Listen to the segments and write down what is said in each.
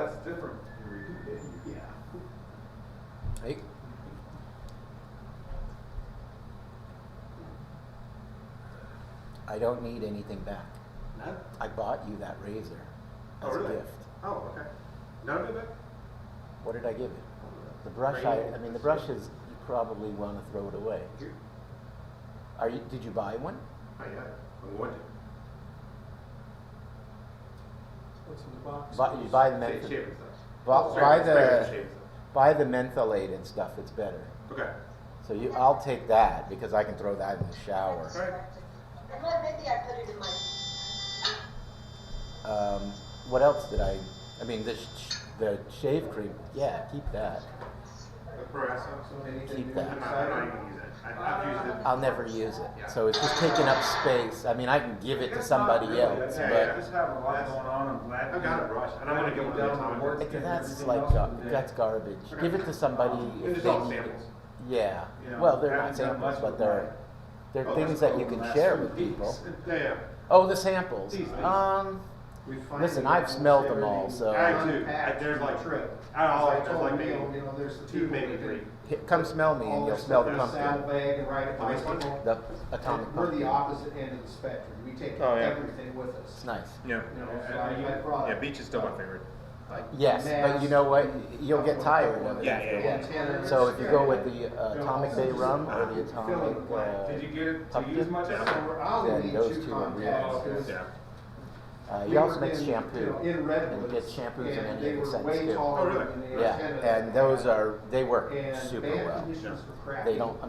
that's different. Yeah. Hey. I don't need anything back. None? I bought you that razor Oh, as really? a gift. Oh, okay. None of it back? What did I give you? The brush, I mean, the brush is, you probably want to throw it away. Here. Did you buy one? Oh, yeah. I'm going to. What's in the box? You buy the Shaving menthol. stuff. Buy Spray the shaving buy the mentholated stuff. It's better. stuff. Okay. So I'll take that because I can throw that in the shower. All right. And then maybe I put it in my. What else did I? I mean, the shave cream. Yeah, keep that. The Progresso. Keep I'm that. not going to use it. I've used it. I'll never use it. So it's just taking up space. I mean, I can give it to somebody else, I but just have a lot going on. I'm glad. I've got a brush, and I'm going to give one to the atomic. that's like that's garbage. Give it to somebody if It's they all need it. samples. Yeah. You know, Well, they're not haven't done samples, much but with they're Oh, things that you can share with people. Yeah. Oh, the samples. These things. We Listen, I've smelled them all, so I do. There's like there's like maybe there's the two, maybe three. come smell me and you'll smell the in a pumpkin. saddlebag and ride a bicycle. The atomic And we're pumpkin. the opposite end of the spectrum. We take Oh, yeah. everything with It's us. nice. Yeah. You know, so I brought Yeah, beach is still my favorite. like Yes, but you know what? You'll get tired of it Yeah, after a yeah, while. yeah. So if you go with the Atomic Bay rum or the Fill in Atomic the blank. Did you get it to pumpkin, use much of it? I'll then need those you two are real contacts. Yeah. you also make shampoo. In And Redwoods. get shampoos in and any they of the were scents way too. taller Oh, really? than the Yeah, antennas. and they work And super they had well. conditions for crap. They don't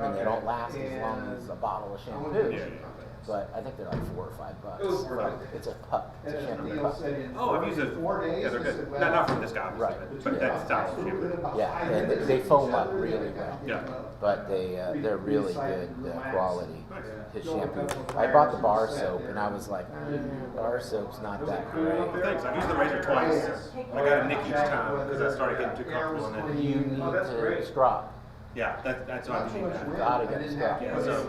last as long And as a bottle of I wanted shampoo. to Yeah. shoot contacts. But I think they're like $4 or $5. It was For- worth it. It's a puck. It's And a as shampoo Neil puck. said, in Oh, I've used it. 4 days. Yeah, they're I good. said, well, Not from this guy, obviously, Right. but that style of shampoo. Yeah, and they foam up really well. Yeah. But they're really good quality. Nice. His shampoo. I bought the bar soap and I was like, bar soap's not that great. Thanks. I've used the razor twice. I got a nick each time because I started getting too comfortable in it. You need that's to great. strop. Yeah, that's what I'm doing. Gotta get a strap. Yeah, so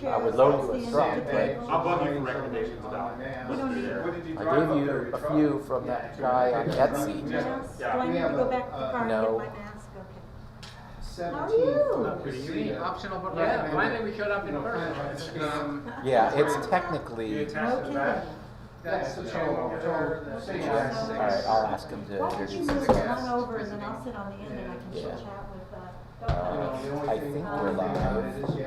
I would loan you a strop, but I'll bug you for recommendations about We don't need What did you I drive gave up you there? a few from that guy on Etsy. Yes. Do Yeah. I need to go back to the car and No. get my mask? Okay. 17 you? foot You mean optional, but Yeah, finally we showed up in person. Yeah, it's technically. Okay. That's the total. Same All right, I'll ask him to Why don't you introduce move himself. one over and then I'll sit on the end and I can Yeah. chit chat with, I think we're live.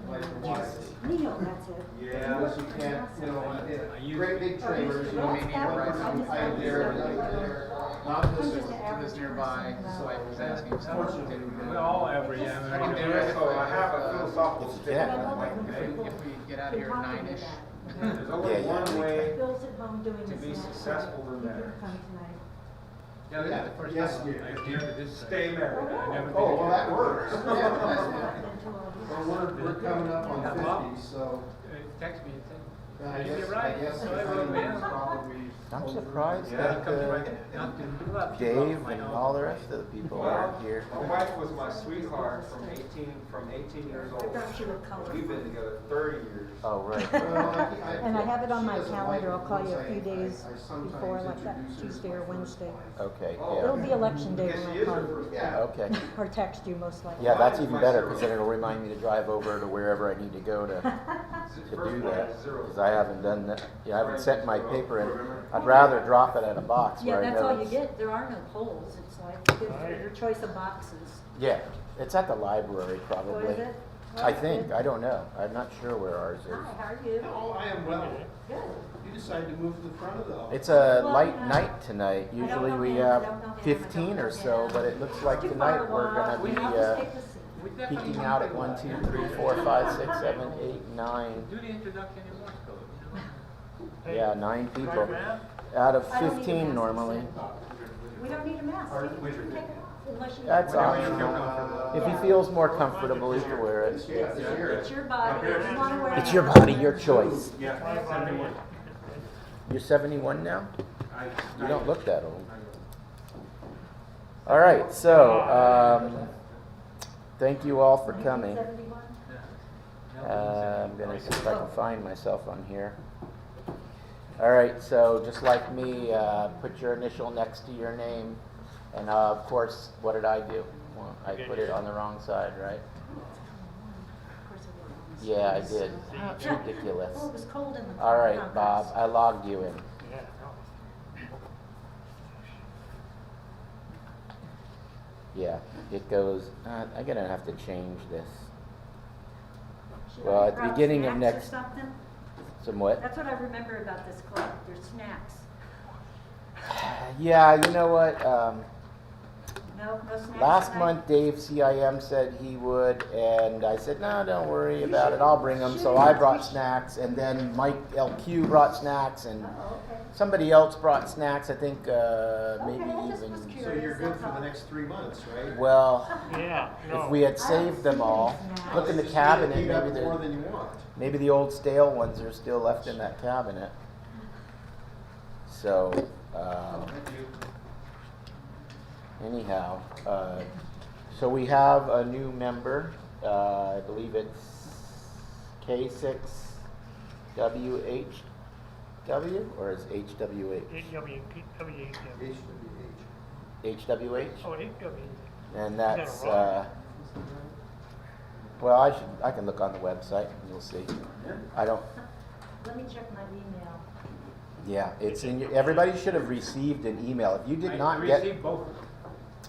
Neil, that's it. Yeah, you can't, you know, great big trailers, you know, That's that one. I just I have there, to- not this I'm just one. an He average was nearby, person, his wife was asking him something. We all have, yeah. I can do it. So I have a philosophical If you statement. can. to make. If we get out of here at 9-ish. There's only Yeah, one we way. Bill's at home doing To his be math. successful in He can marriage. come tonight. Yeah, this is the first Yes, time dear. I hear this. Stay married. I never did. Oh, well, that works. I've been to all these. Well, we're coming up on 50, so Text me and I You're guess, right. I guess So I wrote it's down. probably. I'm surprised Yeah. that Dave and all the rest of the people aren't here. My wife was my sweetheart from 18 years I old. thought you were colorful. We've been together 30 years. Oh, right. And I have it on she my doesn't calendar. like I'll call it you a once few days I sometimes before, like that introduce her Tuesday or to my Wednesday. Okay, It'll yeah. be election day Yes, when she I is call her you. first. Yeah. Okay. Or text you most likely. Yeah, that's even better because then it'll remind me to drive over to wherever I need to go to do that. Because I haven't done that. Yeah, I haven't sent my paper in. I'd rather drop it at a box Yeah, where I that's know all you it's. get. There are no polls. It's like your choice of boxes. Yeah, it's at the library Oh, probably. is it? I think. I don't know. I'm not sure where ours Hi, is. how are you? Oh, I am well. Good. You decided to move to the front of the office. It's a Well, light you know, night tonight. I don't Usually know we him, I have don't know him, I 15 don't or know so, him. but it looks like Too tonight far to we're gonna walk. be I'll just take the seat. peeking out at 1, 2, 3, 4, 5, 6, 7, 8, 9. Do the introduction in Morse code, you know? Yeah, 9 people out of I don't need a 15 mask, normally. We don't need a mask. You can take it off unless you. That's Whenever you feel optional. comfortable. If he feels more comfortable, he can wear it. It's your body. If you want to wear It's it. your body, your choice. Yeah, 71. You're 71 now? You don't look that old. All right, so thank you all for coming. 71? I'm going to see if I can find myself on here. All right, so just like me, put your initial next to your name. And of course, what did I do? Well, I put it on the wrong side, right? Of course it was. Yeah, I did. That's ridiculous. Well, it was cold in the All right, concourse. Bob, I logged you in. Yeah, Yeah, it goes, I'm gonna have to change this. Should Well, I at the brought beginning of snacks or next- something? Somewhat? That's what I remember about this club, there's snacks. Yeah, you know what? No snacks Last tonight? month, Dave CIM said he would, and I said, no, don't worry about it, I'll bring them. So I brought snacks, and then Mike LQ brought snacks, and Oh, okay. somebody else brought snacks, I think, maybe Okay, I just was even. curious. So you're good that's for the all. next 3 months, right? Well, yeah, no. if we had saved them all, look in the Just cabinet, eat up maybe more the, than you want. maybe the old stale ones are still left in that cabinet. So, anyhow, so we have a new member, I believe it's K6WHW, or is HWH? HWH? Oh, HW. And that that's, wrong? well, I can look on the website and you'll see. I don't, Let me check my email. yeah, it's in, everybody should have received an email. If you did not I get. received both of them.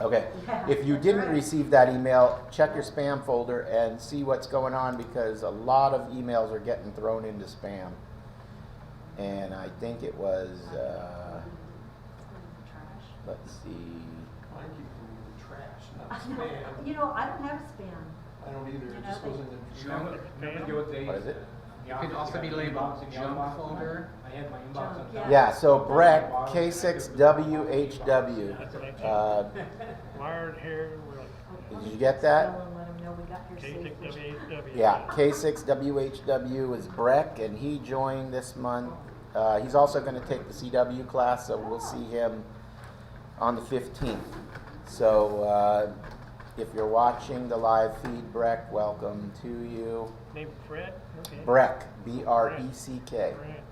Okay, Yeah, if you that's didn't right. receive that email, check your spam folder and see what's going on, because a lot of emails are getting thrown into spam. And I think it was, Trash. let's see, Mine keep going in the trash, not spam. You know, I don't have spam. I don't either, You it know, just they- goes in the. Junk. What is it? It could also be labeled junk folder. I had my inbox Junk, on yeah. top. Yeah, so Breck, K6WHW. Wired hair, we're like, Okay, Did you get that? Tell them, let them know we got your safe. K6WHW. Yeah, K6WHW is Breck, and he joined this month. He's also going to take the CW class, so we'll see him on the 15th. So if you're watching the live feed, Breck, welcome to you. Name Fred? Okay. Breck, B-R-E-C-K. Fred.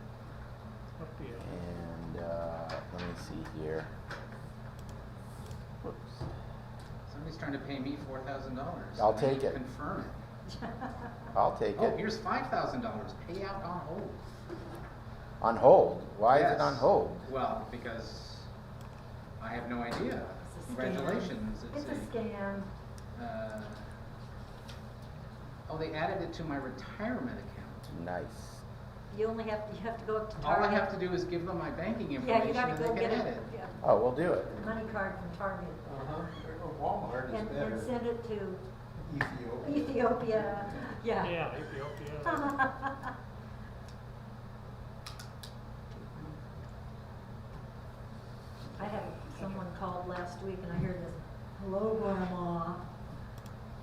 Must be a- And let me see here. Whoops. Somebody's trying to pay me $4,000. I'll take it. Confirm it. I'll take Oh, it. here's $5,000. Payout on hold. On hold? Why is it Yes. on hold? Well, because I have no idea. It's a scam. Congratulations. It's a scam. Oh, they added it to my retirement account. Nice. You only have, you have to go up to All Target. I have to do is give them my banking Yeah, information you gotta and go they get can add a, it. yeah, Oh, we'll do it. money card from Target. Walmart is And better. send it to Ethiopia. Ethiopia, yeah. Yeah, Ethiopia. I had someone called last week and I heard this, hello, Grandma.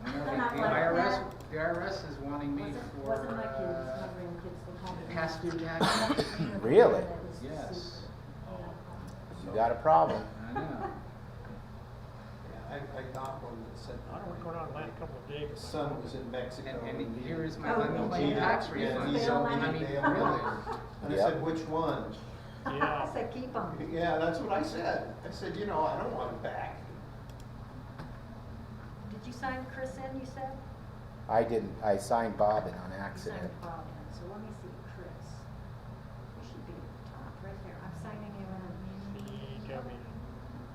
I know They're not the like IRS, that. the IRS is wanting me for, Wasn't my kids, my grandkids, they called me. past due taxes. Really? Yes. You got a problem. I know. Yeah, I got one that said. I don't know what's going on the last couple of days. His son was in Mexico. And here is my Oh, unclaimed yeah. tax Yeah, refund. he's So, on I mean, the really. And I Yep. said, which one? I Yeah. said, keep them. Yeah, that's what I said. I said, you know, I don't want it back. Did you sign Chris in, you said? I didn't. I signed Bob in on You accident. signed Bob in, so let me see, Chris. You should be at the top, right there. I'm signing you in. CW.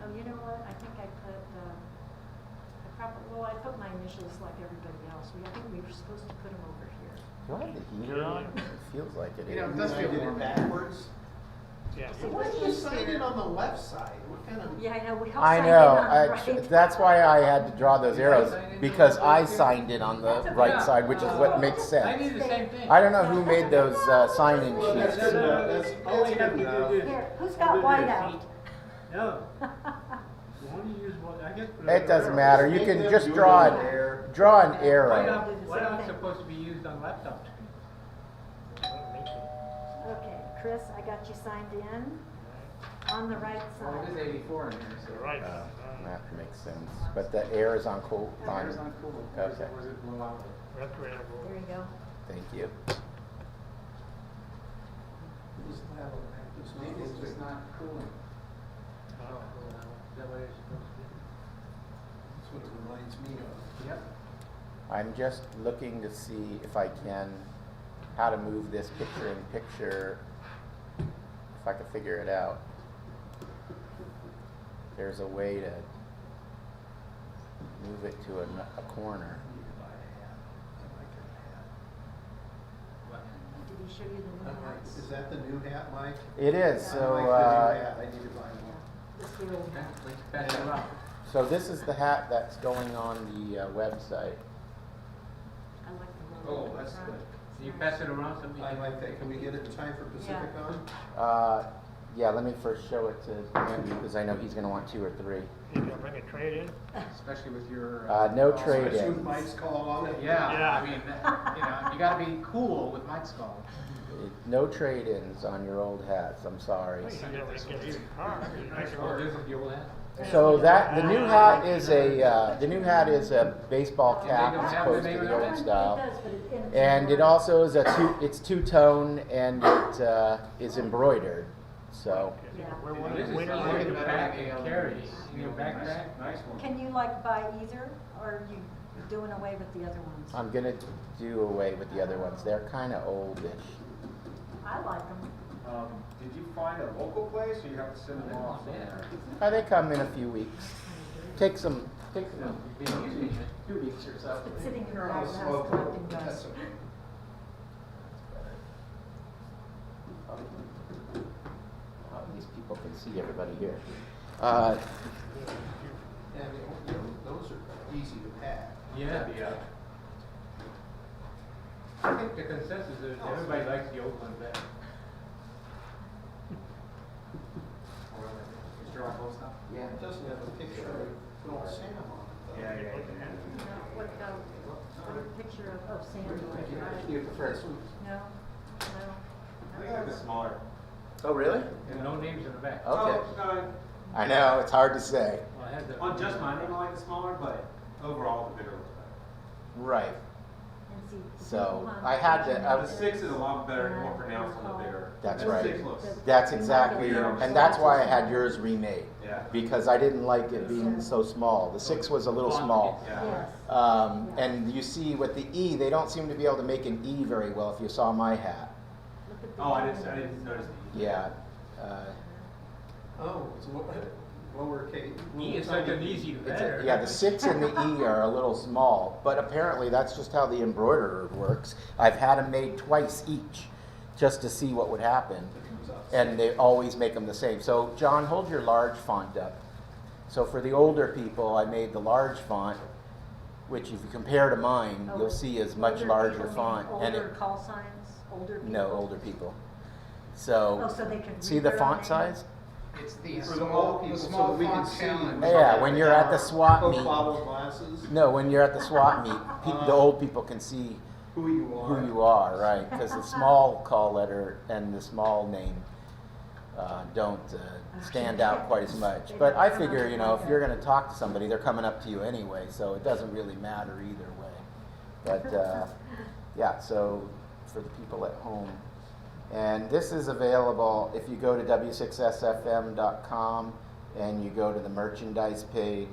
Oh, you know what? I think I put, I put my initials like everybody else. I think we were supposed to put them over here. Do I have the heater on? It feels like it You know, is. it does And I feel did it warm. backwards. Yeah. So why do you sign it on the left side? What kind of? Yeah, I know, we all I signed in know. on the right. That's why I had to draw those arrows, because I signed in on the right side, which is what makes I sense. did the same thing. I don't know who made those sign-in Well, that's sheets. good enough. That's All we have good to enough. do is. Here, who's got whiteout? No. Why don't you use what, I guess. It doesn't matter. You can just draw an arrow. Whiteout's supposed to be used on laptop screens. Okay, Chris, I got you signed in on the right Well, it is side. 84 in here, so. Right. That makes sense. But the air is on cool. Fire's on cool. Okay. Or is it blow out? That's There you go. Thank you. Just have a- Maybe it's just not cooling. Oh, is that what it's supposed to be? That's what it reminds me of. Yep. I'm just looking to see if I can, how to move this picture-in-picture, if I can figure it out. There's a way to move it to a corner. Did he show you the new hats? Is that the new hat, Mike? It is, I so, like the new hat, I need to buy one. This the old hat. Let's pass it around. so this is the hat that's going on the website. I like the logo. Oh, that's Front. good. Can you pass it around somebody? I like that. Can we get it in time for PacificCon? Yeah, let me first show it to Andy, because I know he's gonna want 2 or 3. You gonna bring a trade in? Especially with your. No call. trade-in. Especially with Mike's call on it. Yeah, Yeah. I mean, you know, you gotta be cool with Mike's call. No trade-ins on your old hats, I'm sorry. Well, you never get either car. You make it Oh, work. this is the old hat? So the new hat is a baseball cap as opposed to the old style. It does, but it's And it also is it's two-tone and it is embroidered, so. Yeah. We're one This of is the winners. like of a the bag and carries, you know, backpack. Nice one. Can you like buy either, or are you doing away with the other ones? I'm gonna do away with the other ones. They're kinda oldish. I like them. Did you find a local place or you have to send them off somewhere? They come in a few weeks. Takes them Being used 2 weeks or so. It's sitting in the You're back on of a the slow house collecting boat. That's dust. okay. These people can see everybody here. And those are easy to pack. Yeah. I think the consensus is everybody likes the old one better. Yeah. It doesn't have a picture of little Sam on it, though. No, what about, what a picture of Sandy, right? You prefer this one? No, I think I like the smaller. Oh, really? And no names in the back. Okay. Oh, I know, it's hard to say. Well, I had the. on just my name, I like the smaller, but overall, the bigger looks better. Right. And see, the So, people on I had to- picture I The was- 6 is a lot better, more pronounced on the bigger. That's The right. 6 looks, That's exactly, and that's why I had yours remade. yeah. Because I didn't like it being so small. The 6 was a little small. Yeah. Yes. And you see with the E, they don't seem to be able to make an E very well if you saw my hat. Look at the Oh, I yellow. didn't notice the. Yeah. Oh, it's lowercase. E is such an easy to It's better. yeah, the 6 and the E are a little small, but apparently that's just how the embroiderer works. I've had them made twice each, just to see what would happen. And they always make them the same. So John, hold your large font up. So for the older people, I made the large font, which if you compare to mine, you'll see is much Older larger people font. mean And older call signs, older people? no, older people. Oh, So, so they can see read the their font own name? size? It's the For the old small, people, the so small that we can font see. challenge. Yeah, when you're at the swap Coke meet. bottle glasses, No, when you're at the swap meet, the old people can see who you are. who you are, right? Because the small call letter and the small name don't stand out quite as much. But I figure, you know, if you're going to talk to somebody, they're coming up to you anyway, so it doesn't really matter either way. But yeah, so for the people at home. And this is available if you go to W6SFM.com and you go to the merchandise page,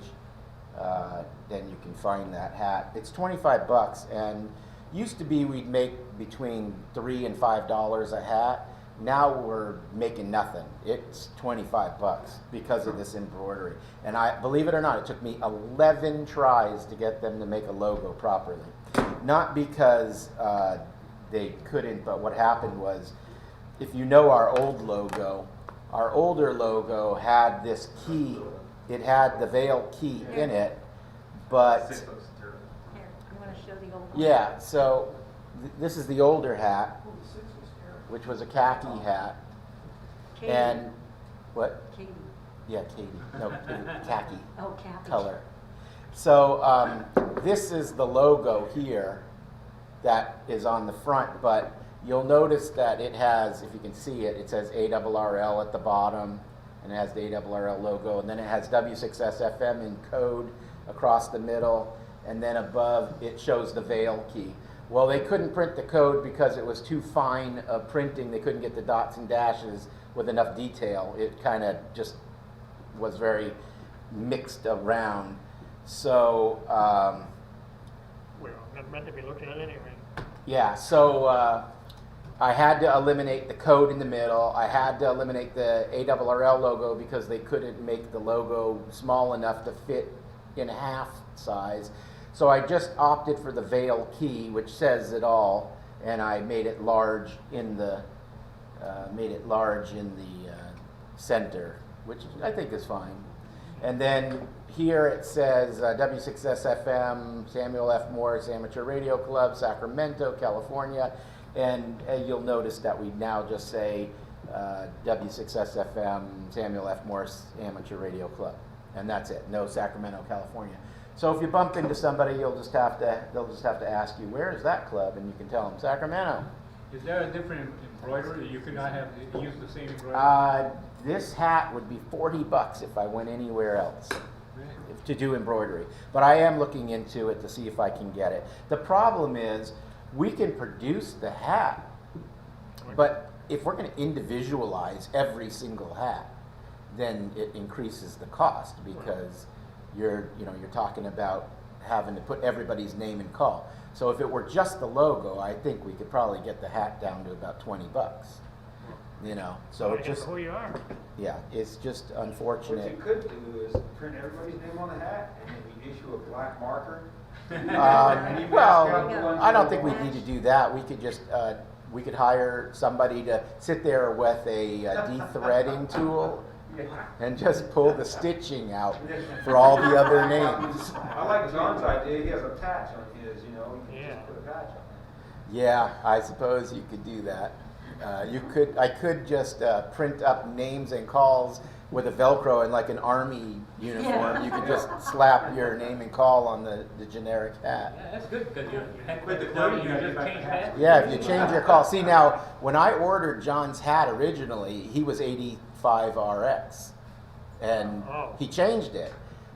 then you can find that hat. It's $25, and used to be we'd make between $3 and $5 a hat. Now we're making nothing. It's $25 because of this embroidery. And I believe it or not, it took me 11 tries to get them to make a logo properly. Not because they couldn't, but what happened was, if you know our old logo, our older logo had this key. It had the veil key in it, but 6 looks terrible. Here, you wanna show the old one? yeah, so this is the older hat, Oh, the 6 was terrible. which was a khaki hat. Katie. And what? Katie. Yeah, Katie. No, khaki Oh, Kathy. color. So this is the logo here that is on the front, but you'll notice that it has, if you can see it, it says ARRL at the bottom, and it has the ARRL logo, and then it has W6SFM in code across the middle, and then above it shows the veil key. Well, they couldn't print the code because it was too fine of printing. They couldn't get the dots and dashes with enough detail. It kind of just was very mixed around. So, Well, not meant to be looked at anyway. yeah, so I had to eliminate the code in the middle. I had to eliminate the ARRL logo because they couldn't make the logo small enough to fit in half size. So I just opted for the veil key, which says it all, and I made it large in the center, which I think is fine. And then here it says W6SFM, Samuel F. Morse Amateur Radio Club, Sacramento, California. And you'll notice that we now just say W6SFM, Samuel F. Morse Amateur Radio Club. And that's it, no Sacramento, California. So if you bump into somebody, they'll just have to ask you, where is that club? And you can tell them, Sacramento. Is there a different embroidery? You could not have use the same embroidery? This hat would be $40 if I went anywhere else to do embroidery. But I am looking into it to see if I can get it. The problem is, we can produce the hat, but if we're going to individualize every single hat, then it increases the cost because you're talking about having to put everybody's name and call. So if it were just the logo, I think we could probably get the hat down to about $20. So it just, Who you are. yeah, it's just What unfortunate. you could do is print everybody's name on the hat, and then you issue a black marker. Well, I don't think we need to do that. We could just, we could hire somebody to sit there with a de-threading tool and just pull the stitching out for all the other names. I like John's idea, he has a patch on his, you can Yeah. just put a patch on it. Yeah, I suppose you could do that. I could just print up names and calls with a Velcro in like an army uniform. You could just slap your name and call on the generic hat. Yeah, that's good because you With the you clothing, you just gotta change get back that. Yeah, if you change your call. See now, when I ordered John's hat originally, he was 85 RX, and Oh. he changed it.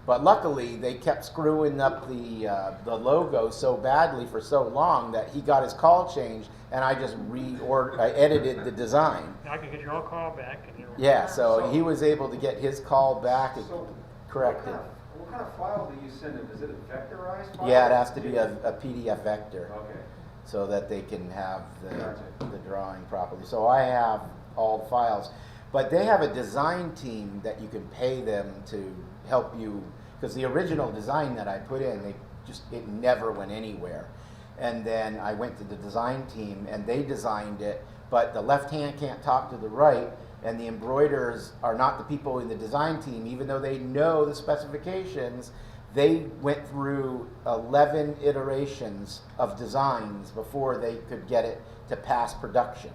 But luckily, they kept screwing up the logo so badly for so long that he got his call changed, and I just I edited the design. I can get your old call back and you're. Yeah, so he was able to get his call back and So, corrected. What kind of file do you send him? Is it a vectorized file? Yeah, it has to be a PDF vector, Okay. so that they can have Gotcha. the drawing properly. So I have all the files, but they have a design team that you can pay them to help you, because the original design that I put in, it never went anywhere. And then I went to the design team and they designed it, but the left hand can't talk to the right, and the embroiderers are not the people in the design team, even though they know the specifications. They went through 11 iterations of designs before they could get it to pass production.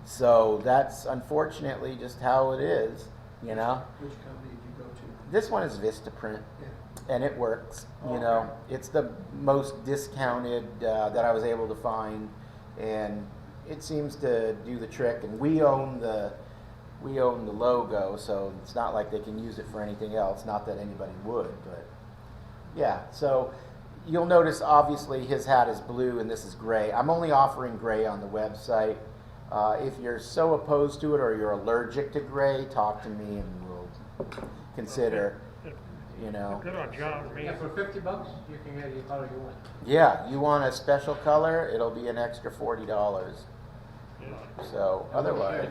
So that's unfortunately just how it is, Which company did you go to? This one is Vistaprint, Yeah. and it works. Okay. It's the most discounted that I was able to find, and it seems to do the trick. And we own the logo, so it's not like they can use it for anything else. Not that anybody would, but yeah. So you'll notice obviously his hat is blue and this is gray. I'm only offering gray on the website. If you're so opposed to it or you're allergic to gray, talk to me and we'll consider. Good on John, me. Yeah, for $50, you can get any color you want. Yeah, you want a special color, it'll be an extra $40. Yeah. So otherwise,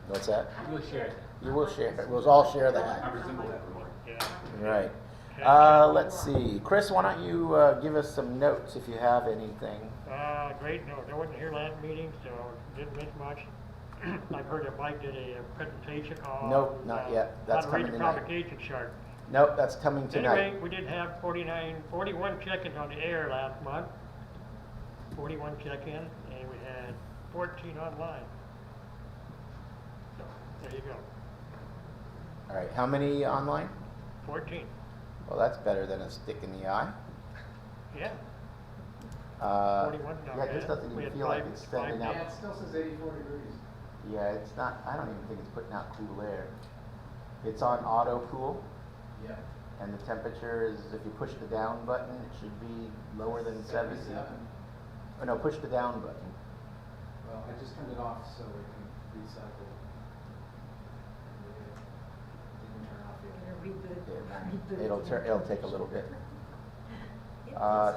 what's that? We'll share it. You will share it. We'll all share the I hat. resemble that remark. Yeah. Right. Let's see. Chris, why don't you give us some notes if you have anything? Great, no, I wasn't here last meeting, so didn't miss much. I've heard that Mike did a presentation on. Nope, not yet. That's how to read coming the tonight. provocation chart. Nope, that's coming tonight. Anyway, we did have 41 check-ins on the air last month. 41 check-ins, and we had 14 online. So, there you go. All right. How many online? 14. Well, that's better than a stick in the eye. Yeah. 41 Yeah, it just doesn't we even had feel like five- it's sending five out. Yeah, it still says 84 degrees. Yeah, it's not. I don't even think it's putting out cool air. It's on auto cool, Yeah. and the temperature is, if you push the down button, it should be lower than 70. Oh, no, push the down button. Well, I just turned it off so it can recycle. Didn't turn off yet. Reboot. It'll take a little bit.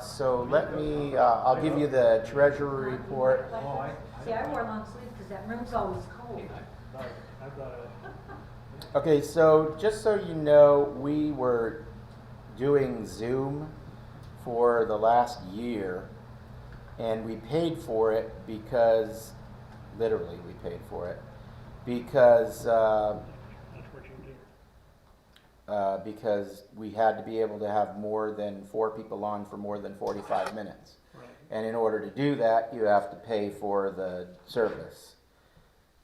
So let me, I'll give you the treasury report. See, I wore long sleeves because that room's always cold. I've got a, Okay, so just so you know, we were doing Zoom for the last year, and we paid for it because, literally, we paid for it because that's what you do. because we had to be able to have more than 4 people on for more than 45 minutes. Right. And in order to do that, you have to pay for the service.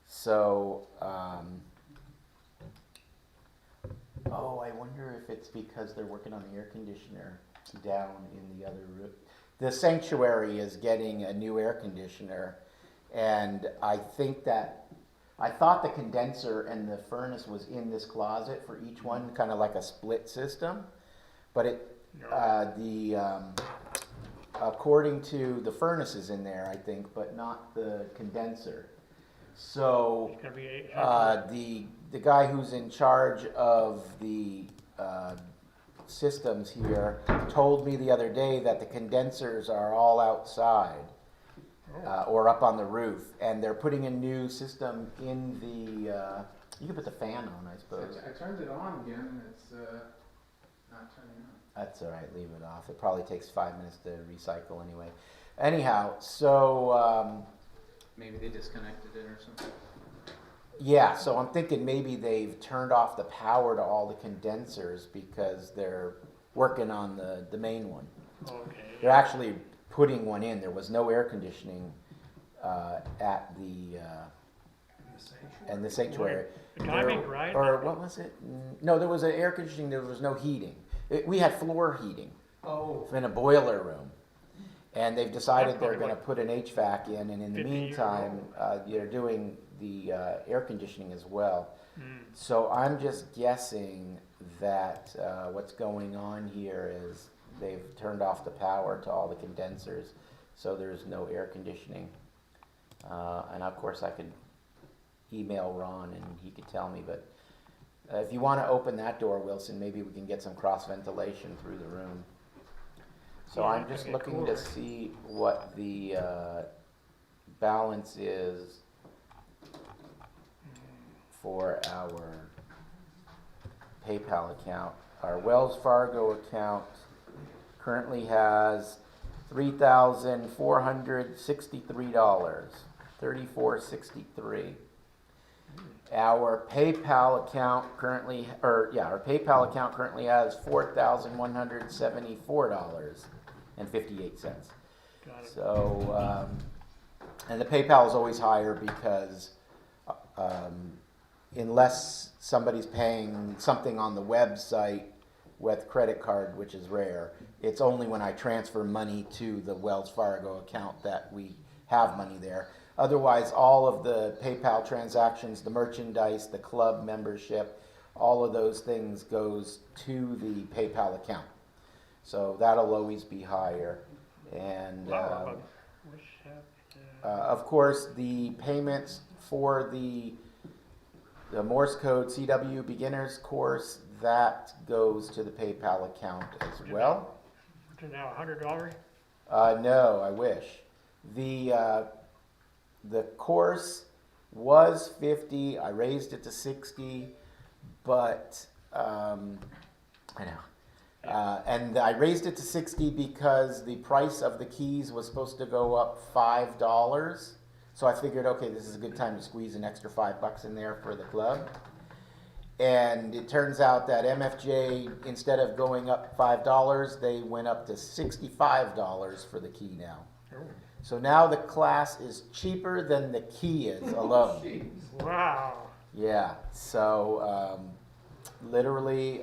So, oh, I wonder if it's because they're working on the air conditioner down in the other room. The sanctuary is getting a new air conditioner, and I thought the condenser and the furnace was in this closet for each one, kind of like a split system. But according to the furnace is in there, I think, but not the condenser. So It's gonna be the guy who's in charge of the systems here told me the other day that the condensers are all outside or up on the roof, and they're putting a new system in the. You can put the fan on, I suppose. I turned it on again and it's not turning on. That's all right. Leave it off. It probably takes 5 minutes to recycle anyway. Anyhow, so. Maybe they disconnected it or something. Yeah, so I'm thinking maybe they've turned off the power to all the condensers because they're working on the main one. okay. They're actually putting one in. There was no air conditioning at the sanctuary. The timing, right? Or what was it? No, there was an air conditioning. There was no heating. We had floor heating Oh, in a boiler room. And they've decided That's they're probably going to put an HVAC in, and in the 50 years meantime, they're doing the air conditioning as well. Mm. So I'm just guessing that what's going on here is they've turned off the power to all the condensers, so there's no air conditioning. And of course, I could email Ron and he could tell me, but if you want to open that door, Wilson, maybe we can get some cross ventilation through the room. So Yeah, I'm just okay, looking cool. to see what the balance is for our PayPal account. Our Wells Fargo account currently has $3,463, $34.63. Our PayPal account currently has $4,174.58. Got it. So, and the PayPal is always higher because unless somebody's paying something on the website with credit card, which is rare, it's only when I transfer money to the Wells Fargo account that we have money there. Otherwise, all of the PayPal transactions, the merchandise, the club membership, all of those things goes to the PayPal account. So that'll always be higher. And of course, the payments for the Morse code CW beginners course, that goes to the PayPal account as well. To now $100? No, I wish. The course was 50. I raised it to 60, but I know. And I raised it to 60 because the price of the keys was supposed to go up $5. So I figured, okay, this is a good time to squeeze an extra $5 in there for the club. And it turns out that MFJ, instead of going up $5, they went up to $65 for the key now. Oh, So now the class is cheaper than the key is alone. wow. Yeah, so literally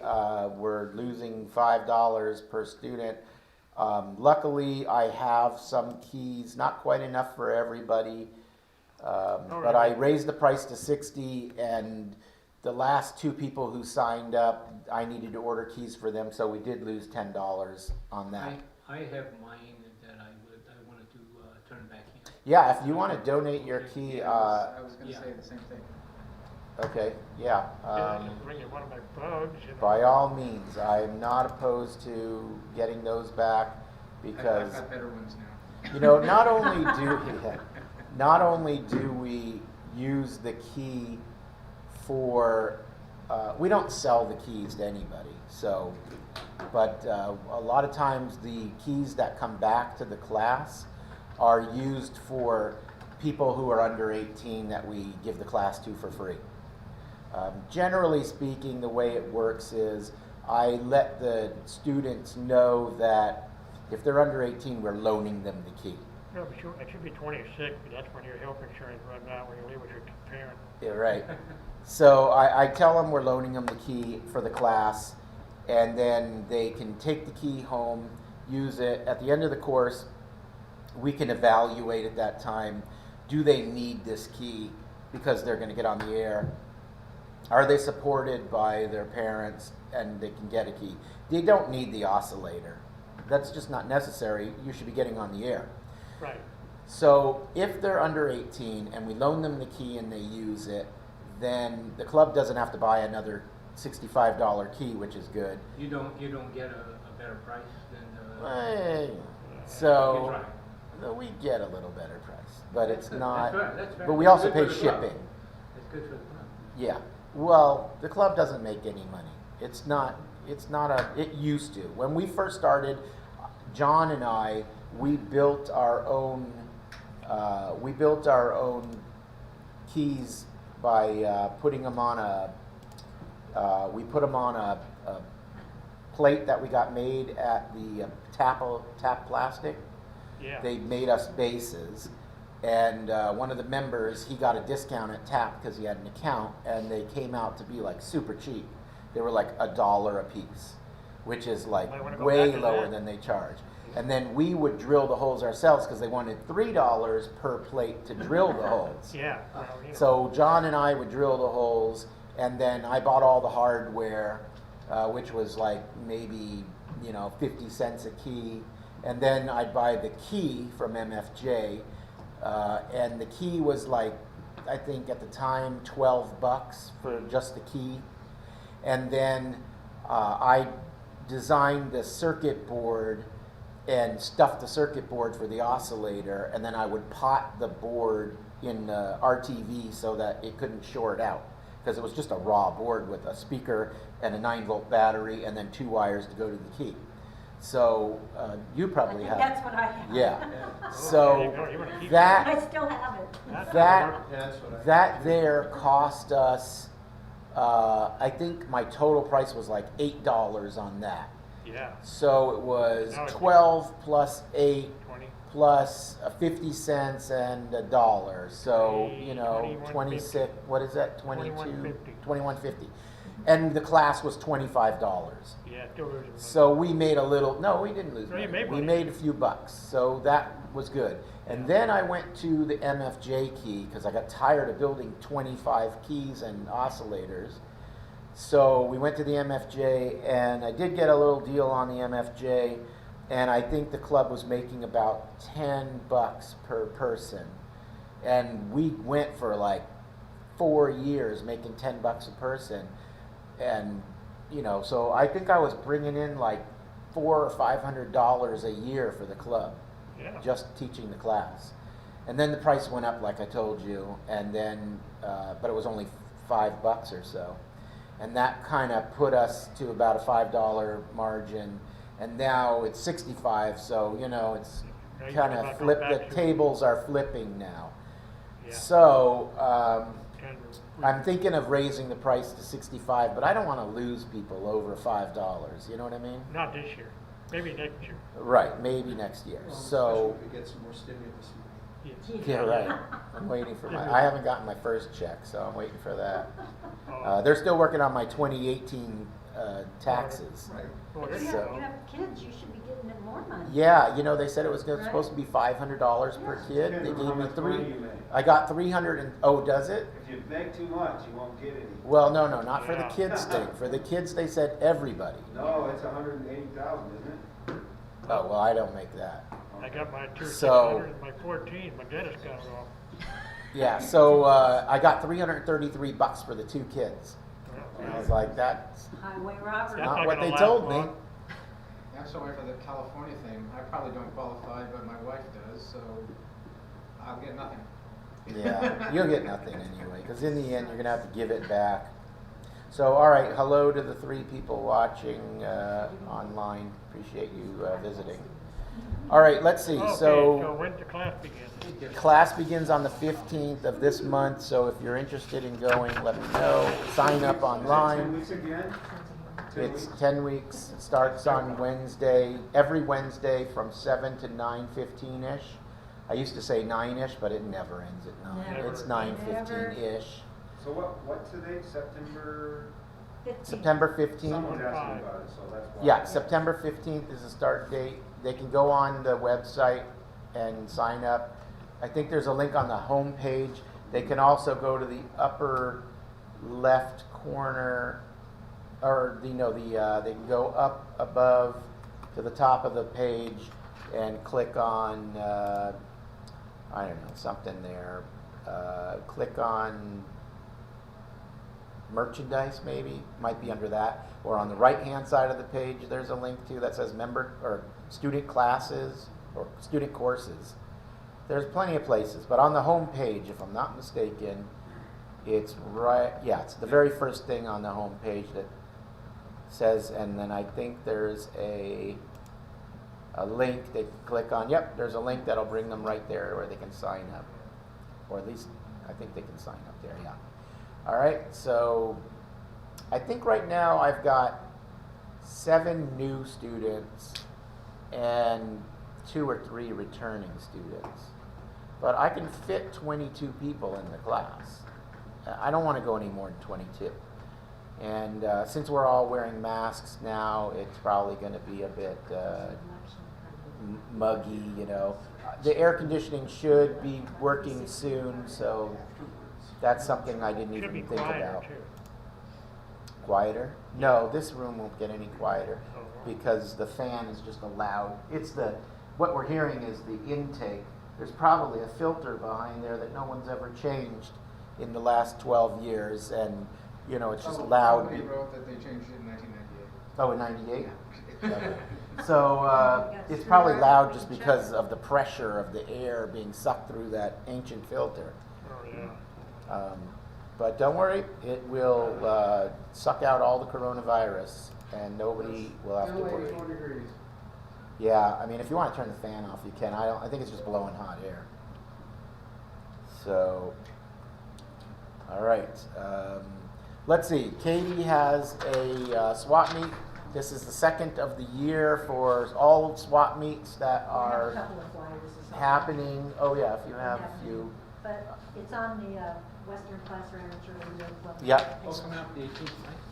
we're losing $5 per student. Luckily, I have some keys, not quite enough for everybody, but I raised the price to 60, and the last 2 people who signed up, I needed to order keys for them, so we did lose $10 on that. I have mine that I wanted to turn back in. Yeah, if you want to donate your key, I was gonna yeah. say the same thing. okay, yeah. I can bring you one of my bugs, you know. By all means, I'm not opposed to getting those back because, I've got better ones now. you know, not only do we use the key for, we don't sell the keys to anybody, so, but a lot of times the keys that come back to the class are used for people who are under 18 that we give the class to for free. Generally speaking, the way it works is I let the students know that if they're under 18, we're loaning them the key. No, but it should be 26, but that's when your health insurance runs out when you leave with your parent. Yeah, right. So I tell them we're loaning them the key for the class, and then they can take the key home, use it. At the end of the course, we can evaluate at that time, do they need this key because they're going to get on the air? Are they supported by their parents and they can get a key? They don't need the oscillator. That's just not necessary. You should be getting on the air. Right. So if they're under 18 and we loan them the key and they use it, then the club doesn't have to buy another $65 key, which is good. You don't get a better price than, Hey, you so try. no, we get a little better price, but it's That's not. right, that's fair. But we also Good pay for the club. shipping. It's good for the club. Yeah. Well, the club doesn't make any money. It's not it used to. When we first started, John and I, we built our own keys by putting them on we put them on a plate that we got made at the Tap Plastic. Yeah. They made us bases, and one of the members, he got a discount at Tap because he had an account, and they came out to be like super cheap. They were like $1 a piece, which is like Might wanna go way back to lower that. than they charge. And then we would drill the holes ourselves because they wanted $3 per plate to drill the holes. Yeah. Well, you know. So John and I would drill the holes, and then I bought all the hardware, which was like maybe 50 cents a key, and then I'd buy the key from MFJ, and the key was like, I think at the time $12 for just the key, and then I designed the circuit board and stuffed the circuit board for the oscillator, and then I would pot the board in RTV so that it couldn't short out, because it was just a raw board with a speaker and a 9-volt battery and then 2 wires to go to the key. So you probably have. That's what I have. Yeah. There you So go. You wanna keep I that still have it. That's what I. that there cost us. I think my total price was like $8 on that. Yeah. So it was Now it's 12 plus 8 20. plus 50 cents and $1. So, 21.50. 26, what is that? 22? 21.50. 21.50. And the class was $25. Yeah, still losing money. So we made a little, no, we didn't lose No, you money. made We money. made a few bucks. So that was good. And then I went to the MFJ key because I got tired of building 25 keys and oscillators. So we went to the MFJ, and I did get a little deal on the MFJ, and I think the club was making about $10 per person. And we went for like 4 years making $10 a person. And, so I think I was bringing in like $400 or $500 a year for the club, Yeah. just teaching the class. And then the price went up, like I told you, and then, but it was only $5 or so. And that kind of put us to about a $5 margin, and now it's 65. So it's Now you kind can of about go flipped. back The to- tables are flipping now. Yeah. So Kind of- I'm thinking of raising the price to 65, but I don't want to lose people over $5. You know what I mean? Not this year. Maybe next year. Right, maybe next year. Well, So, especially if we get some more stimulus money. Yes. yeah, right. I'm waiting for I haven't gotten my first check, so I'm waiting for that. Oh. They're still working on my 2018 taxes. Right. Well, If there you you So- have, you have kids, you should be getting them more money. Yeah, they said it was Right. supposed to be $500 per kid. They Depends on gave how me much money you three. make. I got 300 and, oh, does it? If you make too much, you won't get any. Well, no, not for the Yeah. kids thing. For the kids, they said everybody. No, it's 180,000, isn't it? Oh, well, I don't make that. Oh, I got my two So- 600 and my 14, my dentist got it off. Yeah, so I got $333 for the 2 kids. And I was like, that's Highway robbery. That's not not what gonna they last told me. long. I'm sorry for the California thing. I probably don't qualify, but my wife does, so I'll get nothing. Yeah, you'll get nothing anyway, because in the end, you're going to have to give it back. So, all right, hello to the 3 people watching online. Appreciate you visiting. All right, let's see. Okay, So so when's the class begin? class begins on the 15th of this month, so if you're interested in going, let me know. Sign up 10 online. weeks again? It's 10 weeks. It starts on Wednesday, every Wednesday from 7 to 9:15-ish. I used to say 9-ish, but it never ends at 9. Never. It's 9:15-ish. So what's today, September? 15. September 15th. Someone's asking about it, so that's why. Yeah, September 15th is the start date. They can go on the website and sign up. I think there's a link on the home page. They can also go to the upper left corner, or they can go up above to the top of the page and click on, I don't know, something there. Click on merchandise, maybe, might be under that. Or on the right-hand side of the page, there's a link to that says member or student classes or student courses. There's plenty of places, but on the home page, if I'm not mistaken, it's it's the very first thing on the home page that says, and then I think there's a link they can click on. Yep, there's a link that'll bring them right there where they can sign up. Or at least, I think they can sign up there, yeah. All right, so I think right now I've got 7 new students and 2 or 3 returning students. But I can fit 22 people in the class. I don't want to go any more than 22. And since we're all wearing masks now, it's probably going to be a bit muggy, you know. The air conditioning should be working soon, so that's something I didn't Should even be think quieter about. too. Quieter? No, this room won't get any quieter Oh, wow. because the fan is just a loud. What we're hearing is the intake. There's probably a filter behind there that no one's ever changed in the last 12 years, and you know it's just loud. Somebody wrote that they changed it in 1998. Oh, in '98. Okay. So it's probably loud just because of the pressure of the air being sucked through that ancient filter. Oh, yeah. But don't worry, it will suck out all the coronavirus, and nobody will have to Still worry. 84 degrees. Yeah, I mean, if you want to turn the fan off, you can. I think it's just blowing hot air. So, all right. Let's see. Katie has a swap meet. This is the second of the year for all swap meets that We have a are couple of flyers or something. happening. Oh yeah, if you have a few. But it's on the Western Class Rancher Radio Club. Yep. Oh, coming up the 18th,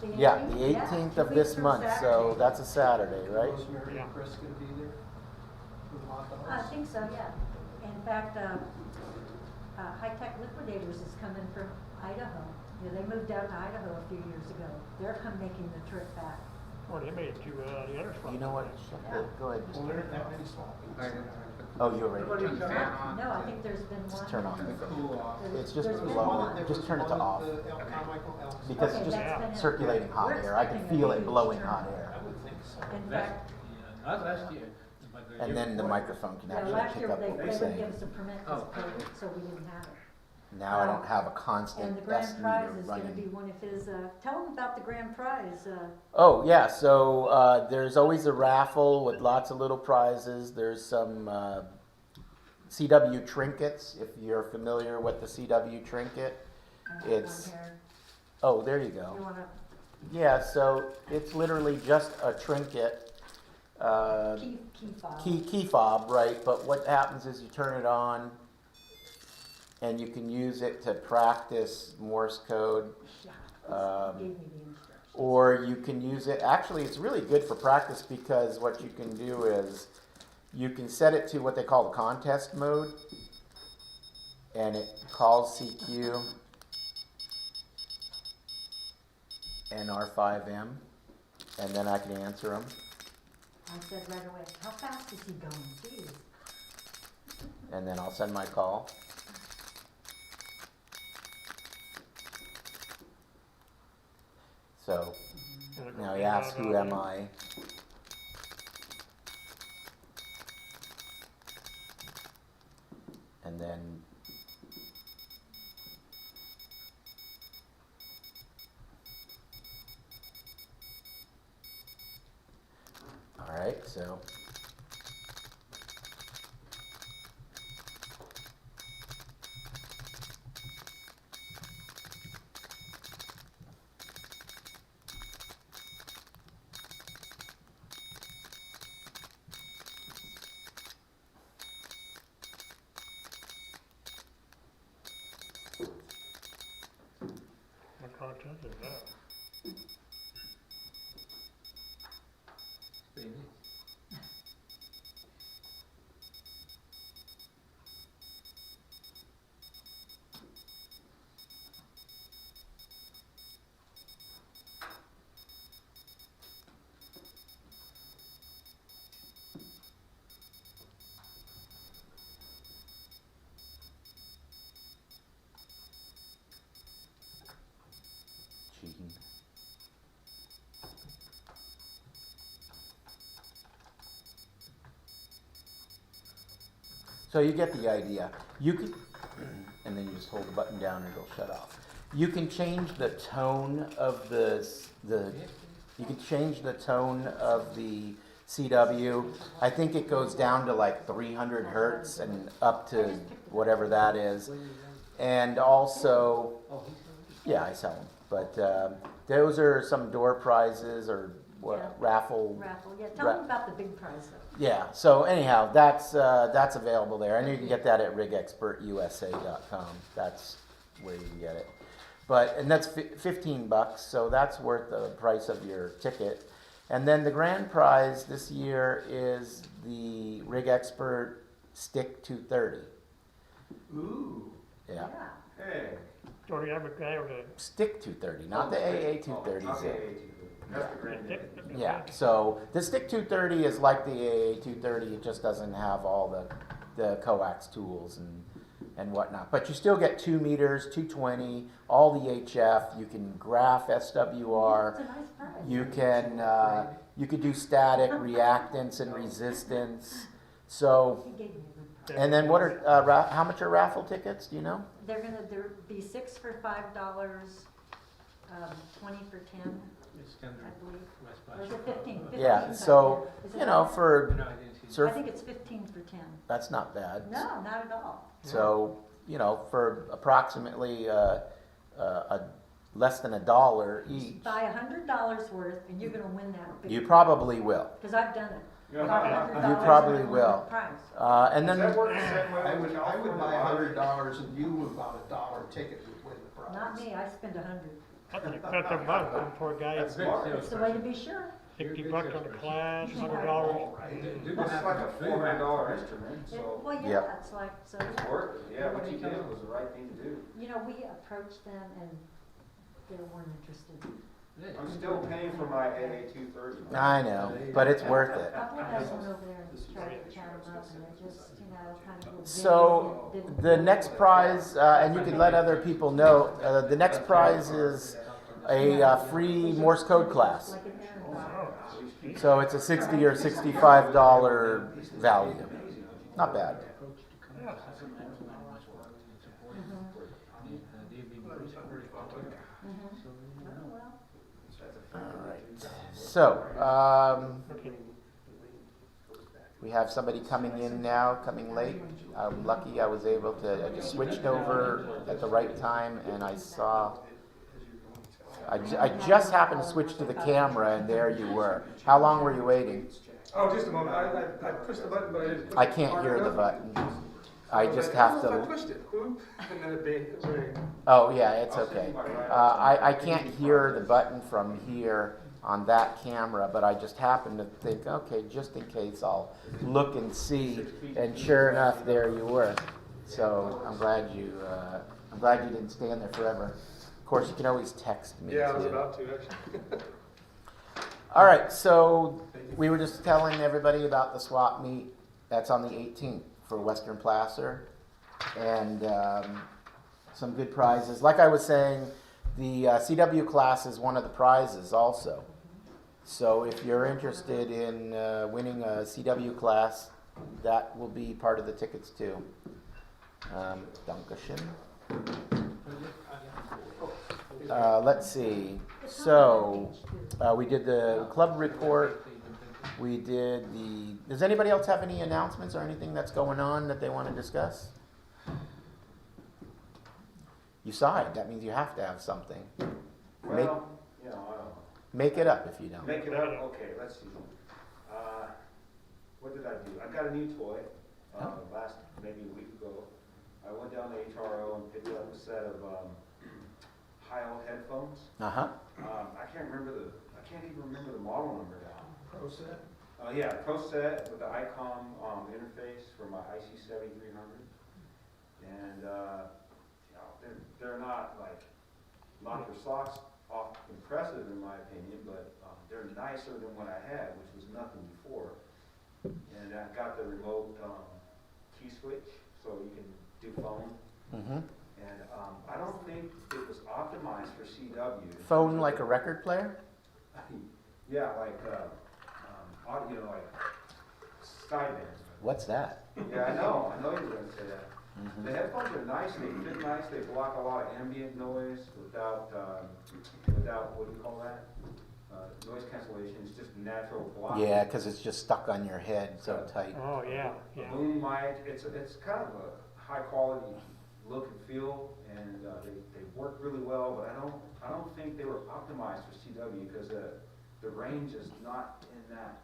right? Yeah, the 18th 2 of weeks this from month, so Saturday. that's a Saturday, right? Rosemary Yeah. and Chris gonna be there? With hot dogs? I think so, yeah. In fact, High Tech Liquidators is coming from Idaho. You know, they moved out to Idaho a few years ago. They're making the trip back. Oh, they made it to the other spot. You know what? Yeah. Go ahead. Well, there aren't that many swap meets. Oh, you already. Turn the fan on. No, I think there's been one. Just turn on The cool off. It's just There's been low. one. There Just was turn it to one at off. the Carmichael Elks. Because Okay, it's just that's been it. circulating hot We're air. I can expecting a feel it huge blowing turnout. hot air. I would think so. In That's, fact, not last year, but the And year then the before. microphone can yeah, actually last pick year up they what we're wouldn't give saying. us a permit Oh. because of COVID, so we didn't have it. Now I don't have a constant And the S grand prize meter is gonna be running. one of his, tell them about the grand prize. Oh, yeah, so there's always a raffle with lots of little prizes. There's some CW trinkets, if you're familiar with the CW trinket. It's- on here. Oh, there you You go. wanna, Yeah, so it's literally just a trinket. Key fob, right? But what happens is you turn it on and you can use it to practice Morse code. Yeah, Um, he gave me the instructions. Or you can use it, actually it's really good for practice because what you can do is you can set it to what they call the contest mode and it calls CQ and R5M and then I can answer them. I said right away, how fast is he going? Geez. and then I'll send my call. So now he asks, who am I? And then all right, so What content is that? Pretty neat. cheating. So you get the idea. You can, and then you just hold the button down and it'll shut off. You can change the tone of you can change the tone of the CW. I think it goes down to like 300 hertz and up to whatever that is. And also, yeah, I sell them. But those are some door prizes or what, Yeah. raffle. Raffle, yeah, tell them about the big prize though. Yeah, so anyhow, that's available there, and you can get that at rigexpertusa.com. That's where you can get it. And that's $15, so that's worth the price of your ticket. And then the grand prize this year is the Rig Expert Stick 230. Ooh, Yeah, hey. So you have a guy with a Stick 230, not the AA 230s. Not the AA 230. That's the grand. stick? Yeah, so the Stick 230 is like the AA 230, it just doesn't have all the coax tools and whatnot. But you still get 2 meters, 220, all the HF, you can graph SWR, It's a nice prize. you could do static, reactance, and resistance. So, He gave me a good prize. and then what are, how much are raffle tickets, do you know? There'll be 6 for $5, 20 for 10, It's tender. I believe. West Or is Boston. it 15? Yeah, 15 so, Is it you know, not? for No, I didn't see. surf, I think it's 15 for 10. that's not bad. No, not at all. So, you know, for approximately less than $1 each, Buy $100 worth and you're gonna win that big. you probably will. Because I've done it. Yeah. Bought $100 You probably and I won will. the prize. And Does that then, work the same way I with would buy California? $100 and you would buy $1 ticket would win the prize. Not me, I spend 100. That's an expensive month for a poor guy. That's smart. It's the way to be sure. $60 on the class, $100. It's like a $400 instrument, so Well, yeah, Yep. it's like, so, it's worth it. Yeah, what you did was the right thing to do. you know, we approached them and they weren't interested. I'm still paying for my AA 230. I know, but it's worth A it. couple of guys went over there and tried to chat them up and they just, you know, kind of. So, the next prize, and you can let other people know, the next prize is a free Morse code class. Like an errand. So it's a $60 or $65 value. Not bad. Oh, well. All right. So, we have somebody coming in now, coming late. I'm lucky I was able to, I just switched over at the right time and I saw, I just happened to switch to the camera and there you were. How long were you waiting? Oh, just a moment. I pushed the button, but I didn't push I it can't hard hear the enough. button. I just I have don't know if I to, pushed it. Boop, and then it rang. oh yeah, it's okay. I can't hear the button from here on that camera, but I just happened to think, okay, just in case, I'll look and see, and sure enough, there you were. So I'm glad you didn't stand there forever. Of course, you can always text me Yeah, I was too. about to actually. All right, so we were just telling everybody about the swap meet. That's on the 18th for Western Placer, and some good prizes. Like I was saying, the CW class is one of the prizes also. So if you're interested in winning a CW class, that will be part of the tickets too. Dankeschön. Let's see. So we did the club report. We did the. Does anybody else have any announcements or anything that's going on that they want to discuss? You sighed. That means you have to have something. Well, you know, I don't know. Make it up if you don't. Make it up, okay, let's see. What did I do? I got a new toy, last, maybe a week ago. I went down to HRO and picked up a set of, high-end headphones. Uh-huh. I can't even remember the model number now. Pro set? Yeah, Pro set with the ICOM, interface for my IC7300. And, you know, they're not like, knock your socks off impressive in my opinion, but they're nicer than what I had, which was nothing before. And I got the remote key switch, so you can do phone. Mm-hmm. And I don't think it was optimized for CW. Phone like a record player? Yeah, like audio, like Skybands. What's that? Yeah, I know you were gonna say that. Mm-hmm. The headphones are nice, they fit nice, they block a lot of ambient noise without, what do you call that? Noise cancellation, it's just natural blocking. Yeah, because it's just stuck on your head so tight. Oh, yeah, A yeah. boom mic, it's kind of a high quality look and feel, and they work really well, but I don't think they were optimized for CW because the range is not in that.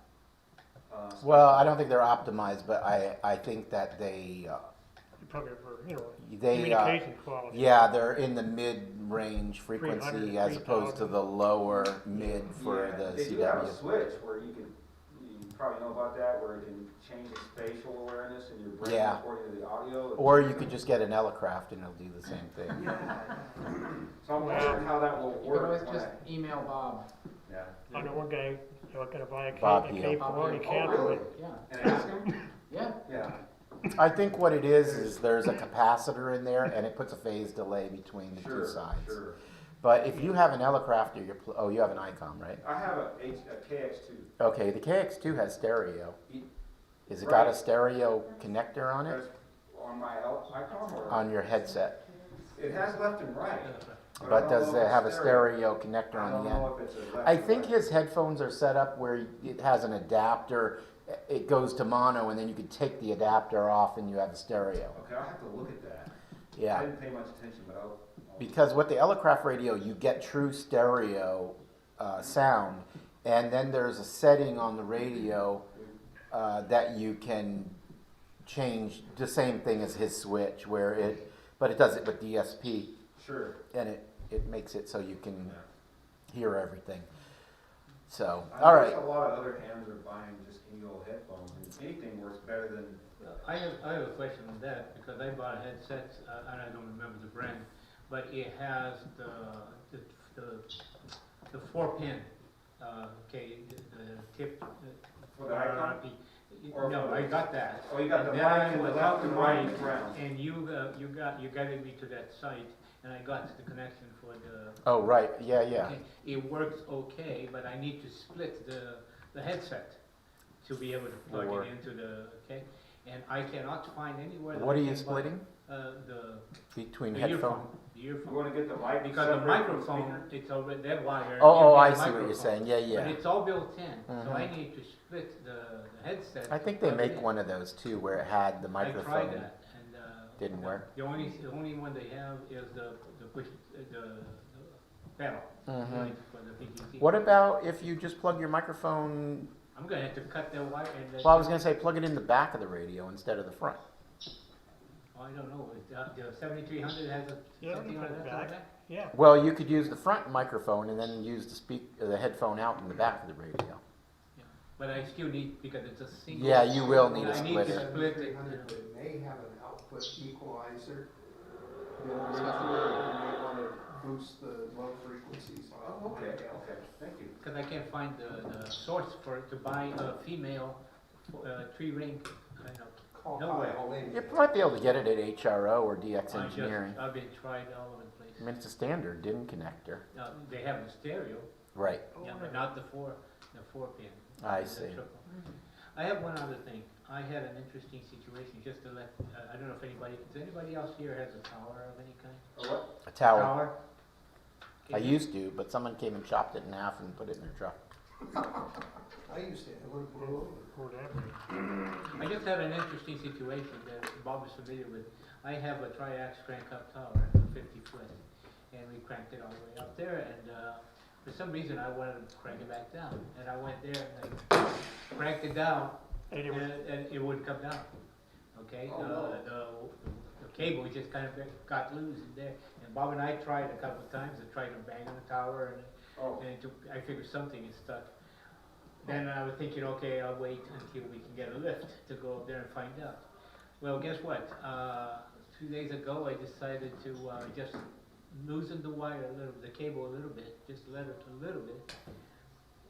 Well, I don't think they're optimized, but I think that they Probably for, you know, They, communication quality. yeah, they're in the mid-range frequency 300, as opposed to 3000. the lower mid for Yeah, the they do have a CW. switch where you probably know about that, where it can change the spatial awareness in your brain Yeah. according to the audio. Or you could just get an Elecraft and it'll do the same thing. Yeah. So I'm wondering how that will You can always work. just email Bob. Yeah. I know one guy looking to buy a Bob K4 Hill. and he Oh, canceled really? it. Yeah. And ask him? Yeah. Yeah. I think what it is there's a capacitor in there and it puts a phase delay between the two sides. Sure. But if you have an Elecraft or you have an ICOM, right? I have a KX2. Okay, the KX2 has stereo. Y- Is it got a Right. stereo connector on it? That's on my ICOM or? On your headset? It has left and right. I But don't does know it if have a it's stereo connector I on don't the know end? if it's a left I and think right. his headphones are set up where it has an adapter. It goes to mono, and then you can take the adapter off, and you have a stereo. Okay, I'll have to look at that. I Yeah, didn't pay much attention, but I'll. because with the Elecraft radio, you get true stereo sound, and then there's a setting on the radio that you can change. The same thing as his switch, but it does it with DSP, Sure. and it makes it so you can hear everything. So, I all notice right. a lot of other hands are buying just any old headphones, and anything works better than. I have a question on that, because I bought a headset, and I don't remember the brand, but it has the 4-pin, okay, the tip. For the icon? Or No, for I the- got that. Oh, you got the And mic then and the without left and the right mic, and round. And you guided me to that site, and I got the connection for the. Oh, right. Yeah. Okay, it works okay, but I need to split the headset to be able to plug Or- it into the, okay? And I cannot find anywhere. that What are I you can buy, splitting The between the headphone? earphone, the You earphone. wanna get the mic Because the separate from the microphone, speaker? it's already, that wire. Oh, you I get a see what you're microphone. saying. Yeah, But yeah. it's all built in, so I Mhm. need to split the headset. I think they plug it make in. one of those too, where it had the I microphone. tried that, and, Didn't work. The only one they have is the push, the pedal, Mhm. like for the VGT. What about if you just plug your microphone? I'm gonna have to cut that wire and then. Well, I was gonna say plug it in the back of the radio instead of the front. Oh, I don't know, the 7300 has Yeah, something you like put it that on back. that? Yeah. Well, you could use the front microphone and then use the headphone out in the back of the radio. Yeah. But I still need, because it's a single. Yeah, you will need a I need splitter. to split it. 7300, they may have an output equalizer built into it, you may want to boost the low frequencies. Oh, okay, thank you. Because I can't find the source to buy a female tree ring kind of. Oh, No way. oh, maybe. You might be able to get it at HRO or DX Engineering. I've been tried all over the place. I mean, it's a standard DIN connector. They have the stereo, Right. yeah, but not the four pin. I The see. triple. I have one other thing. I had an interesting situation, just to let, I don't know if anybody else here has a tower of any kind? A tower. I Okay. used to, but someone came and chopped it in half and put it in their truck. I used to, it would blow over. Whatever. I just had an interesting situation that Bob is familiar with. I have a triax crank-up tower, 50 foot, and we cranked it all the way up there, and for some reason I wanted to crank it back down, and I went there and I cranked it down, And it was, and it wouldn't come down. Okay, Oh, no. the cable just kind of got loose in there, and Bob and I tried a couple of times to try to bang on the tower, and it took, I figured something is stuck. Then I was thinking, okay, I'll wait until we can get a lift to go up there and find out. Well, guess what? 2 days ago, I decided to just loosen the wire a little, the cable a little bit, just let it a little bit.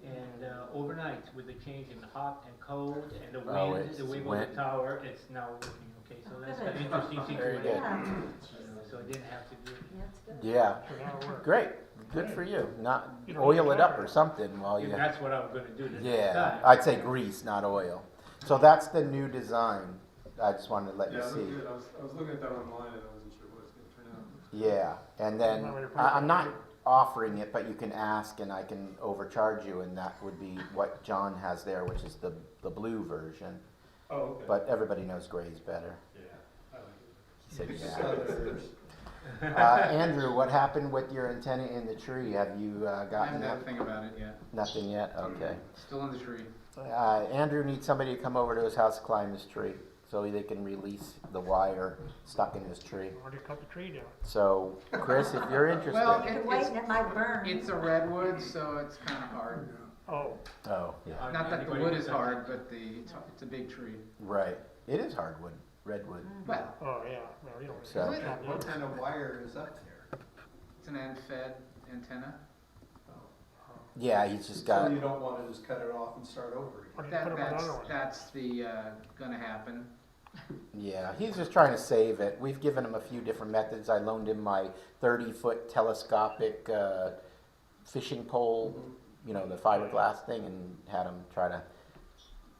And overnight, with the change in hot and cold and the Oh, wind, it's the wing of went. the tower, it's now working. Okay, so that's an Good. interesting Very situation. good. Yeah, You know, so I didn't have to do it. that's good. Yeah. so now it works. Great. Good for you. Not You don't oil need it up cover. or something while you. That's what I'm gonna do the next Yeah. time. I'd say grease, not oil. So that's the new design. I just wanted to let Yeah, you it see. looked good. I was looking at that online and I wasn't sure what it's gonna turn out. Yeah, and then I'm not offering it, but you can ask and I can overcharge you, and that would be what John has there, which is the blue version. Oh, okay. But everybody knows gray's better. Yeah, I like He said, It's yeah. others. Andrew, what happened with your antenna in the tree? Have you I gotten haven't that? had a thing about it yet. Nothing yet? Okay. Still in the tree. Andrew needs somebody to come over to his house, climb his tree, so they can release the wire stuck in his tree. Already cut the tree down. So, Chris, if you're interested. Well, You've been waiting, it might burn. It's a redwood, so it's kind of hard. Oh, Oh, yeah. Not that the Anybody wood can is touch hard, it. but it's a big tree. Right. It is hardwood, redwood. Well, oh, yeah, no, you don't. So- What kind of wire is up there? it's an end-fed antenna. Yeah, he's just So got. you don't wanna just cut it off and start over again? Why don't you put up another one? That's the, gonna happen. Yeah, he's just trying to save it. We've given him a few different methods. I loaned him my 30-foot telescopic fishing pole, you know, the fiberglass thing, and had him try to,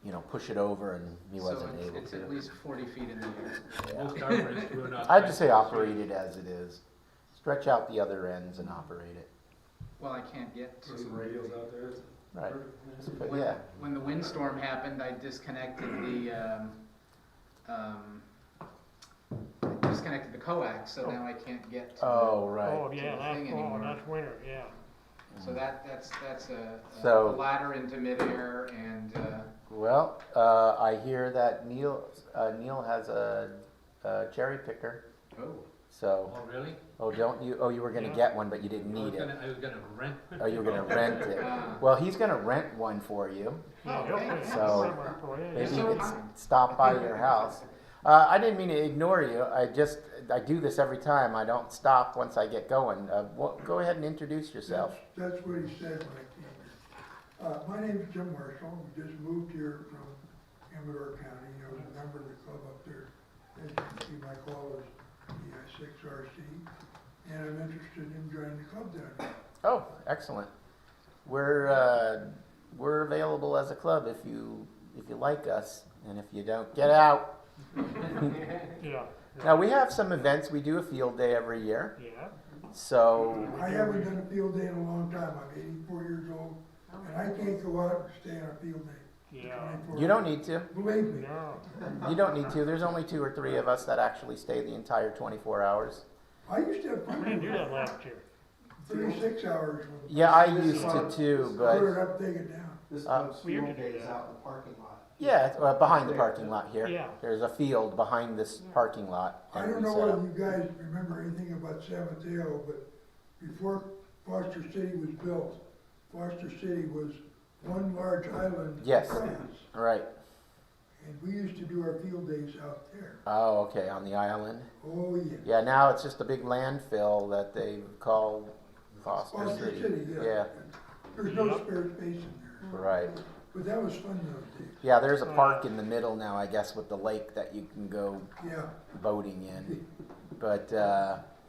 you know, push it over, and he wasn't So able it's to. at least 40 feet in the air. Yeah. Most arborists do not. I'd just say operate it as it is. Stretch out the other ends and operate it. Well, I can't get to. Put some radios out there. It's Right. perfect. But When, yeah. when the windstorm happened, I disconnected the coax, so now I can't get to Oh, right. Oh, yeah, the last thing fall, anymore. last winter, yeah. So that's a So- ladder into midair, and Well, I hear that Neil has a cherry picker. oh, So, Oh, really? don't you? Oh, you were gonna Yeah. get one, but you didn't need it. I was gonna rent. Oh, you were gonna rent it. Ah. Well, he's gonna rent one for you. Yeah, he'll put it So, somewhere for you, yeah. Maybe you So- could stop by your house. I didn't mean to ignore you. I do this every time. I don't stop once I get going. Go ahead and introduce yourself. That's what he said when I came here. My name's Jim Marshall. We just moved here from Amador County. I was a member of the club up there. As you can see, my call is the 6RC, and I'm interested in joining the club down there. Oh, excellent. We're available as a club if you like us, and if you don't, get out. Yeah, Now we have some events. We do a field day every year. yeah. So I haven't done a field day in a long time. I'm 84 years old, and I can't go out and stay on a field day. Yeah. 24 you don't hours. need to. Believe me. No, You don't need to. There's only 2 or 3 of us that actually stay the entire 24 hours. I used to have we fun didn't do with that last year. 36 hours. Yeah, I used to too, Put but it up, take it down. This Uh, club's we field usually day do is that. out in the parking lot. yeah, it's, behind the parking lot here. Yeah. There's a field behind this parking lot. I and don't we know set whether up. you guys remember anything about Seventh Hill, but before Foster City was built, Foster City was one large island. in Yes. France, Right. and we used to do our field days out there. Oh, okay, on the island. Oh, yeah. Yeah, now it's just a big landfill that they call Foster Foster City. City, yeah. Yeah, There's no Yep. spare space in there. right. But that was fun those days. Yeah, there's a park in the middle now, I guess, with the lake that you can go Yeah. boating in. But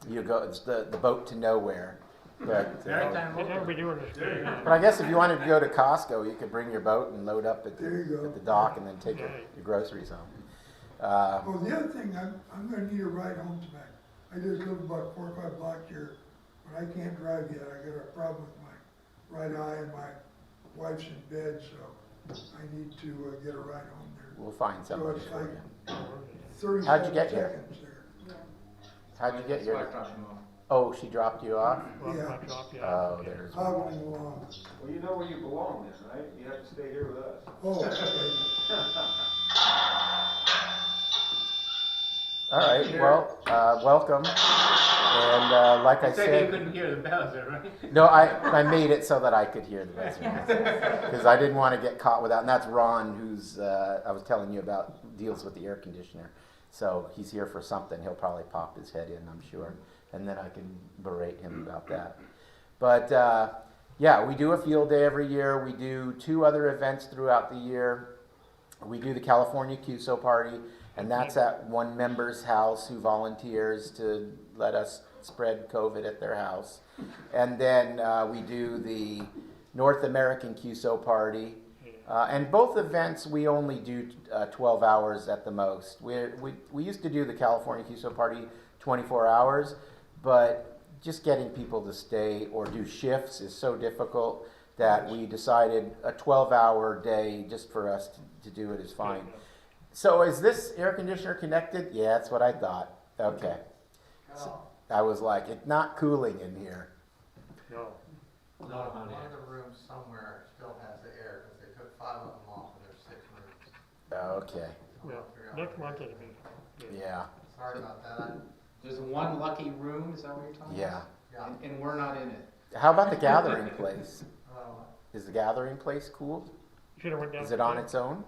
you go, it's the boat to nowhere. But, Maritime They'll never be doing this. There you go. but I guess if you wanted to go to Costco, you could bring your boat and load up There you go. at the dock and then take your groceries home. Well, the other thing, I'm gonna need a ride home tonight. I just live about 4 or 5 blocks here, but I can't drive yet. I got a problem with my right eye and my wife's in bed, so I need to get a ride home there. We'll find So somebody it's for like you. 37 How'd you get here? seconds there. Yeah. How'd you get So I here? dropped him off. Oh, she dropped you off? Well, Yeah. my drop, yeah. Oh, there's one. Hobbling along. Well, you know where you belong then, right? You have to stay here with us. Oh, okay. All right, well, welcome. And like I You said you said, couldn't hear the bells, right? no, I made it so that I could hear the buzzers. Because I didn't want to get caught without, and that's Ron, who's, I was telling you about, deals with the air conditioner. So he's here for something, he'll probably pop his head in, I'm sure. And then I can berate him about that. But yeah, we do a field day every year. We do 2 other events throughout the year. We do the California QSO party, and that's at one member's house who volunteers to let us spread COVID at their house. And then we do the North American QSO party. And both events we only do 12 hours at the most. We used to do the California QSO party 24 hours, but just getting people to stay or do shifts is so difficult that we decided a 12-hour day just for us to do it is fine. So is this air conditioner connected? Yeah, that's what I thought. Okay. So I was like, it's not cooling in here. No. One of the rooms somewhere still has the air, because they took 5 of them off, and there's 6 rooms. Okay. Well, next month it'll be. Yeah. Sorry about that. There's one lucky room, is that what you're talking Yeah. about? And we're not in it. How about the gathering place? Oh, Is the gathering place cool? Should've went down. Is it on its own?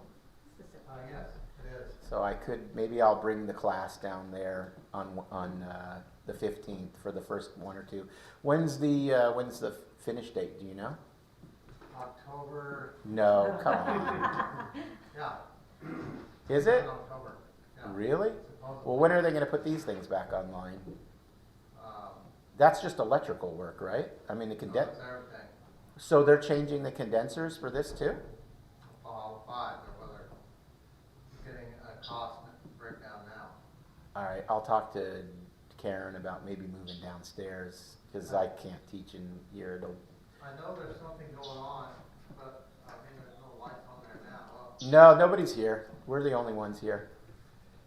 yes, it is. So I could, maybe I'll bring the class down there on the 15th for the first 1 or 2. When's the finish date? Do you know? October, No, come on. yeah. Is it? In October, yeah. Really? Supposedly. Well, when are they going to put these things back online? That's just electrical work, right? I mean, the No, condenser. it's everything. So they're changing the condensers for this too? All 5, but they're getting a cost breakdown now. All right, I'll talk to Karen about maybe moving downstairs because I can't teach in here. It'll. I know there's something going on, but I mean, there's no lights on there now. Well, No, nobody's here. We're the only ones here.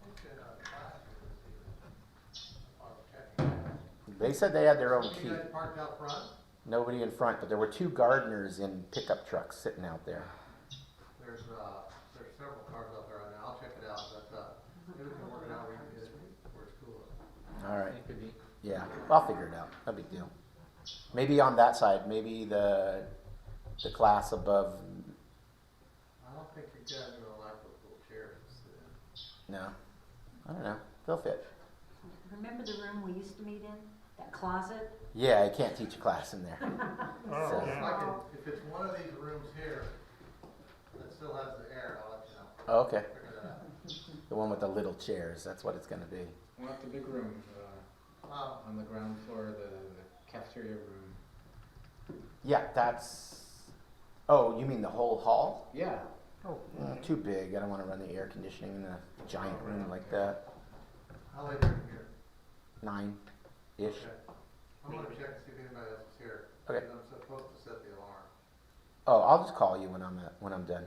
we should, class this evening. I was checking. They said they had their own key. You guys parked out front? Nobody in front, but there were 2 gardeners in pickup trucks sitting out there. There's several cars out there right now. I'll check it out, but, maybe we can work it out where you get it, where it's cool. All right. It could be. Yeah, I'll figure it out. No big deal. Maybe on that side, maybe the class above. I don't think you guys are electrical chairs to sit in. No, I don't know. They'll fit. Remember the room we used to meet in? That closet? Yeah, I can't teach a class in there. Oh, So- yeah. If it's one of these rooms here that still has the air, I'll let you know. Oh, okay. Figure that out. The one with the little chairs. That's what it's going to be. We're not the big room, on the ground floor, the cafeteria room. Yeah, that's. Oh, you mean the whole hall? Yeah. Oh, Too big. I don't want to run the air conditioning in a giant room like that. How late are you here? 9-ish. Okay. I'm gonna check to see if anybody else is here. Okay. I'm supposed to set the alarm. Oh, I'll just call you when I'm done.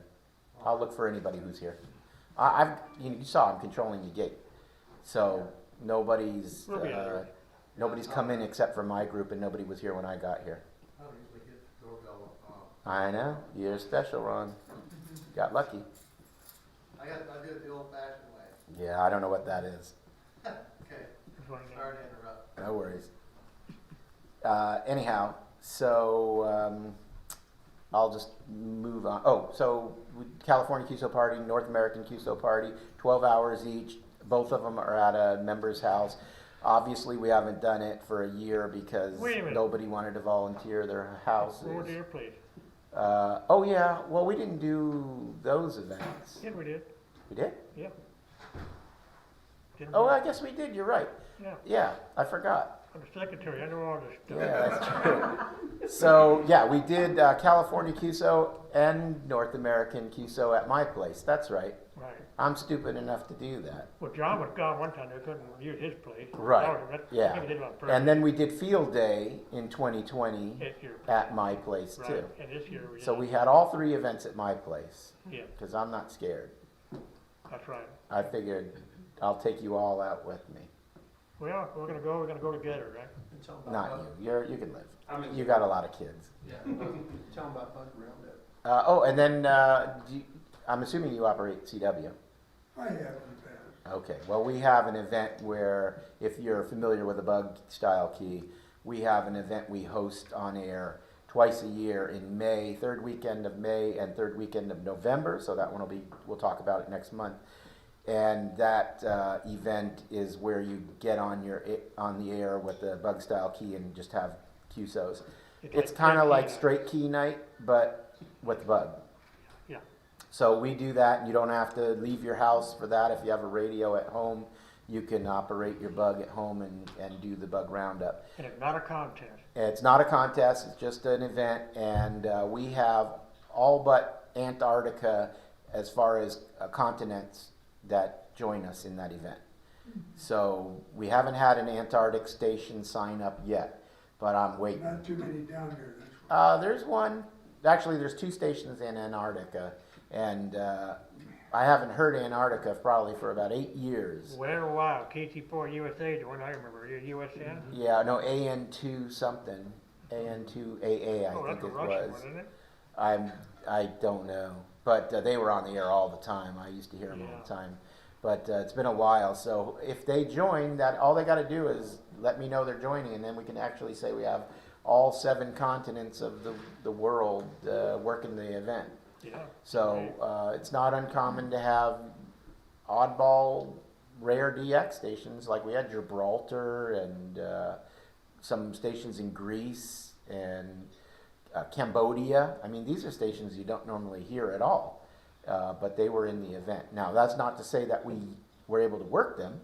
I'll look for anybody who's here. You saw I'm controlling the gate, so nobody's We'll be there. nobody's come in except for my group, and nobody was here when I got here. I don't usually hit the doorbell. I know you're special, Ron. Got lucky. I do it the old fashioned way. Yeah, I don't know what that is. Okay, sorry to interrupt. No worries. Anyhow, so I'll just move on. Oh, so California QSO party, North American QSO party, 12 hours each. Both of them are at a member's house. Obviously, we haven't done it for a year because Wait a minute. nobody wanted to volunteer their houses. Oh dear, please. Oh yeah, well, we didn't do those events. Yeah, we did, We did? yeah. Didn't Oh, we? I guess we did, you're right. Yeah, Yeah, I forgot. I'm the secretary, I know all this stuff. Yeah, that's true. So, yeah, we did California QSO and North American QSO at my place, that's right. Right. I'm stupid enough to do that. Well, John was gone one time, they couldn't use his place. Right, Oh, that- I yeah. think he did it on purpose. And then we did Field Day in 2020 This year. at my place Right, too. and this year we did. So we had all 3 events at my place, Yeah, because I'm not scared. that's right. I figured I'll take you all out with me. Well, we're gonna go together, right? And tell 'em Not about you, you can live. I'm in. You got a lot of kids. Yeah, tell them about Bug Roundup. Oh, and then, I'm assuming you operate CW. I have in the past. Okay, well, we have an event where, if you're familiar with the bug style key, we have an event we host on air twice a year in May, 3rd weekend of May and 3rd weekend of November, so that one will be, we'll talk about it next month. And that event is where you get on the air with the bug style key and just have QSOs. It's kind of like straight key night, but with bug. Yeah. So we do that, and you don't have to leave your house for that. If you have a radio at home, you can operate your bug at home and do the bug roundup. And it's not a contest. It's not a contest, it's just an event, and we have all but Antarctica as far as continents that join us in that event. So we haven't had an Antarctic station sign up yet, but I'm waiting. Not too many down there, that's why. There's one, actually there's 2 stations in Antarctica, and I haven't heard Antarctica probably for about 8 years. Well, a while, KT4 USA is the one I remember, USN? Yeah, no, AN2 something, AN2AA Oh, I that's think a it Russian was. one, isn't it? I don't know, but they were on the air all the time. I used to hear them all Yeah. the time. But it's been a while, so if they join, that all they got to do is let me know they're joining, and then we can actually say we have all 7 continents of the world working the event. Yeah. So it's not uncommon to have oddball, rare DX stations, like we had Gibraltar and some stations in Greece and Cambodia. I mean, these are stations you don't normally hear at all. But they were in the event. Now, that's not to say that we were able to work them,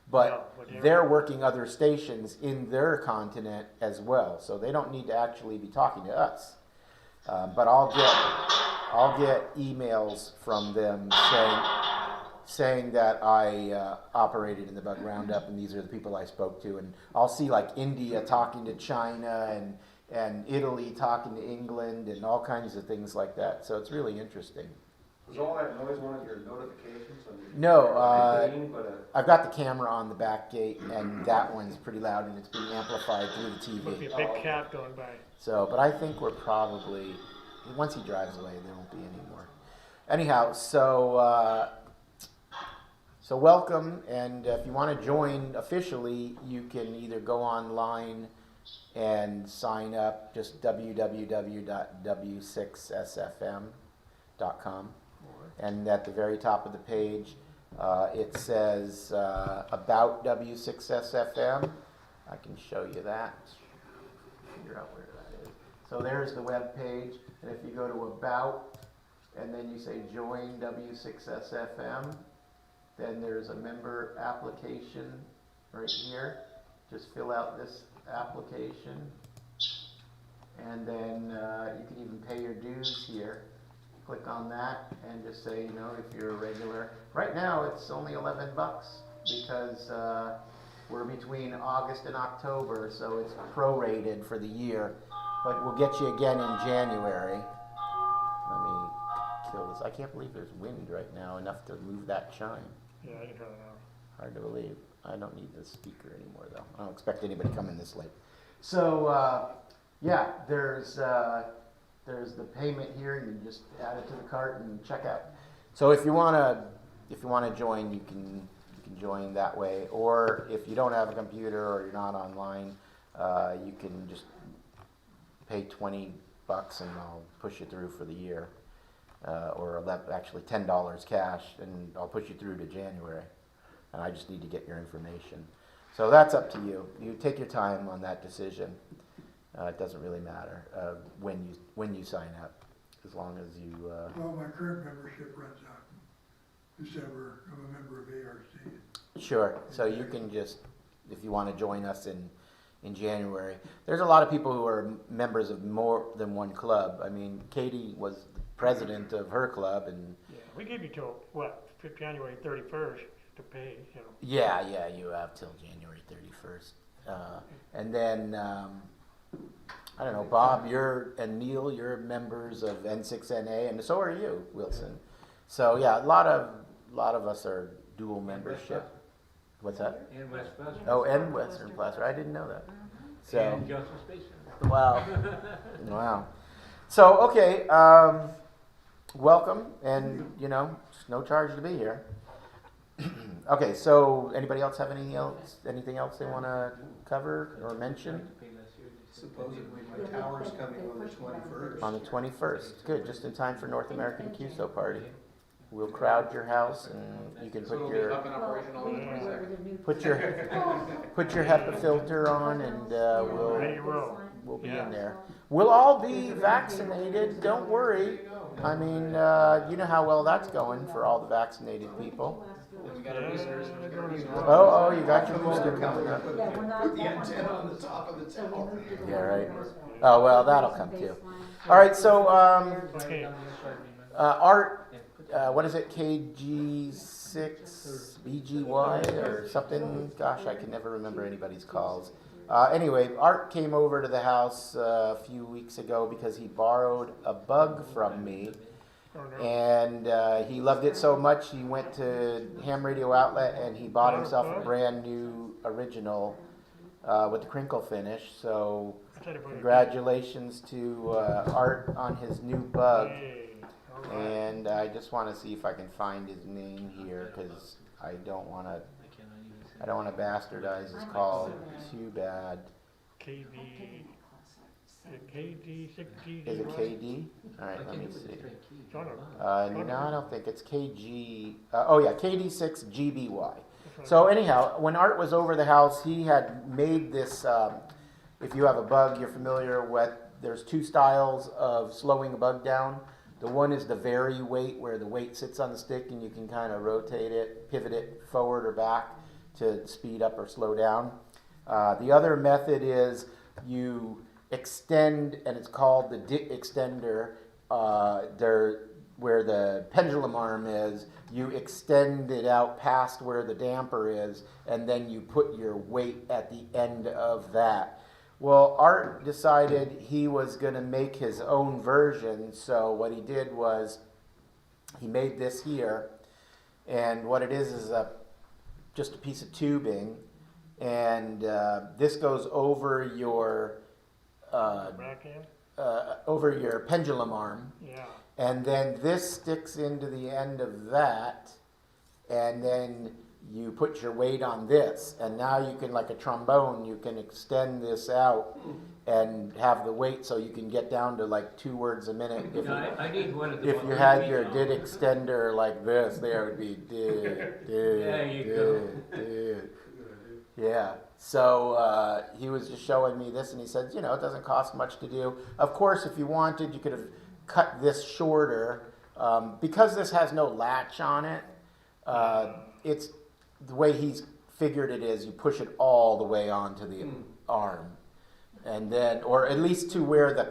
but No, but they're working other stations in their continent as well, so they don't need to actually be talking to us. But I'll get emails from them saying that I operated in the bug roundup, and these are the people I spoke to, and I'll see like India talking to China and Italy talking to England and all kinds of things like that. So it's really interesting. Was all that noise one of your notifications on your? No, thing, but, I've got the camera on the back gate, and that one's pretty loud, and it's being amplified through the Must be TV. a big cat going by. So, but I think we're probably, once he drives away, there won't be any more. Anyhow, so welcome, and if you want to join officially, you can either go online and sign up, just www.w6sfm.com. And at the very top of the page, it says about W6SFM. I can show you that. Figure out where that is. So there's the web page, and if you go to about, and then you say join W6SFM, then there's a member application right here. Just fill out this application, and then you can even pay your dues here. Click on that and just say, you know, if you're a regular. Right now it's only $11 because we're between August and October, so it's prorated for the year. But we'll get you again in January. Let me kill this. I can't believe there's wind right now enough to move that chime. Yeah, I can turn it on. Hard to believe. I don't need the speaker anymore though. I don't expect anybody coming this late. So yeah, there's the payment here. You can just add it to the cart and check out. So if you wanna join, you can join that way. Or if you don't have a computer or you're not online, you can just pay $20 and I'll push you through for the year. Or actually $10 cash, and I'll push you through to January. And I just need to get your information. So that's up to you. You take your time on that decision. It doesn't really matter when you sign up. as long as you, Well, my current membership runs out December. I'm a member of ARC. sure. So you can just, if you want to join us in January. There's a lot of people who are members of more than one club. I mean, Katie was the president of her club, and Yeah, we give you till, what, January 31st to pay, you know. yeah, you have till January 31st. And then, I don't know, Bob, and Neil, you're members of N6NA, and so are you, Wilson. So yeah, a lot of us are dual membership. What's that? And West Plaza. Oh, and Western Plaza. I didn't know that. So, And Johnson Space Center. wow, wow. So okay, welcome, and you know, it's no charge to be here. Okay, so anybody else have anything else they want to cover or mention? Supposedly my tower's coming on the 21st. On the 21st. Good, just in time for North American QSO party. We'll crowd your house, and you can So put it'll be your up and operational on the 22nd. put your HEPA filter on, and Ready to roll. we'll be Yeah. in there. We'll all be vaccinated. Don't worry. I mean, you know how well that's going for all the vaccinated people. We got our boosters. Oh, you got your booster coming up. Yeah, we're not. Put the antenna on the top of the tower. Yeah, right. Oh well, that'll come too. All right, so Okay. Art. What is it, KG6 BGY or something? Gosh, I can never remember anybody's calls. Anyway, Art came over to the house a few weeks ago because he borrowed a bug from me, and he loved it so much he went to Ham Radio Outlet and he bought himself a brand new original with the crinkle finish. So congratulations to Art on his new bug. And I just want to see if I can find his name here, because I don't want to bastardize his call too bad. KD 6G. Is it KD? All right, let me see. John, No, I don't think it's KG. Oh yeah, KD6 GBY. So anyhow, when Art was over the house, he had made this. If you have a bug, you're familiar with. There's two styles of slowing a bug down. The one is the vary weight, where the weight sits on the stick and you can kind of rotate it, pivot it forward or back to speed up or slow down. The other method is you extend, and it's called the DIT extender, where the pendulum arm is. You extend it out past where the damper is, and then you put your weight at the end of that. Well, Art decided he was going to make his own version, so what he did was he made this here, and what it is just a piece of tubing, and this goes over your pendulum arm, Yeah. and then this sticks into the end of that, and then you put your weight on this, and now you can, like a trombone, you can extend this out and have the weight so you can get down to like 2 words a minute. I need one of the. If you had your DIT extender like this, there would be DIT, There you go. DIT. Yeah. So he was just showing me this, and he said, you know, it doesn't cost much to do. Of course, if you wanted, you could have cut this shorter. Because this has no latch on it, it's the way he's figured it is you push it all the way onto the arm, and then, or at least to where the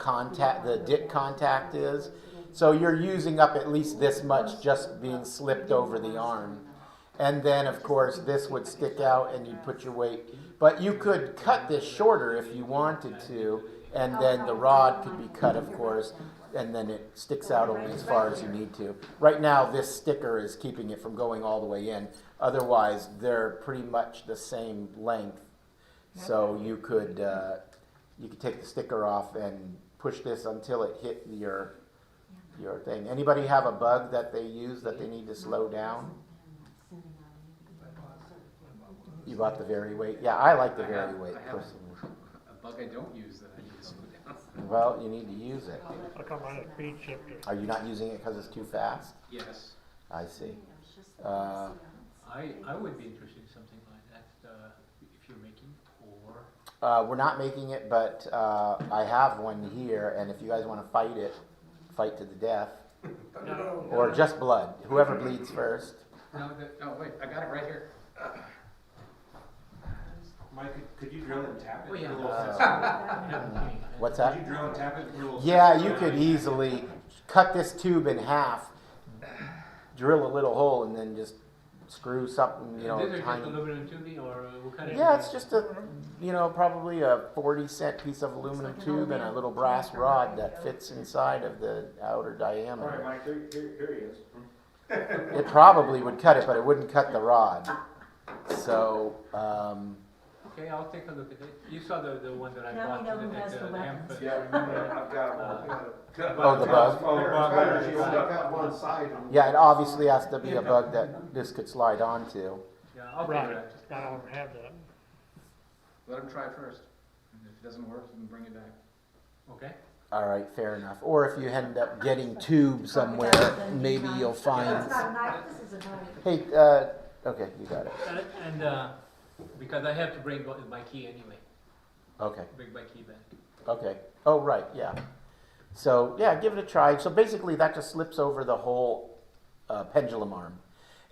DIT contact is. So you're using up at least this much just being slipped over the arm. And then, of course, this would stick out and you'd put your weight. But you could cut this shorter if you wanted to, and then the rod could be cut, of course, and then it sticks out only as far as you need to. Right now, this sticker is keeping it from going all the way in. Otherwise, they're pretty much the same length. So you could take the sticker off and push this until it hit your thing. Anybody have a bug that they use that they need to slow down? You bought the vary weight? Yeah, I like the vary weight personally. A bug I don't use that I need to slow down. Well, you need to use it. I'll come on a speed shifter. Are you not using it because it's too fast? Yes. I see. I would be interested in something like that, if you're making, or. We're not making it, but I have one here, and if you guys want to fight it fight to the death, No, or just blood, whoever bleeds first. No, wait, I got it right here. Mike, could you drill and tap it? Oh, yeah. With a little What's Could that? you drill and tap it? With a little Yeah, sensor? you could easily cut this tube in half, drill a little hole, and then just screw something, These are just tiny. aluminum tubing, or what kind of? Yeah, it's just a, probably a 40-cent piece of aluminum tube and a little brass rod that fits inside of the outer All right, diameter. Mike, here he is. It probably would cut it, but it wouldn't cut the rod. So, Okay, I'll take a look at it. You saw the one that I Now we bought know who has the weapons. Amphitheater, Yeah, remember? I've got him all. Oh, the bug? You only got one side. and- yeah, it obviously has to be a bug that this could slide onto. Yeah, I'll figure right, it out. I don't have that. Let him try first. And if it doesn't work, you can bring it back. Okay? All right, fair enough. Or if you end up getting tube somewhere, maybe you'll find. It's not a knife, this is a knife. Hey, okay, you got it. And, because I have to bring my key anyway, Okay. bring my key back. Okay. Oh, right, yeah. So, yeah, give it a try. So basically that just slips over the whole pendulum arm.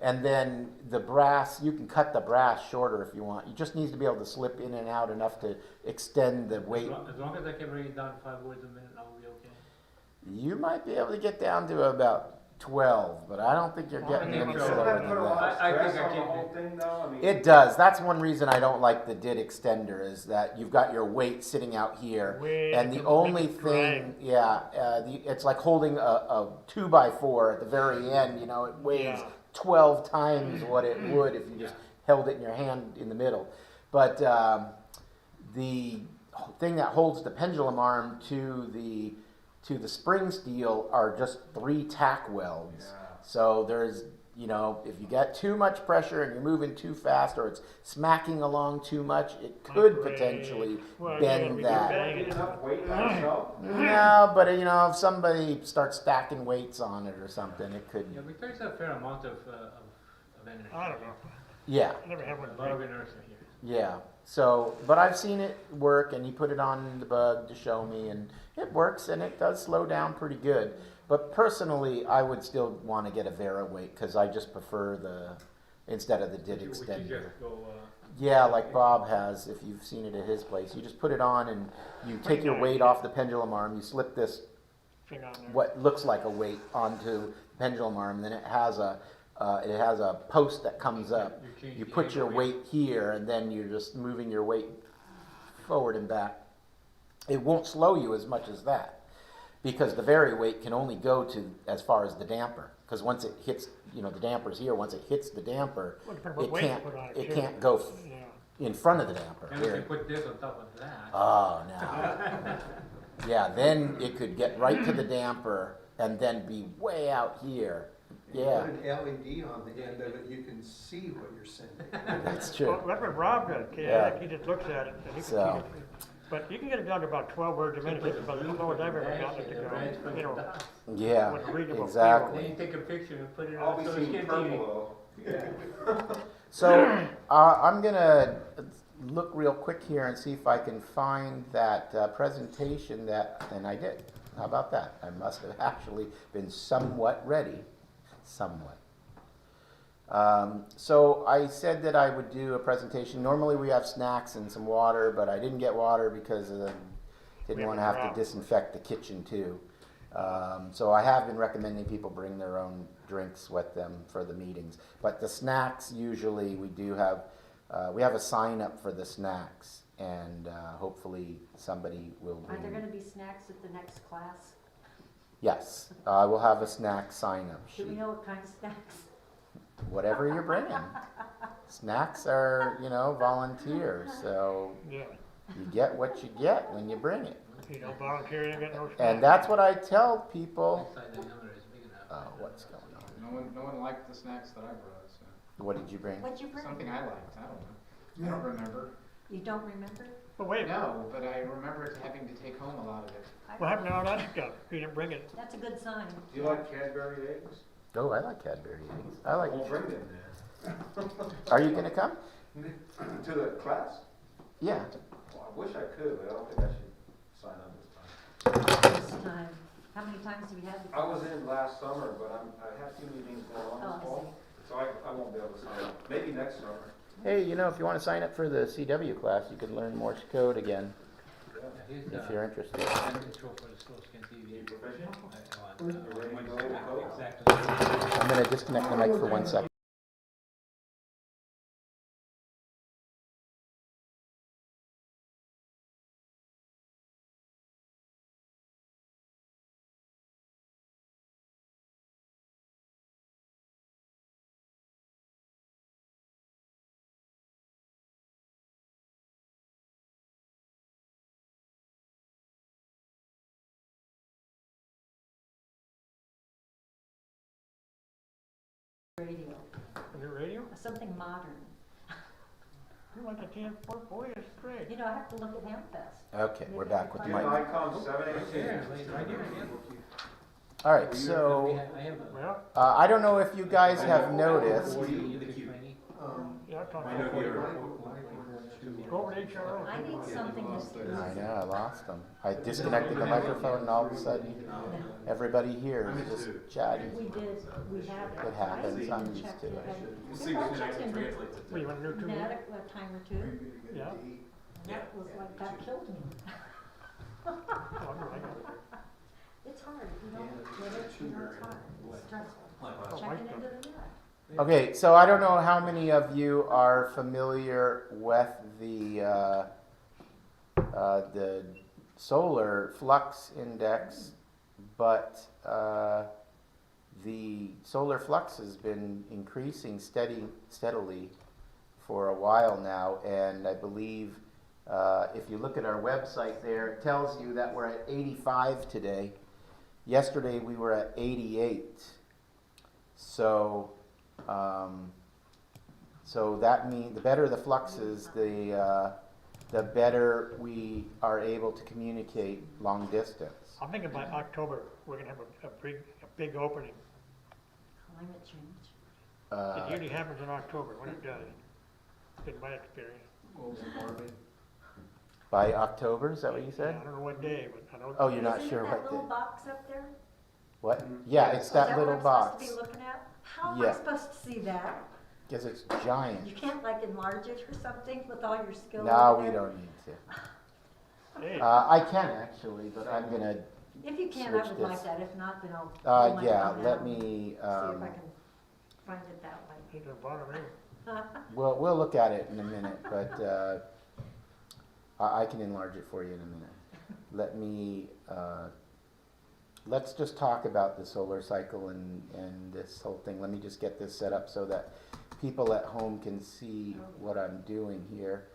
And then the brass, you can cut the brass shorter if you want. You just need to be able to slip in and out enough to extend the weight. As long as I can bring it down 5 words a minute, I'll be okay. You might be able to get down to about 12, but I don't think you're getting any Doesn't slower that than put a lot that. of I think stress I on the can- whole thing, though? I mean, It does. That's one reason I don't like the DIT extender is that you've got your weight sitting out here. Way And the to only make it drag. thing, it's like holding a 2x4 at the very end, it weighs Yeah. 12 times what it would if you just held it in your hand in the middle. But the thing that holds the pendulum arm to the spring steel are just 3 tack welds. Yeah. So there's, if you get too much pressure and you're moving too fast or it's smacking along too much, it could Upgrade. potentially Well, yeah, bend we that. could That bang ain't it. enough weight by itself. No, but if somebody starts stacking weights on it or something, it could. Yeah, but there's a fair amount of energy. I don't know. Yeah, I never had one. A lot of inertia here. yeah. So, but I've seen it work, and he put it on the bug to show me, and it works, and it does slow down pretty good. But personally, I would still want to get a Vera weight because I just prefer instead of the DIT Would you extender. just go, Yeah, like Bob has, if you've seen it at his place. You just put it on and you take your weight off the pendulum arm, you slip this, Thing on there. what looks like a weight onto the pendulum arm, and then it has a post that comes up. change You the put your angle weight here, and then you're just moving your weight forward and back. It won't slow you as much as that, because the vary weight can only go to as far as the damper. Because once it hits, the damper's here, once it hits the damper, Well, depends what it weight you can't, put on it, it too. can't go Yeah. in front of the damper. And we Here. can put this on top of that. Oh, no. Yeah, then it could get right to the damper and then be way out here. Yeah, Put an LED on the end of it, you can see what you're sending. that's Well, true. that's what Rob does, Yeah. he just looks at it, and he can So. see it. But you can get it down to about 12 words a minute, it's about the lowest I've ever gotten it to go, Yeah, with a reasonable exactly. Then you take a picture and put it I'll on be so seeing skin purple TV. though. So I'm gonna look real quick here and see if I can find that presentation and I did. How about that? I must have actually been somewhat ready, somewhat. So I said that I would do a presentation. Normally we have snacks and some water, but I didn't get water because didn't want to have to disinfect the kitchen too. So I have been recommending people bring their own drinks with them for the meetings. But the snacks, usually we have a sign up for the snacks, and hopefully somebody will Are bring. there gonna be snacks at the next class? Yes, I will have a snack sign up Do we sheet. know what kind of snacks? Whatever you're bringing. Snacks are, volunteer, so yeah. you get what you get when you bring it. You don't volunteer, you get no And snack. that's what I tell people. Inside diameter is big enough. Oh, what's going on? No one liked the snacks that I brought, so. What did you bring? What'd you bring? Something I liked, I don't know. I don't remember. You don't remember? But wait, No, but I remember having to take home a lot of it. what happened to all that stuff? You didn't bring it. That's a good sign. Do you like Cadbury eggs? Oh, I like Cadbury eggs. I like. We'll bring them then. Are you gonna come? To the class? Yeah. Well, I wish I could, but I don't think I should sign up this time. This time. How many times have you had the I class? was in last summer, but I have too many things going on Oh, this I fall, so I won't be able to sign up. Maybe next summer. Hey, you know, if you want to sign up for the CW class, you can learn Morse code again, Yeah. Here's, if you're interested. control for the slow scan TV. You proficient? I ready want to go with code? exactly. I'm going to disconnect the mic for 1 second. Radio, A new radio? something modern. You want the TM4? Boy, it's great. You know, I have to look at Hamfest. Okay, we're back with the Get mic. ICOM 718. Here, right here, yeah. All right, so I have a. Well, I don't know if you guys have noticed. yeah, I'm talking I know about you're. go over to HRO. I need something that's. I know, I lost them. I disconnected the microphone and all of a sudden, everybody here is just chatting. We did, we had it. It happens, I'm used Checked to it. I See, think I we checked can into translate it. What, you want a new tune? Fanatic a time or two, and Yeah. that was like, that killed me. Oh, I got it. It's hard, you know, it's hard, it's stressful. Oh, Checking Mike into does. the net. Okay, so I don't know how many of you are familiar with the solar flux index, but the solar flux has been increasing steadily for a while now, and I believe if you look at our website there, it tells you that we're at 85 today. Yesterday we were at 88. So that means the better the flux is, the better we are able to communicate long distance. I'm thinking by October, we're gonna have a big opening. Climate change. It usually happens in October when it does, in my experience. By October, is that what you Yeah, said? I don't know what day, but I know. Oh, you're not Isn't sure it what that little day? box up there? What? Yeah, it's that little Is box. that what I'm supposed to be looking at? How am I Yeah. supposed to see that? Because it's giant. You can't like enlarge it or something with all your skill No, over we there? don't need to. Hey, I can actually, but I'm gonna. If you can, I switch would this. like that. If not, then I'll. pull my Yeah. phone Let out me. and See if I can find it that way. it's a bottom end. We'll look at it in a minute, but I can enlarge it for you in a minute. Let me. Let's just talk about the solar cycle and this whole thing. Let me just get this set up so that people at home can see what I'm doing here.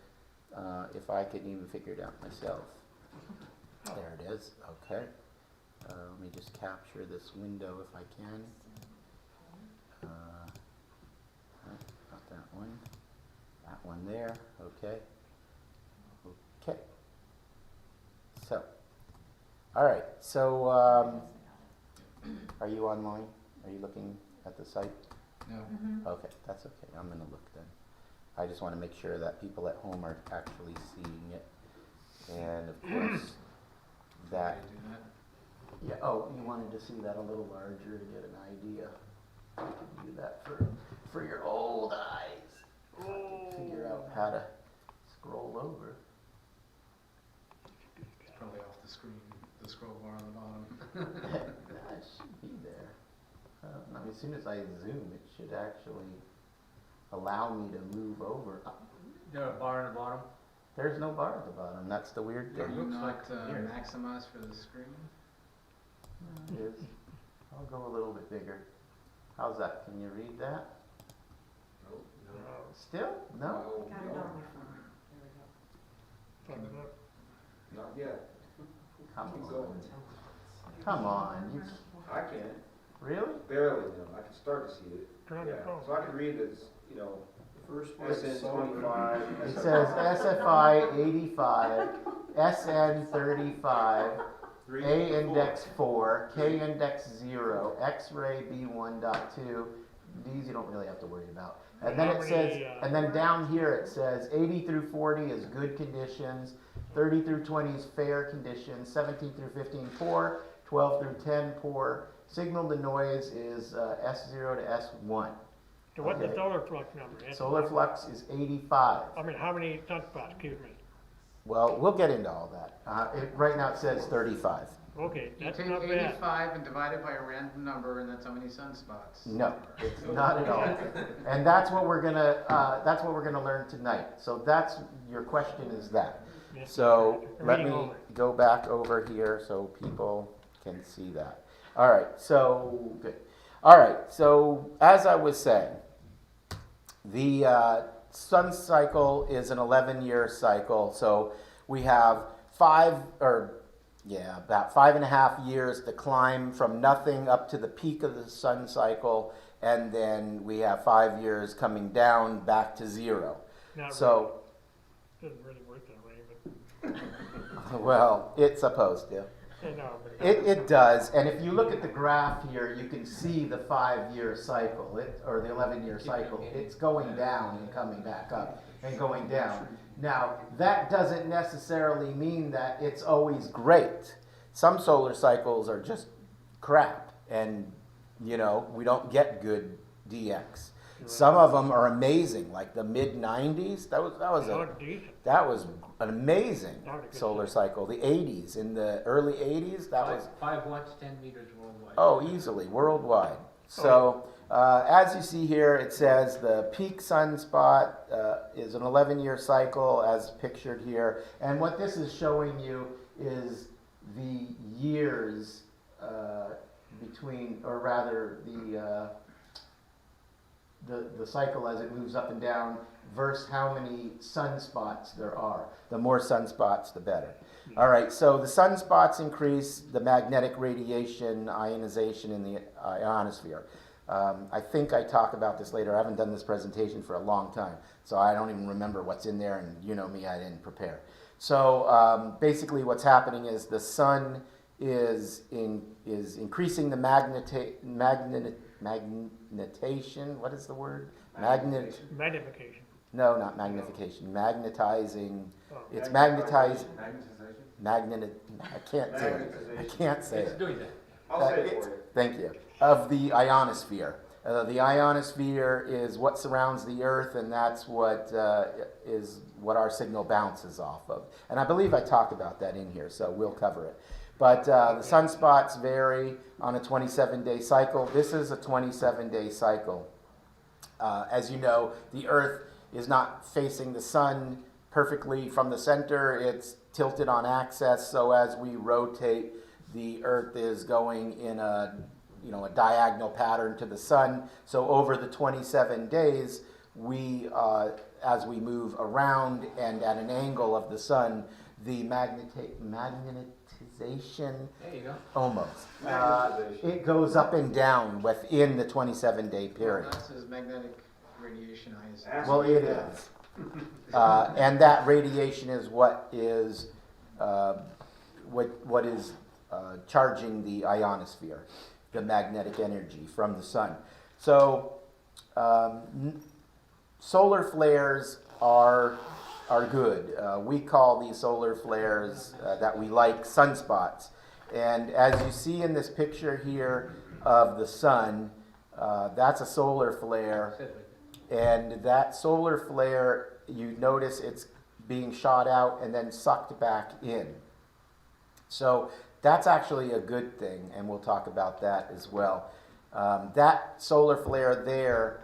If I can even figure it out myself. There it is. Okay. Let me just capture this window if I can. Not that one. That one there. Okay. Okay. So, all right. So, are you online? Are you looking at the site? No. Mhm. Okay, that's okay. I'm gonna look then. I just want to make sure that people at home are actually seeing it, and of course that. Do that. Yeah. Oh, you wanted to see that a little larger to get an idea. I could do that for your old eyes. Figure out how to scroll over. It's probably off the screen, the scroll bar on the bottom. That should be there. I mean, as soon as I zoom, it should actually allow me to move over. There a bar on the bottom? There's no bar at the bottom. That's the weird Are thing. you not like from here. maximized for the screen? It is. I'll go a little bit bigger. How's that? Can you read that? Still? No? Got it on my phone. There we go. Thumbs up. Not yet. Come Keep on. going. Come on. You I can, really? barely, I can start to see it. Turn on your Yeah. phone. So I can read this, First SN 25. It says SFI 85, SN 35, A index 4, K index 0, X-ray B1.2. These you don't really have to worry about. And then it says, and then down here it says 80 through 40 is good conditions, 30 through 20 is fair conditions, 17 through 15 poor, 12 through 10, poor. Signal to noise is S0 to S1. So what's the Okay. solar flux number? Solar flux is 85. I mean, how many sunspots, excuse me? Well, we'll get into all that. Right now it says 35. Okay, You that's take not bad. 85 and divide it by a random number, and that's how many sunspots. No, it's not at all. And that's what we're gonna learn tonight. So that's, your question is that. Yes, So I'm let reading me over. go back over here so people can see that. All right, so good. All right, so as I was saying, the sun cycle is an 11-year cycle. So we have about 5.5 years to climb from nothing up to the peak of the sun cycle, and then we have 5 years coming down back to zero. Not So, really, doesn't really work that way, but, well, it's supposed to. no, but It does, and if you look at the graph here, you can see the 5-year cycle, or the 11-year cycle. It's going down and coming back up and going down. Now, that doesn't necessarily mean that it's always great. Some solar cycles are just crap, and we don't get good DX. Some of them are amazing, like the mid-90s. That was an amazing That was a good solar cycle. The 80s, in the early 80s, that was 5 watts, 10 meters worldwide. Oh, easily, worldwide. So, as you see here, it says the peak sunspot is an 11-year cycle, as pictured here. And what this is showing you is the years between, or rather, the cycle as it moves up and down versus how many sunspots there are. The more sunspots, the better. All right, so the sunspots increase the magnetic radiation ionization in the ionosphere. I think I talk about this later. I haven't done this presentation for a long time, so I don't even remember what's in there, and you know me, I didn't prepare. So basically what's happening is the sun is increasing the magnetation, what is the word? magnification. No, not magnification, magnetizing, Oh. it's magnetizing, Magnetization? I can't say it, I can't say It's it. doing that. I'll say it for you. Thank you. Of the ionosphere. The ionosphere is what surrounds the Earth, and that's what is what our signal bounces off of. And I believe I talked about that in here, so we'll cover it. But the sunspots vary on a 27-day cycle. This is a 27-day cycle. As you know, the Earth is not facing the sun perfectly from the center. It's tilted on axis, so as we rotate, the Earth is going in a diagonal pattern to the sun. So over the 27 days, as we move around and at an angle of the sun, the magnetization, There you go. almost, Magnetization. it goes up and down within the 27-day period. That says magnetic radiation ionization. Ask Well, me it that. is. And that radiation is what is charging the ionosphere, the magnetic energy from the sun. So solar flares are good. We call these solar flares that we like sunspots. And as you see in this picture here of the sun, that's a solar flare. Said like And that solar flare, you notice it's being shot out and then sucked back in. So that's actually a good thing, and we'll talk about that as well. That solar flare there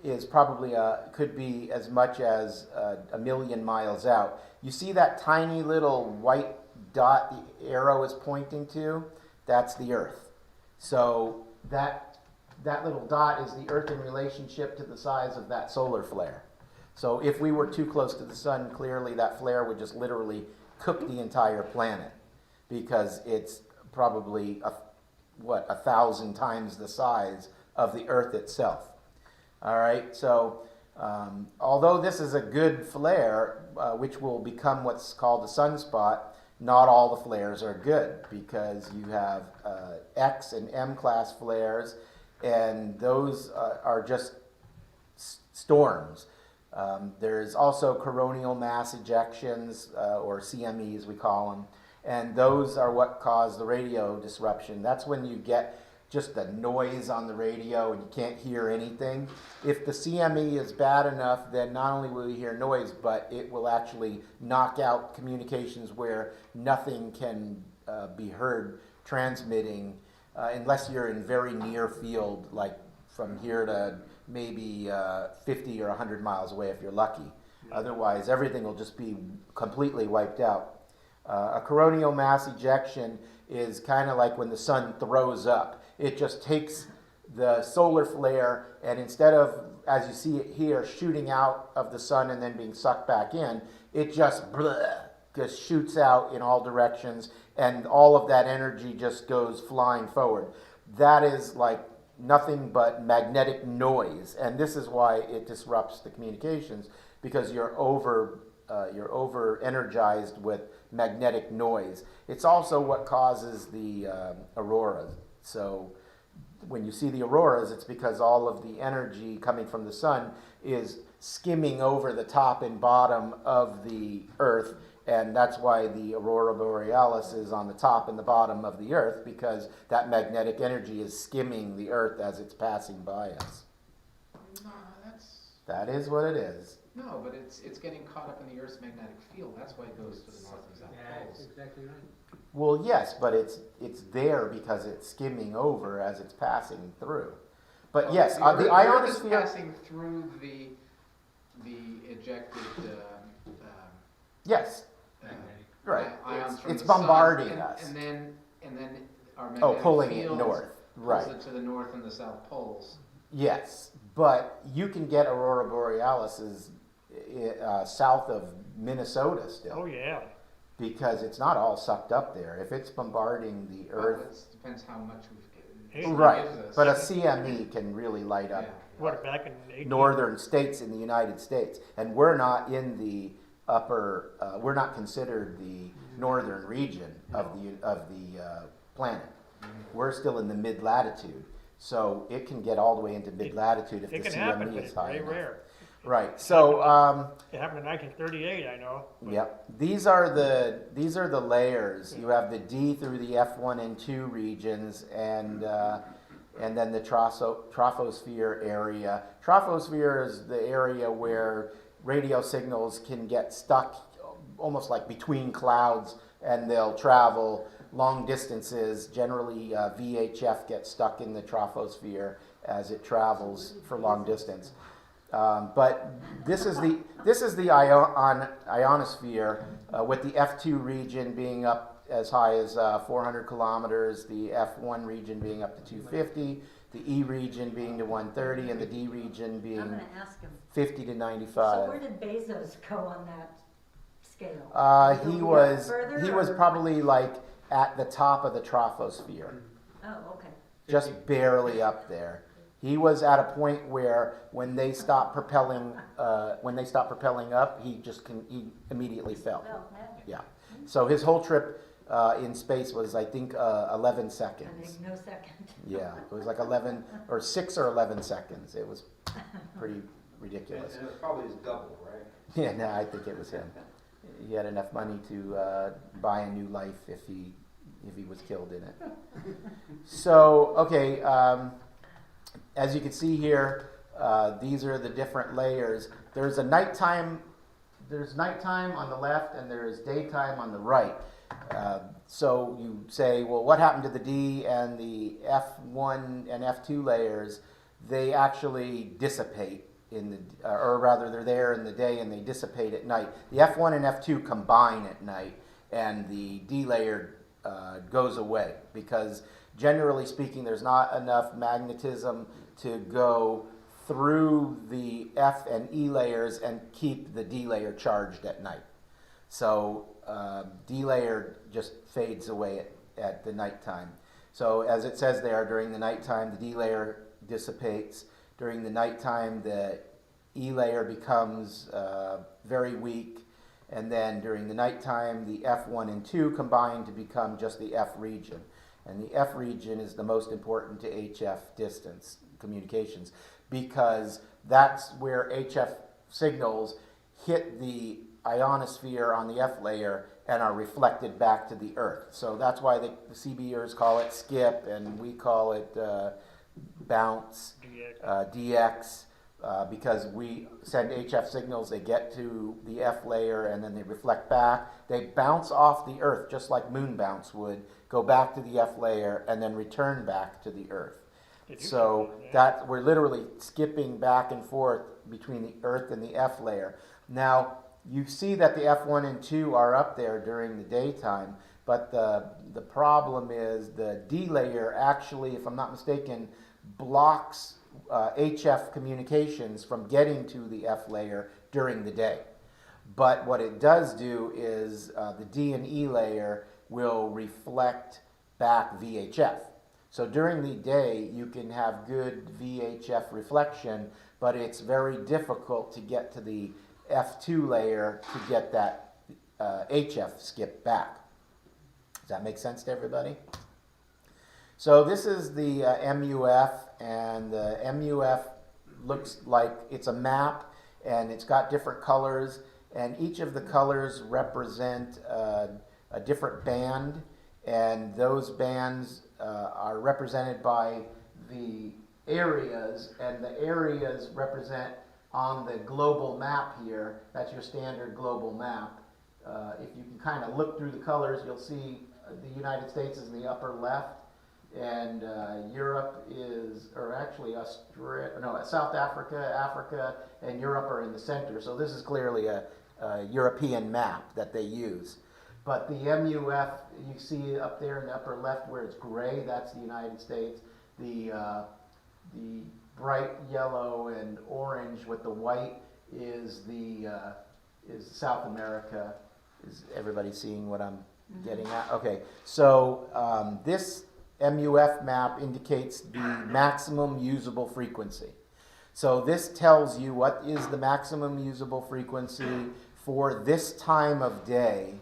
is probably could be as much as 1 million miles out. You see that tiny little white dot the arrow is pointing to? That's the Earth. So that little dot is the Earth in relationship to the size of that solar flare. So if we were too close to the sun, clearly that flare would just literally cook the entire planet, because it's probably 1,000 times the size of the Earth itself. All right, so although this is a good flare, which will become what's called a sunspot, not all the flares are good, because you have X and M class flares, and those are just storms. There's also coronal mass ejections, or CMEs we call them, And those are what cause the radio disruption. That's when you get just the noise on the radio and you can't hear anything. If the CME is bad enough, then not only will you hear noise, but it will actually knock out communications where nothing can be heard transmitting unless you're in very near field, like from here to maybe 50 or 100 miles away if you're lucky. Otherwise, everything will just be completely wiped out. A coronal mass ejection is kind of like when the sun throws up. It just takes the solar flare, and instead of, as you see it here, shooting out of the sun and then being sucked back in, it just shoots out in all directions, and all of that energy just goes flying forward. That is like nothing but magnetic noise, and this is why it disrupts the communications, because you're over energized with magnetic noise. It's also what causes the auroras. So when you see the auroras, it's because all of the energy coming from the sun is skimming over the top and bottom of the Earth, and that's why the aurora borealis is on the top and the bottom of the Earth, because that magnetic energy is skimming the Earth as it's passing by us. No, That is what it is. no, but it's getting caught up in the Earth's magnetic field. That's why it goes to the north and south Yeah, that's poles. exactly right. Well, yes, but it's there because it's skimming over as it's passing through. But yes, the Earth is ionosphere. passing through the ejected Yes, Magnetic. right. ions from It's the sun, bombarding and, us. And then our magnetic Oh, pulling it field north. pulls Right. it to the north and the south poles. Yes, but you can get aurora borealis south of Minnesota still, Oh, yeah. because it's not all sucked up there. If it's bombarding the Well, Earth, it depends how much we've Hey, given. right? gives us. But a CME can really light up Yeah. What, back in 18? northern states in the United States, and we're not in the upper. We're not considered the northern region of the planet. We're still in the mid latitude, so it can get all the way into mid latitude if It the can happen, CME but is it's high very enough. rare. Right. So. It happened in 1938, I know. but- Yep. These are the layers. You have the D through the F1 and 2 regions, and then the troposphere area. Troposphere is the area where radio signals can get stuck almost like between clouds, and they'll travel long distances. Generally, VHF gets stuck in the troposphere as it travels for long distance. But this is the ionosphere, with the F2 region being up as high as 400 kilometers, the F1 region being up to 250, the E region being to 130, and the D region I'm being gonna ask him. 50 to So 95. where did Bezos go on that scale? Did He go was further, or- probably like at the top of the troposphere, Oh, okay. just barely up there. He was at a point where when they stopped propelling up, he immediately fell. Well, that, Yeah. So his whole trip in space was, I think, 11 I seconds. think no second. Yeah, it was like 11 or 6 or 11 seconds. It was pretty ridiculous. And it's probably his double, right? Yeah, no, I think it was him. He had enough money to buy a new life if he was killed in it. So, okay, as you can see here, these are the different layers. There's nighttime on the left, and there's daytime on the right. So you say, well, what happened to the D and the F1 and F2 layers? They actually dissipate or rather they're there in the day and they dissipate at night. The F1 and F2 combine at night, and the D layer goes away, because generally speaking, there's not enough magnetism to go through the F and E layers and keep the D layer charged at night. So D layer just fades away at the nighttime. So as it says there, during the nighttime, the D layer dissipates. During the nighttime, the E layer becomes very weak. And then during the nighttime, the F1 and 2 combine to become just the F region. And the F region is the most important to HF distance communications, because that's where HF signals hit the ionosphere on the F layer and are reflected back to the Earth. So that's why the CBers call it skip, and we call it bounce, DX, because we send HF signals, they get to the F layer, and then they reflect back. They bounce off the Earth, just like moon bounce would, go back to the F layer, and then return back to the Earth. So that we're literally skipping back and forth between the Earth and the F layer. Now, you see that the F1 and 2 are up there during the daytime, but the problem is the D layer actually, if I'm not mistaken, blocks HF communications from getting to the F layer during the day. But what it does do is the D and E layer will reflect back VHF. So during the day, you can have good VHF reflection, but it's very difficult to get to the F2 layer to get that HF skip back. Does that make sense to everybody? So this is the MUF, and the MUF looks like it's a map, and it's got different colors, and each of the colors represent a different band, and those bands are represented by the areas, and the areas represent on the global map here. That's your standard global map. If you can kind of look through the colors, you'll see the United States is in the upper left, and Europe is, or actually South Africa, Africa, and Europe are in the center. So this is clearly a European map that they use. But the MUF, you see up there in the upper left where it's gray, that's the United States. The bright yellow and orange with the white is South America. Is everybody seeing what I'm getting at? Okay, so this MUF map indicates the maximum usable frequency. So this tells you what is the maximum usable frequency for this time of day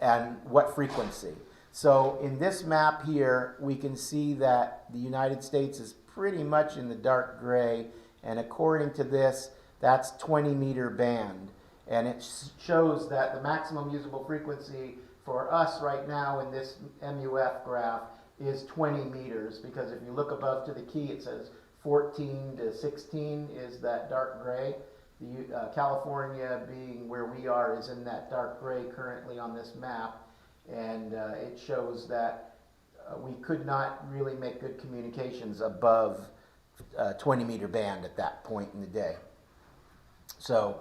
and what frequency. So in this map here, we can see that the United States is pretty much in the dark gray, and according to this, that's 20-meter band. And it shows that the maximum usable frequency for us right now in this MUF graph is 20 meters, because if you look above to the key, it says 14 to 16 is that dark gray. California, being where we are, is in that dark gray currently on this map, and it shows that we could not really make good communications above 20-meter band at that point in the day. So,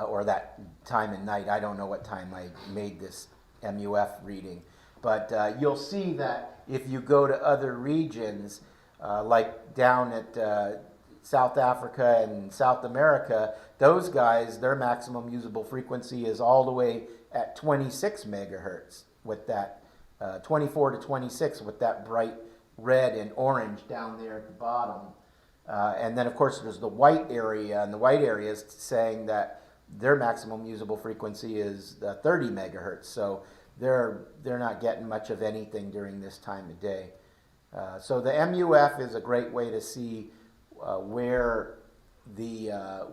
or that time in night. I don't know what time I made this MUF reading, but you'll see that if you go to other regions, like down at South Africa and South America, those guys, their maximum usable frequency is all the way at 26 megahertz with that 24 to 26 with that bright red and orange down there at the bottom. And then, of course, there's the white area, and the white area is saying that their maximum usable frequency is 30 megahertz. So they're not getting much of anything during this time of day. So the MUF is a great way to see where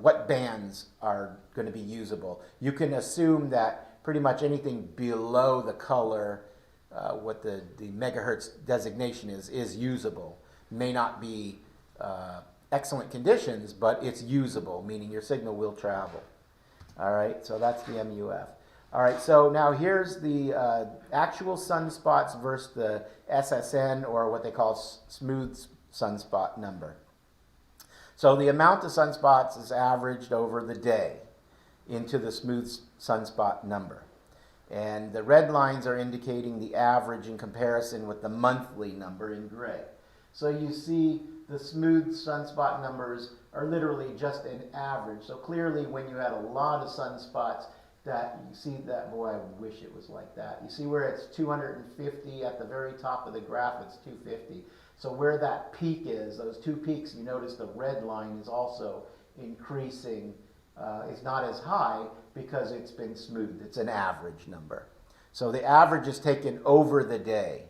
what bands are going to be usable. You can assume that pretty much anything below the color, what the megahertz designation is usable. May not be excellent conditions, but it's usable, meaning your signal will travel. All right, so that's the MUF. All right, so now here's the actual sunspots versus the SSN, or what they call smooth sunspot number. So the amount of sunspots is averaged over the day into the smooth sunspot number. And the red lines are indicating the average in comparison with the monthly number in gray. So you see the smooth sunspot numbers are literally just an average. So clearly when you had a lot of sunspots, that you see that, boy, I wish it was like that. You see where it's 250 at the very top of the graph, it's 250. So where that peak is, those two peaks, you notice the red line is also increasing. It's not as high because it's been smoothed. It's an average number. So the average is taken over the day,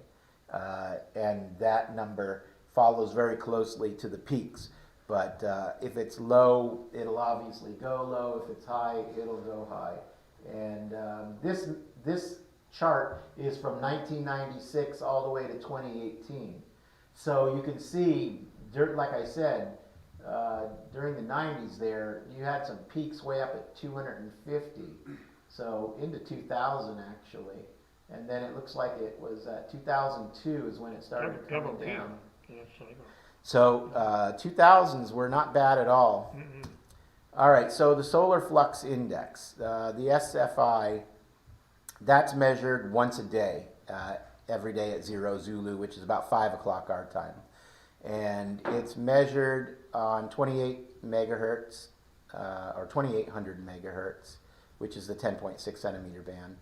and that number follows very closely to the peaks. But if it's low, it'll obviously go low. If it's high, it'll go high. And this chart is from 1996 all the way to 2018. So you can see, like I said, during the 90s there, you had some peaks way up at 250. So into 2000 actually. And then it looks like it was 2002 is when it started Double coming peak. down. Yes, I know. So 2000s were not bad at all. Mm-mm. All right, so the solar flux index, the SFI, that's measured once a day, every day at 0 Zulu, which is about 5 o'clock our time. And it's measured on 28 megahertz, or 2800 megahertz, which is the 10.6 centimeter band.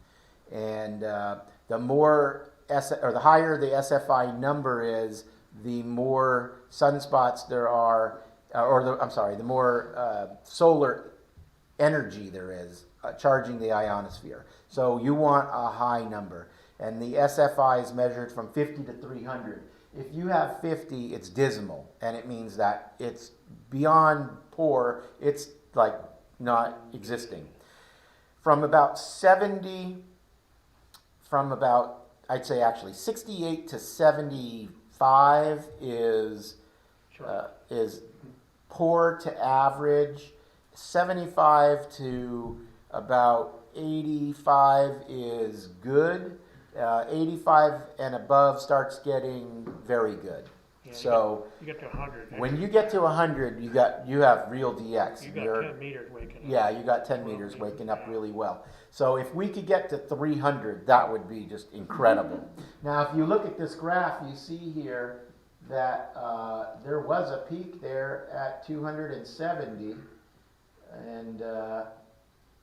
And the higher the SFI number is, the more sunspots there are, the more solar energy there is charging the ionosphere. So you want a high number. And the SFI is measured from 50 to 300. If you have 50, it's dismal, and it means that it's beyond poor, it's like not existing. From about 68 to 75 is poor to average. 75 to about 85 is good. 85 and above starts getting very good. Yeah, So you get to 100. when you get to 100, you have real DX. You got 10 meters waking up. Yeah, you got 10 meters waking up really well. So if we could get to 300, that would be just incredible. Now, if you look at this graph, you see here that there was a peak there at 270, and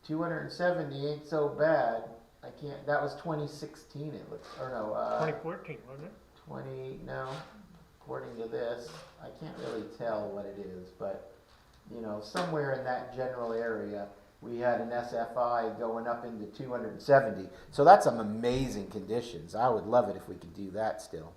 270 ain't so bad. That was 2016 it looks, or no. 2014, wasn't it? no, according to this. I can't really tell what it is, but, somewhere in that general area, we had an SFI going up into 270. So that's some amazing conditions. I would love it if we could do that still.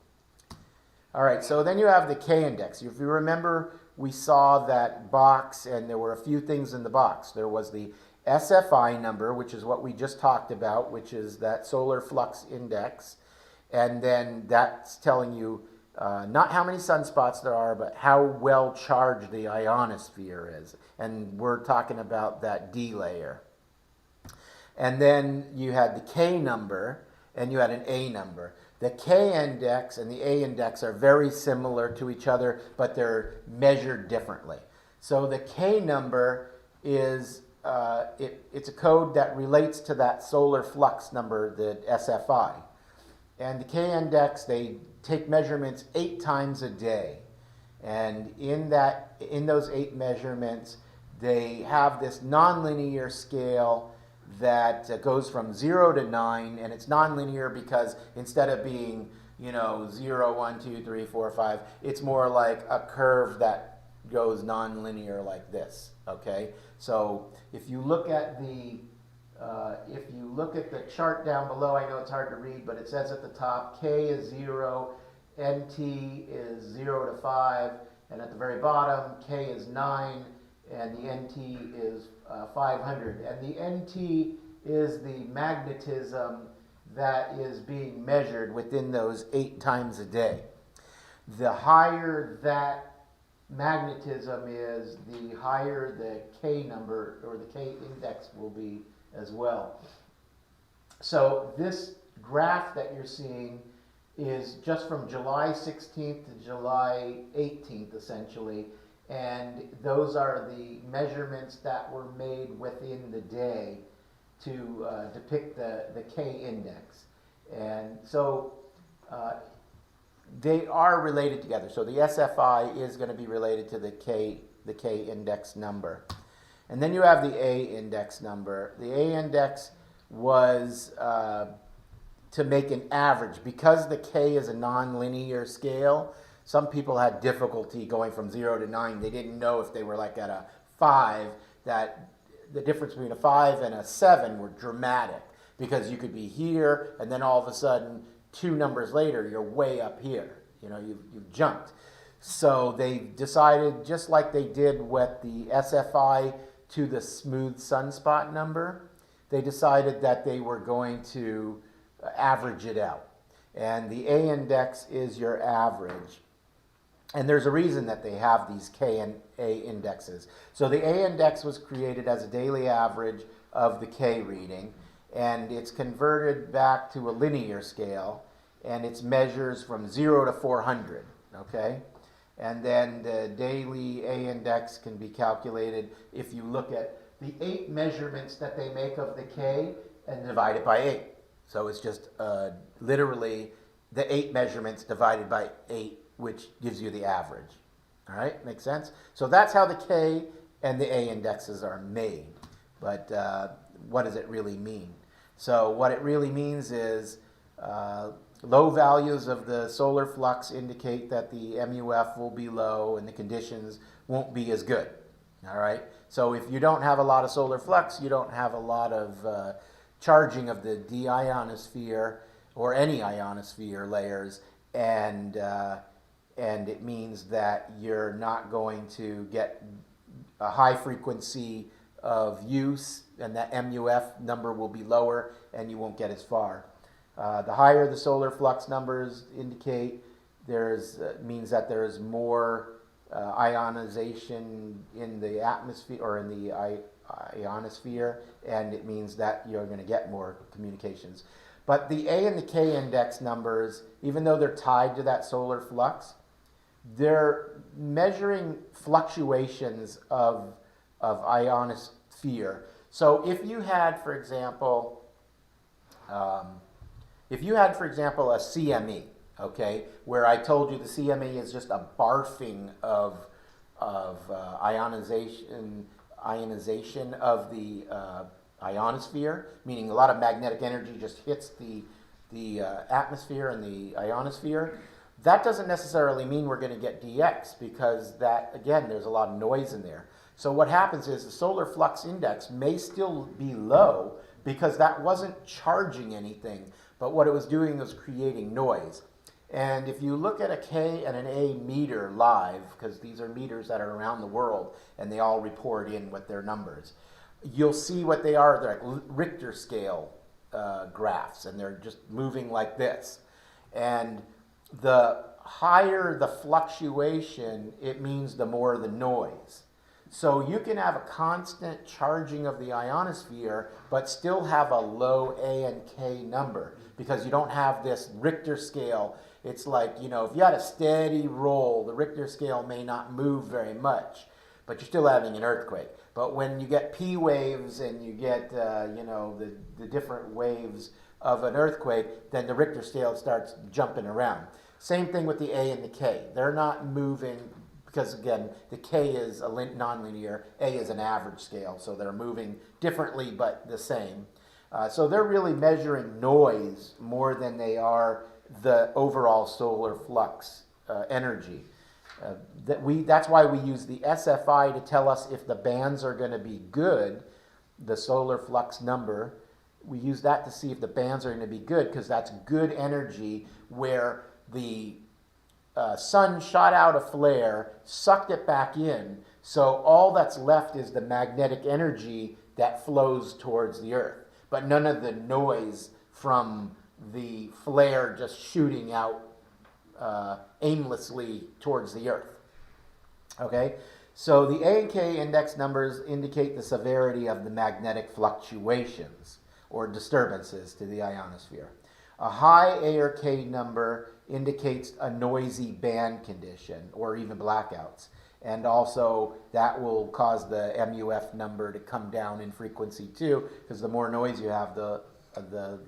All right, so then you have the K index. If you remember, we saw that box, and there were a few things in the box. There was the SFI number, which is what we just talked about, which is that solar flux index. And then that's telling you not how many sunspots there are, but how well charged the ionosphere is. And we're talking about that D layer. And then you had the K number, and you had an A number. The K index and the A index are very similar to each other, but they're measured differently. So the K number is, it's a code that relates to that solar flux number, the SFI. And the K index, they take measurements 8 times a day. And in those 8 measurements, they have this nonlinear scale that goes from 0 to 9, and it's nonlinear because instead of being, 0, 1, 2, 3, 4, 5, it's more like a curve that goes nonlinear like this, okay? So if you look at the chart down below, I know it's hard to read, but it says at the top, K is 0, NT is 0 to 5, and at the very bottom, K is 9, and the NT is 500. And the NT is the magnetism that is being measured within those 8 times a day. The higher that magnetism is, the higher the K number or the K index will be as well. So this graph that you're seeing is just from July 16th to July 18th essentially, and those are the measurements that were made within the day to depict the K index. And so they are related together. So the SFI is going to be related to the K index number. And then you have the A index number. The A index was to make an average. Because the K is a nonlinear scale, some people had difficulty going from 0 to 9. They didn't know if they were like at a 5, that the difference between a 5 and a 7 were dramatic. Because you could be here, and then all of a sudden, 2 numbers later, you're way up here. You've jumped. So they decided, just like they did with the SFI to the smooth sunspot number, they decided that they were going to average it out. And the A index is your average. And there's a reason that they have these K and A indexes. So the A index was created as a daily average of the K reading, and it's converted back to a linear scale, and it measures from 0 to 400, okay? And then the daily A index can be calculated if you look at the 8 measurements that they make of the K and divide it by 8. So it's just literally the 8 measurements divided by 8, which gives you the average. All right, makes sense? So that's how the K and the A indexes are made. But what does it really mean? So what it really means is low values of the solar flux indicate that the MUF will be low and the conditions won't be as good. All right? So if you don't have a lot of solar flux, you don't have a lot of charging of the d ionosphere or any ionosphere layers, and it means that you're not going to get a high frequency of use, and that MUF number will be lower and you won't get as far. The higher the solar flux numbers indicate, means that there's more ionization in the atmosphere or in the ionosphere, and it means that you're going to get more communications. But the A and the K index numbers, even though they're tied to that solar flux, they're measuring fluctuations of ionosphere. So if you had, for example, a CME, okay, where I told you the CME is just a barfing of ionization of the ionosphere, meaning a lot of magnetic energy just hits the atmosphere and the ionosphere. That doesn't necessarily mean we're going to get DX, because that, again, there's a lot of noise in there. So what happens is the solar flux index may still be low because that wasn't charging anything, but what it was doing was creating noise. And if you look at a K and an A meter live, because these are meters that are around the world and they all report in with their numbers, you'll see what they are. They're like Richter scale graphs, and they're just moving like this. And the higher the fluctuation, it means the more the noise. So you can have a constant charging of the ionosphere, but still have a low A and K number, because you don't have this Richter scale. It's like, if you had a steady roll, the Richter scale may not move very much, but you're still having an earthquake. But when you get P waves and you get, the different waves of an earthquake, then the Richter scale starts jumping around. Same thing with the A and the K. They're not moving because, again, the K is a nonlinear, A is an average scale, so they're moving differently but the same. So they're really measuring noise more than they are the overall solar flux energy. That's why we use the SFI to tell us if the bands are going to be good, the solar flux number. We use that to see if the bands are going to be good, because that's good energy where the sun shot out a flare, sucked it back in, so all that's left is the magnetic energy that flows towards the Earth, but none of the noise from the flare just shooting out aimlessly towards the Earth. Okay, so the A and K index numbers indicate the severity of the magnetic fluctuations or disturbances to the ionosphere. A high A or K number indicates a noisy band condition or even blackouts. And also that will cause the MUF number to come down in frequency too, because the more noise you have, the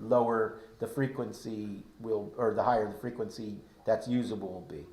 lower the frequency will, or the higher the frequency that's usable will be.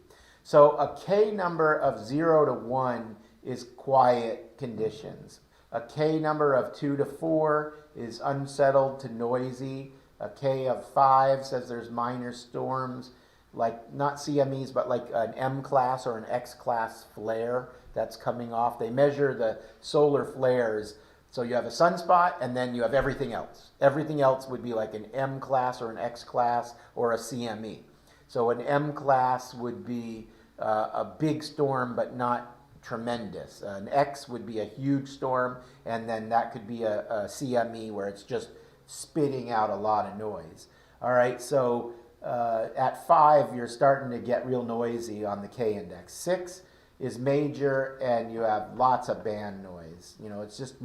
So a K number of 0 to 1 is quiet conditions. A K number of 2 to 4 is unsettled to noisy. A K of 5 says there's minor storms, like not CMEs, but like an M class or an X class flare that's coming off. They measure the solar flares. So you have a sunspot and then you have everything else. Everything else would be like an M class or an X class or a CME. So an M class would be a big storm, but not tremendous. An X would be a huge storm, and then that could be a CME where it's just spitting out a lot of noise. All right, so at 5, you're starting to get real noisy on the K index. 6 is major, and you have lots of band noise. You know, it's just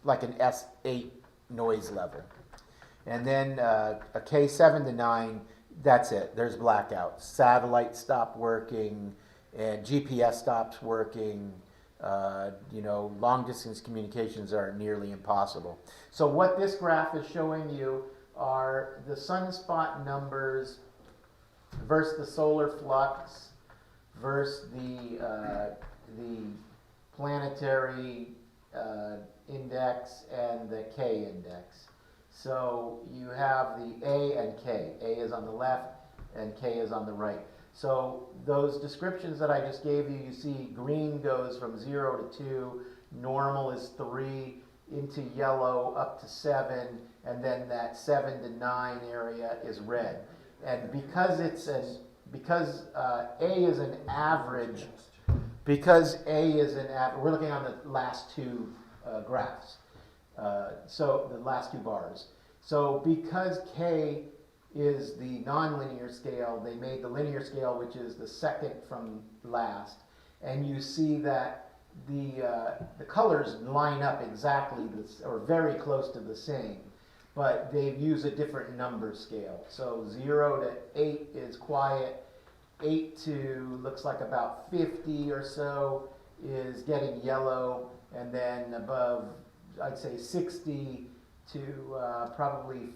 like an S8 noise level. And then a K7 to 9, that's it. There's blackouts. Satellites stop working, and GPS stops working. You know, long distance communications are nearly impossible. So what this graph is showing you are the sunspot numbers versus the solar flux versus the planetary index and the K index. So you have the A and K. A is on the left and K is on the right. So those descriptions that I just gave you, you see green goes from 0 to 2, normal is 3, into yellow up to 7, and then that 7 to 9 area is red. And because A is an average, we're looking on the last two graphs. So the last two bars. So because K is the nonlinear scale, they made the linear scale, which is the second from last, and you see that the colors line up exactly or very close to the same, but they've used a different number scale. So 0 to 8 is quiet, 8 to looks like about 50 or so is getting yellow, and then above, I'd say 60 to probably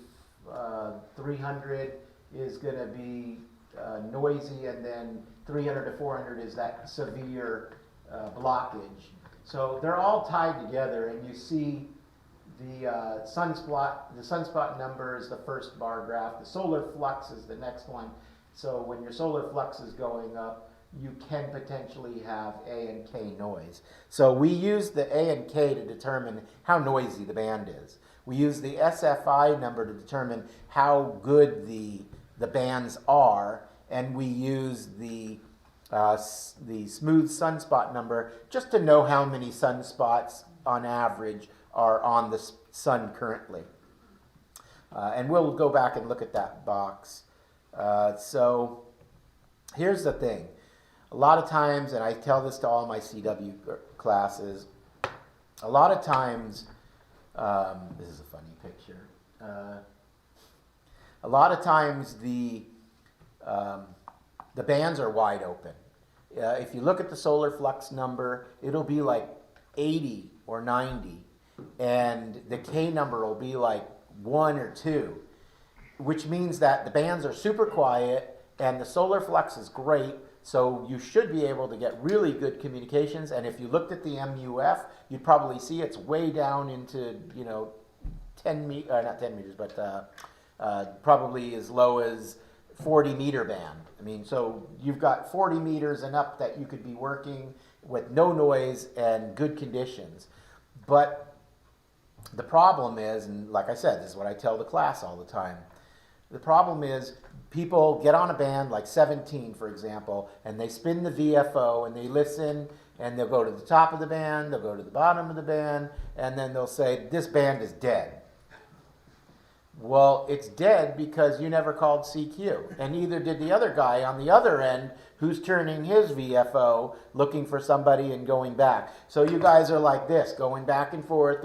300 is going to be noisy, and then 300 to 400 is that severe blockage. So they're all tied together, and you see the sunspot number is the first bar graph. The solar flux is the next one. So when your solar flux is going up, you can potentially have A and K noise. So we use the A and K to determine how noisy the band is. We use the SFI number to determine how good the bands are, and we use the smooth sunspot number just to know how many sunspots on average are on the sun currently. And we'll go back and look at that box. So here's the thing. A lot of times, and I tell this to all my CW classes, a lot of times, this is a funny picture. A lot of times the bands are wide open. If you look at the solar flux number, it'll be like 80 or 90, and the K number will be like 1 or 2, which means that the bands are super quiet and the solar flux is great. So you should be able to get really good communications, and if you looked at the MUF, you'd probably see it's way down into, you know, 10 meters, not 10 meters, but probably as low as 40 meter band. I mean, so you've got 40 meters and up that you could be working with no noise and good conditions. But the problem is, and like I said, this is what I tell the class all the time, the problem is people get on a band like 17, for example, and they spin the VFO and they listen, and they'll go to the top of the band, they'll go to the bottom of the band, and then they'll say, this band is dead. Well, it's dead because you never called CQ, and neither did the other guy on the other end who's turning his VFO, looking for somebody and going back. So you guys are like this, going back and forth,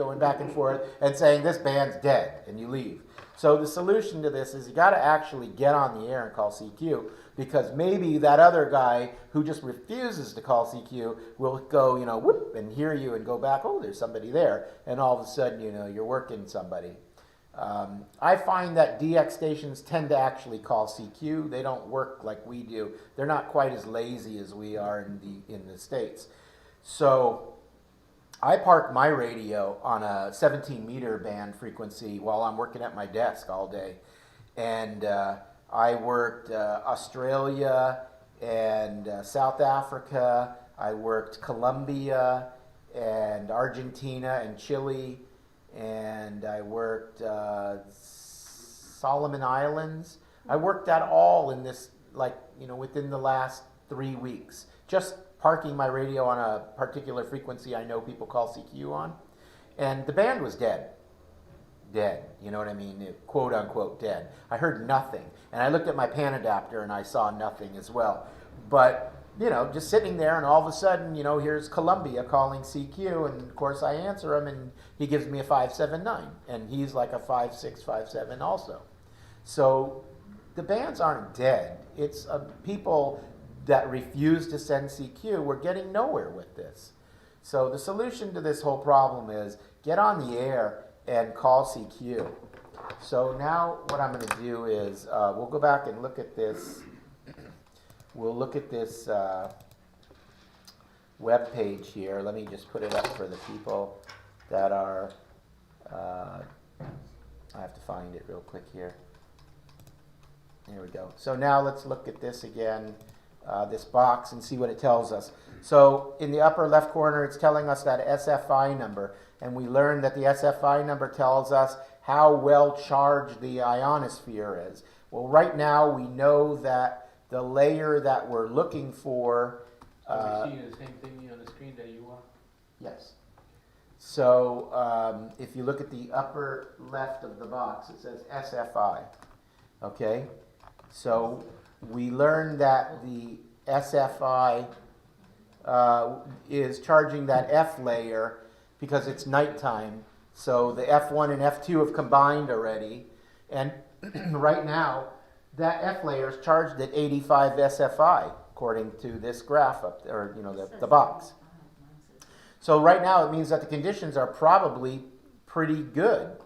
and saying this band's dead, and you leave. So the solution to this is you got to actually get on the air and call CQ, because maybe that other guy who just refuses to call CQ will go, you know, whoop, and hear you and go back, oh, there's somebody there, and all of a sudden, you know, you're working somebody. I find that DX stations tend to actually call CQ. They don't work like we do. They're not quite as lazy as we are in the States. So I park my radio on a 17 meter band frequency while I'm working at my desk all day. And I worked Australia and South Africa. I worked Colombia and Argentina and Chile. And I worked Solomon Islands. I worked that all in this, like, you know, within the last 3 weeks. Just parking my radio on a particular frequency I know people call CQ on, and the band was dead. Dead, you know what I mean? Quote unquote dead. I heard nothing. And I looked at my pan adapter and I saw nothing as well. But, you know, just sitting there and all of a sudden, you know, here's Columbia calling CQ, and of course I answer him and he gives me a 579, and he's like a 56, 57 also. So the bands aren't dead. It's people that refuse to send CQ. We're getting nowhere with this. So the solution to this whole problem is get on the air and call CQ. So now what I'm going to do is we'll go back and look at this. We'll look at this web page here. Let me just put it up for the people that are, I have to find it real quick here. There we go. So now let's look at this again, this box, and see what it tells us. So in the upper left corner, it's telling us that SFI number. And we learned that the SFI number tells us how well charged the ionosphere is. Well, right now we know that the layer that we're looking for... Are we seeing the same thing on the screen that you are? Yes. So if you look at the upper left of the box, it says SFI. Okay? So we learned that the SFI is charging that F layer because it's nighttime. So the F1 and F2 have combined already. And right now, that F layer is charged at 85 SFI, according to this graph up there, or, you know, the box. So right now, it means that the conditions are probably pretty good.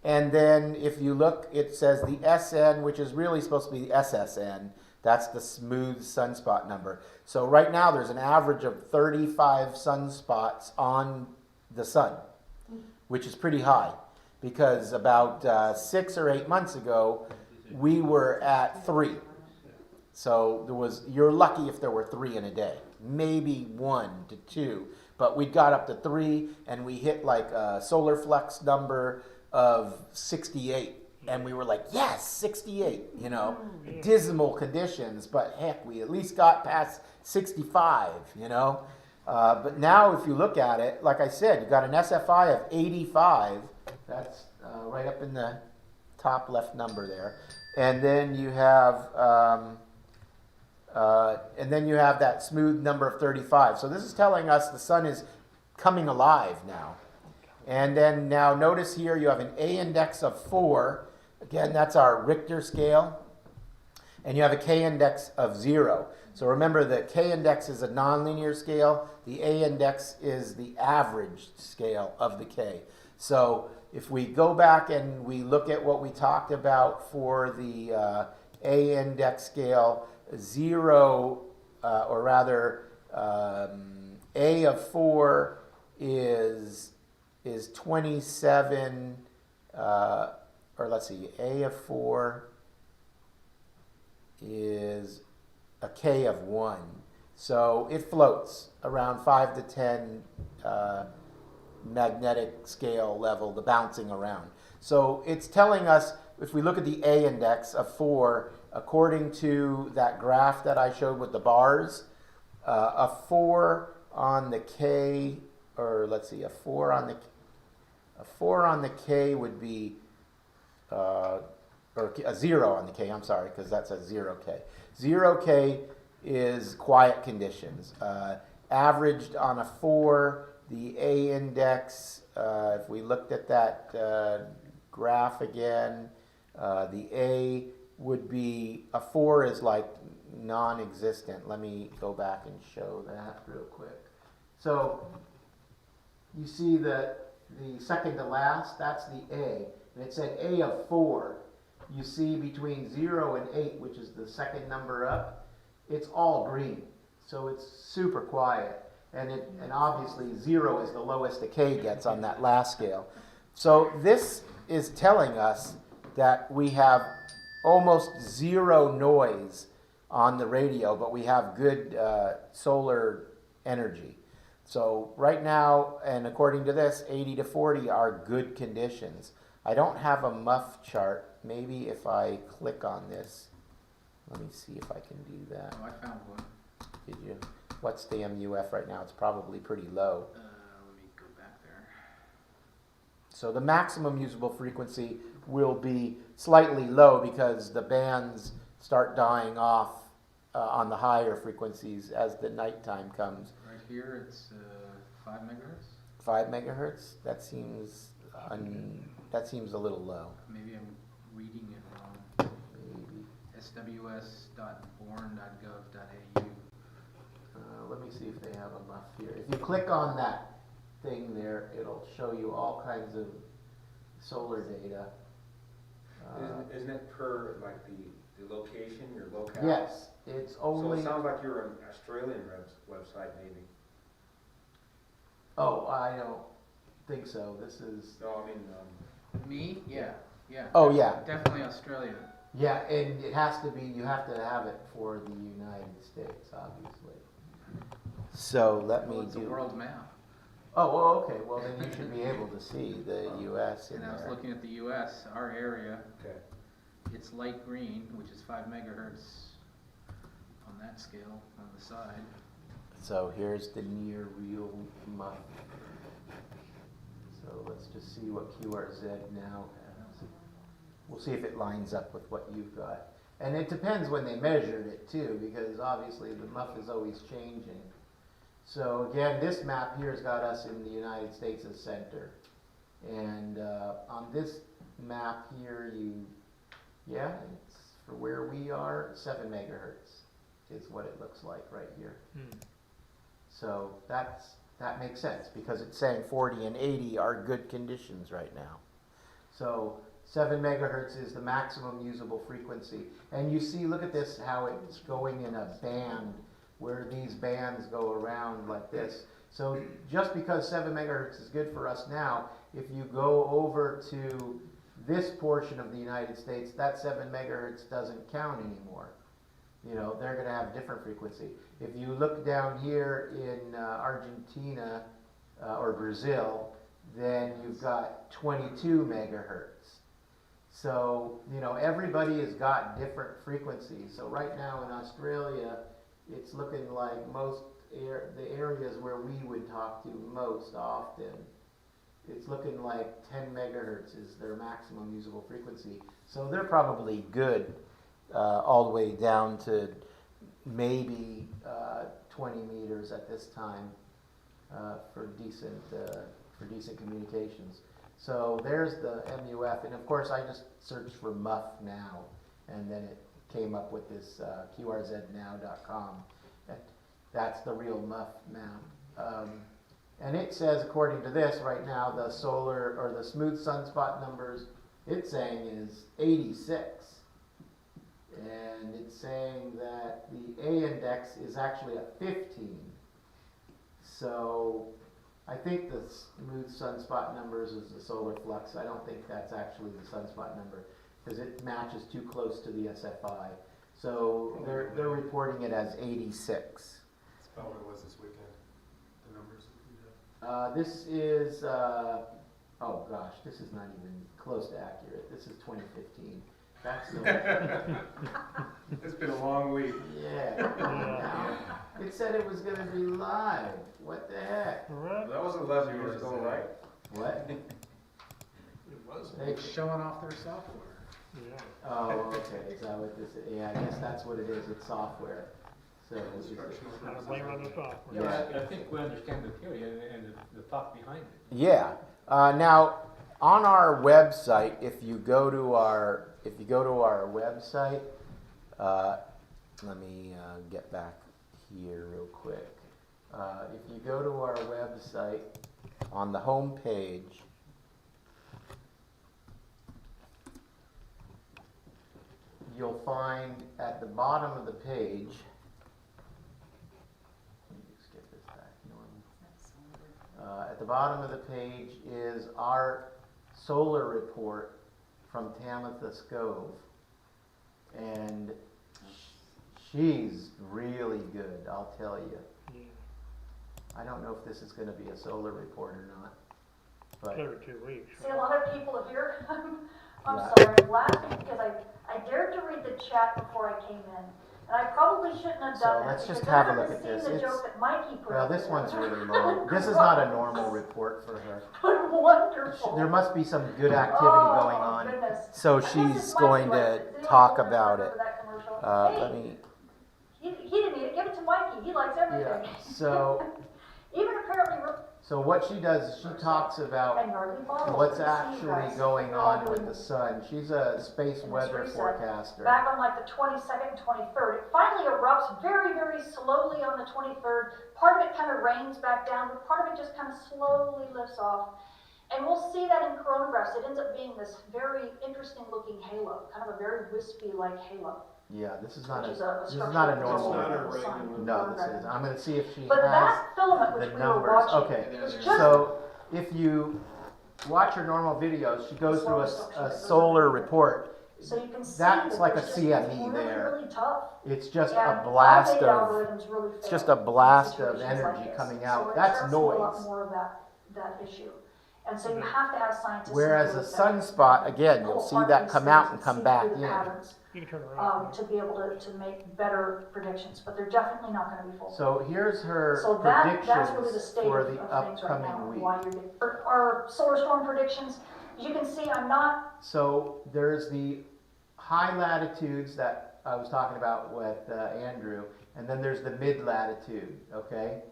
And then if you look, it says the SN, which is really supposed to be the SSN. That's the smooth sunspot number. So right now, there's an average of 35 sunspots on the sun, which is pretty high, because about 6 or 8 months ago we were at 3. So you're lucky if there were 3 in a day, maybe 1 to 2, but we got up to 3, and we hit like a solar flux number of 68, and we were like, yes, 68, you know, dismal conditions, but heck, we at least got past 65, you know. But now if you look at it, like I said, you've got an SFI of 85. That's right up in the top left number there. And then you have that smooth number of 35. So this is telling us the sun is coming alive now. And then now notice here you have an A index of 4. Again, that's our Richter scale. And you have a K index of 0. So remember, the K index is a nonlinear scale. The A index is the average scale of the K. So if we go back and we look at what we talked about for the A index scale, 0, or rather A of 4 is 27, or let's see, A of 4 is a K of 1. So it floats around 5 to 10 magnetic scale level, the bouncing around. So it's telling us, if we look at the A index of 4, according to that graph that I showed with the bars, a 4 on the K, or let's see, a 4 on the K would be, or a 0 on the K, I'm sorry, because that's a 0K. 0K is quiet conditions. Averaged on a 4, the A index, if we looked at that graph again, the A would be, a 4 is like non-existent. Let me go back and show that real quick. So you see that the second to last, that's the A. And it said A of 4. You see between 0 and 8, which is the second number up, it's all green. So it's super quiet. And obviously 0 is the lowest the K gets on that last scale. So this is telling us that we have almost 0 noise on the radio, but we have good solar energy. So right now, and according to this, 80 to 40 are good conditions. I don't have a muff chart. Maybe if I click on this, let me see if I can do that. Oh, I found one. Did you? what's the MUF right now? It's probably pretty low. Let me go back there. So the maximum usable frequency will be slightly low because the bands start dying off on the higher frequencies as the nighttime comes. Right here, it's 5 megahertz. 5 megahertz? That seems a little low. Maybe I'm reading it wrong. Maybe. sws.born.gov.au. Let me see if they have a MUF here. If you click on that thing there, it'll show you all kinds of solar data. Isn't it per, like, the location, your locale? Yes, it's So only. it sounds like you're an Australian website, maybe. Oh, I don't think so. This is. No, I mean, Me? Yeah. Oh, yeah. Definitely Australia. Yeah, and it has to be, you have to have it for the United States, obviously. So let me Well, it's a do. world map. Oh, well, okay. Well, then you should be able to see the U.S. in And I was there. looking at the US, our area. okay. It's light green, which is 5 megahertz on that scale on the side. So here's the near real MUF. So let's just see what QRZ now has. We'll see if it lines up with what you've got. And it depends when they measured it too, because obviously the MUF is always changing. So again, this map here has got us in the United States as center. And on this map here, it's for where we are, 7 megahertz is what it looks like right here. So that makes sense because it's saying 40 and 80 are good conditions right now. So 7 megahertz is the maximum usable frequency. And you see, look at this, how it's going in a band where these bands go around like this. So just because 7 megahertz is good for us now, if you go over to this portion of the United States, that 7 megahertz doesn't count anymore. You know, they're going to have different frequency. If you look down here in Argentina or Brazil, then you've got 22 megahertz. So, you know, everybody has got different frequencies. So right now in Australia, it's looking like the areas where we would talk to most often, it's looking like 10 megahertz is their maximum usable frequency. So they're probably good all the way down to maybe 20 meters at this time for decent communications. So there's the MUF, and of course I just searched for MUF now, and then it came up with this QRZnow.com. That's the real MUF map. And it says, according to this right now, the solar or the smooth sunspot numbers it's saying is 86. And it's saying that the A index is actually at 15. So I think the smooth sunspot numbers is the solar flux. I don't think that's actually the sunspot number because it matches too close to the SFI. So they're reporting it as 86. That's about what it was this weekend, the numbers that you have. This is, oh gosh, this is not even close to accurate. This is 2015. That's the It's been a long week. Yeah. It said it was going to be live. What the heck? That was 11 years ago, right? What? It was. They- Showing off their software. Oh, okay. Is that what this is? Yeah, I guess that's what it is. It's software. So it's just, Gotta blame on the software. Yeah. I think we understand the theory and the thought behind it. yeah. Now, on our website, if you go to our website, let me get back here real quick. If you go to our website, on the home page, you'll find at the bottom of the page. Let me just get this back normal. At the bottom of the page is our solar report from Tamitha Scove, and she's really good, I'll tell you. Yeah. I don't know if this is going to be a solar report or not, but Every 2 weeks. See, a lot of people are here. I'm Yeah. sorry, I'm laughing because I dared to read the chat before I came in. And I probably shouldn't have So done that. let's just because have a then look I've at seen this. the It's- joke that Mikey put Well, up this there. one's really long. This is not a normal report for her. Wonderful. There must be some good activity Oh, going on. goodness. So I guess she's it's Mikey going likes to it. Did talk anyone about remember it. that commercial? Let Hey, me, he didn't eat it. Give it to Mikey. He likes everything. yeah, so, Even apparently, so what she does is she talks about and gnarly bottles. what's You see, actually guys. going They're all on with doing the sun. She's a space in this weather reset. forecaster. Back on like the 22nd and 23rd, it finally erupts very, very slowly on the 23rd. Part of it kind of rains back down, but part of it just kind of slowly lifts off. And we'll see that in coronagraphs. It ends up being this very interesting looking halo, kind of a very wispy like halo. Yeah, this is not Which is this is not a structural normal. It's not a phenomenon. regular- No, this is. I'm going to see if she But has that filament which the we were numbers. watching Okay, is just so if you watch her normal videos, she goes through a solar report. so you can see That's that like a there's just CME really, there. really tough. It's just And a blast our data of. algorithms really It's fail just a in blast of situations like energy this. coming So out. we're That's gonna see a lot noise. more of that issue. And so you have to have scientists. Whereas who a look at sunspot, again, you'll see that come out and come back in. You can turn around. To be able to make better predictions, but they're definitely not gonna be full. So here's her So that's really the predictions state for of the things right now, upcoming week. why you're getting, our solar storm predictions, as you can see, I'm not, So there's the high latitudes that I was talking about with Andrew, and then there's the mid latitude, okay?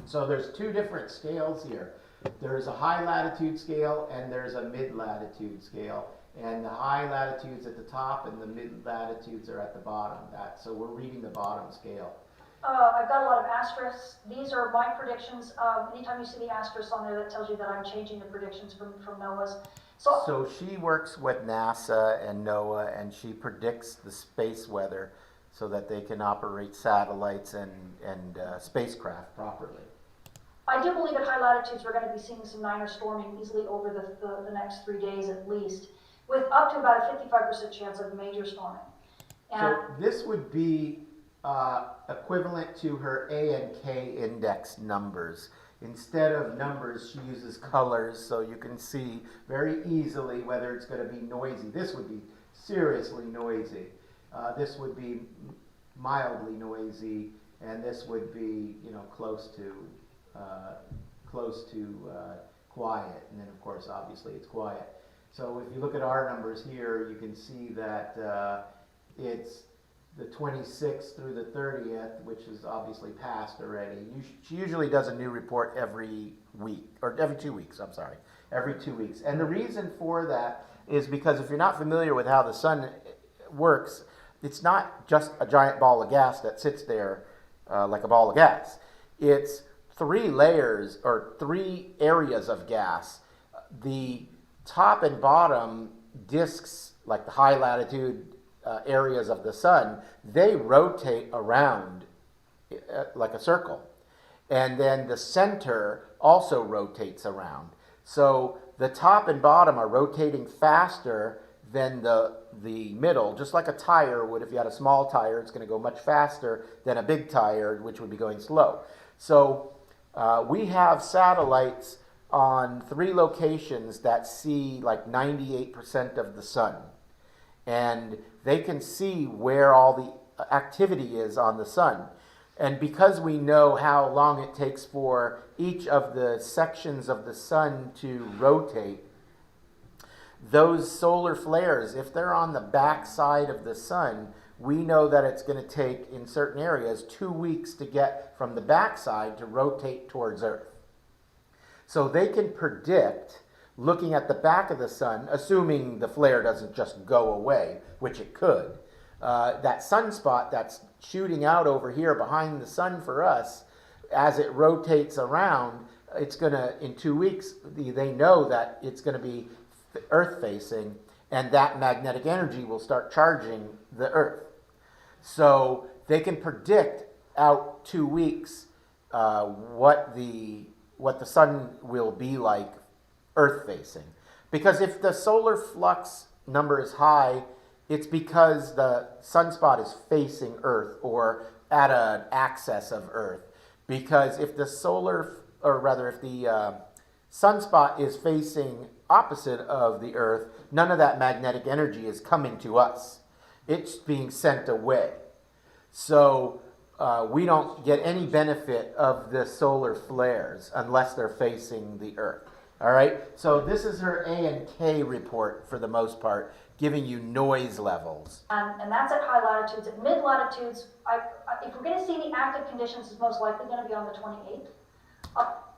So there's two different scales here. There's a high latitude scale and there's a mid latitude scale. And the high latitudes at the top and the mid latitudes are at the bottom. So we're reading the bottom scale. I've got a lot of asterisks. These are my predictions. Anytime you see the asterisks on there, that tells you that I'm changing the predictions from NOAA's. So she works with NASA and NOAA, and she predicts the space weather so that they can operate satellites and spacecraft properly. I do believe at high latitudes we're going to be seeing some minor storming easily over the next 3 days at least, with up to about a 55% chance of major storming. And So this would be equivalent to her A and K index numbers. Instead of numbers, she uses colors so you can see very easily whether it's going to be noisy. This would be seriously noisy. This would be mildly noisy, and this would be, close to quiet. And then, of course, obviously, it's quiet. So if you look at our numbers here, you can see that it's the 26th through the 30th, which is obviously passed already. She usually does a new report every week, or every 2 weeks, I'm sorry, every 2 weeks. And the reason for that is because if you're not familiar with how the sun works, it's not just a giant ball of gas that sits there like a ball of gas. It's 3 layers or 3 areas of gas. The top and bottom disks, like the high latitude areas of the sun, they rotate around like a circle. And then the center also rotates around. So the top and bottom are rotating faster than the middle, just like a tire would. If you had a small tire, it's going to go much faster than a big tire, which would be going slow. So we have satellites on 3 locations that see like 98% of the sun. And they can see where all the activity is on the sun. And because we know how long it takes for each of the sections of the sun to rotate, those solar flares, if they're on the back side of the sun, we know that it's going to take, in certain areas, 2 weeks to get from the back side to rotate towards Earth. So they can predict, looking at the back of the sun, assuming the flare doesn't just go away, which it could, that sunspot that's shooting out over here behind the sun for us, as it rotates around, it's going to, in 2 weeks, they know that it's going to be Earth facing, and that magnetic energy will start charging the Earth. So they can predict out 2 weeks what the sun will be like Earth facing. Because if the solar flux number is high, it's because the sunspot is facing Earth or at an axis of Earth. Because if the sunspot is facing opposite of the Earth, none of that magnetic energy is coming to us. It's being sent away. So we don't get any benefit of the solar flares unless they're facing the Earth. All right, so this is her A and K report for the most part, giving you noise levels. And that's at high latitudes. At mid latitudes, if we're going to see the active conditions, it's most likely going to be on the 28th.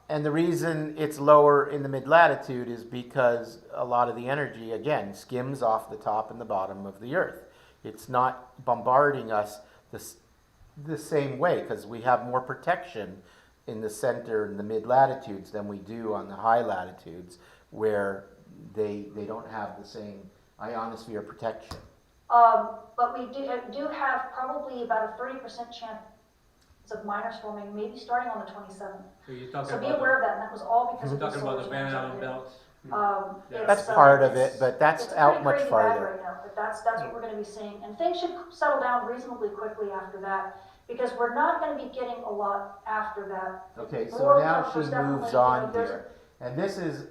And the reason it's lower in the mid latitude is because a lot of the energy, again, skims off the top and the bottom of the Earth. It's not bombarding us the same way because we have more protection in the center and the mid latitudes than we do on the high latitudes, where they don't have the same ionosphere protection. But we do have probably about a 30% chance of minor storming, maybe starting on the 27th. So you're talking So be about aware of that, and that was all because You're of the talking solar about the storms Van up Allen there. belts. That's part of it, but that's it's out pretty much crazy farther. bad right now, but that's what we're going to be seeing, and things should settle down reasonably quickly after that, because we're not going to be getting a lot after that. Okay, so More now comforts she definitely, moves you know, on there's- here. And this is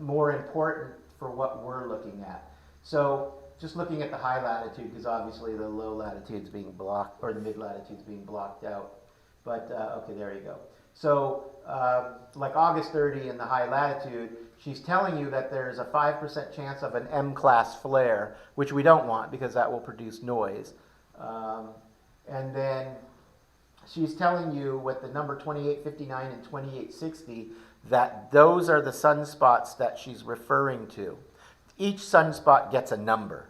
more important for what we're looking at. So just looking at the high latitude, because obviously the low latitude's being blocked, or the mid latitude's being blocked out. But, okay, there you go. So, like August 30 in the high latitude, she's telling you that there's a 5% chance of an M-class flare, which we don't want because that will produce noise. And then she's telling you with the number 2859 and 2860 that those are the sunspots that she's referring to. Each sunspot gets a number.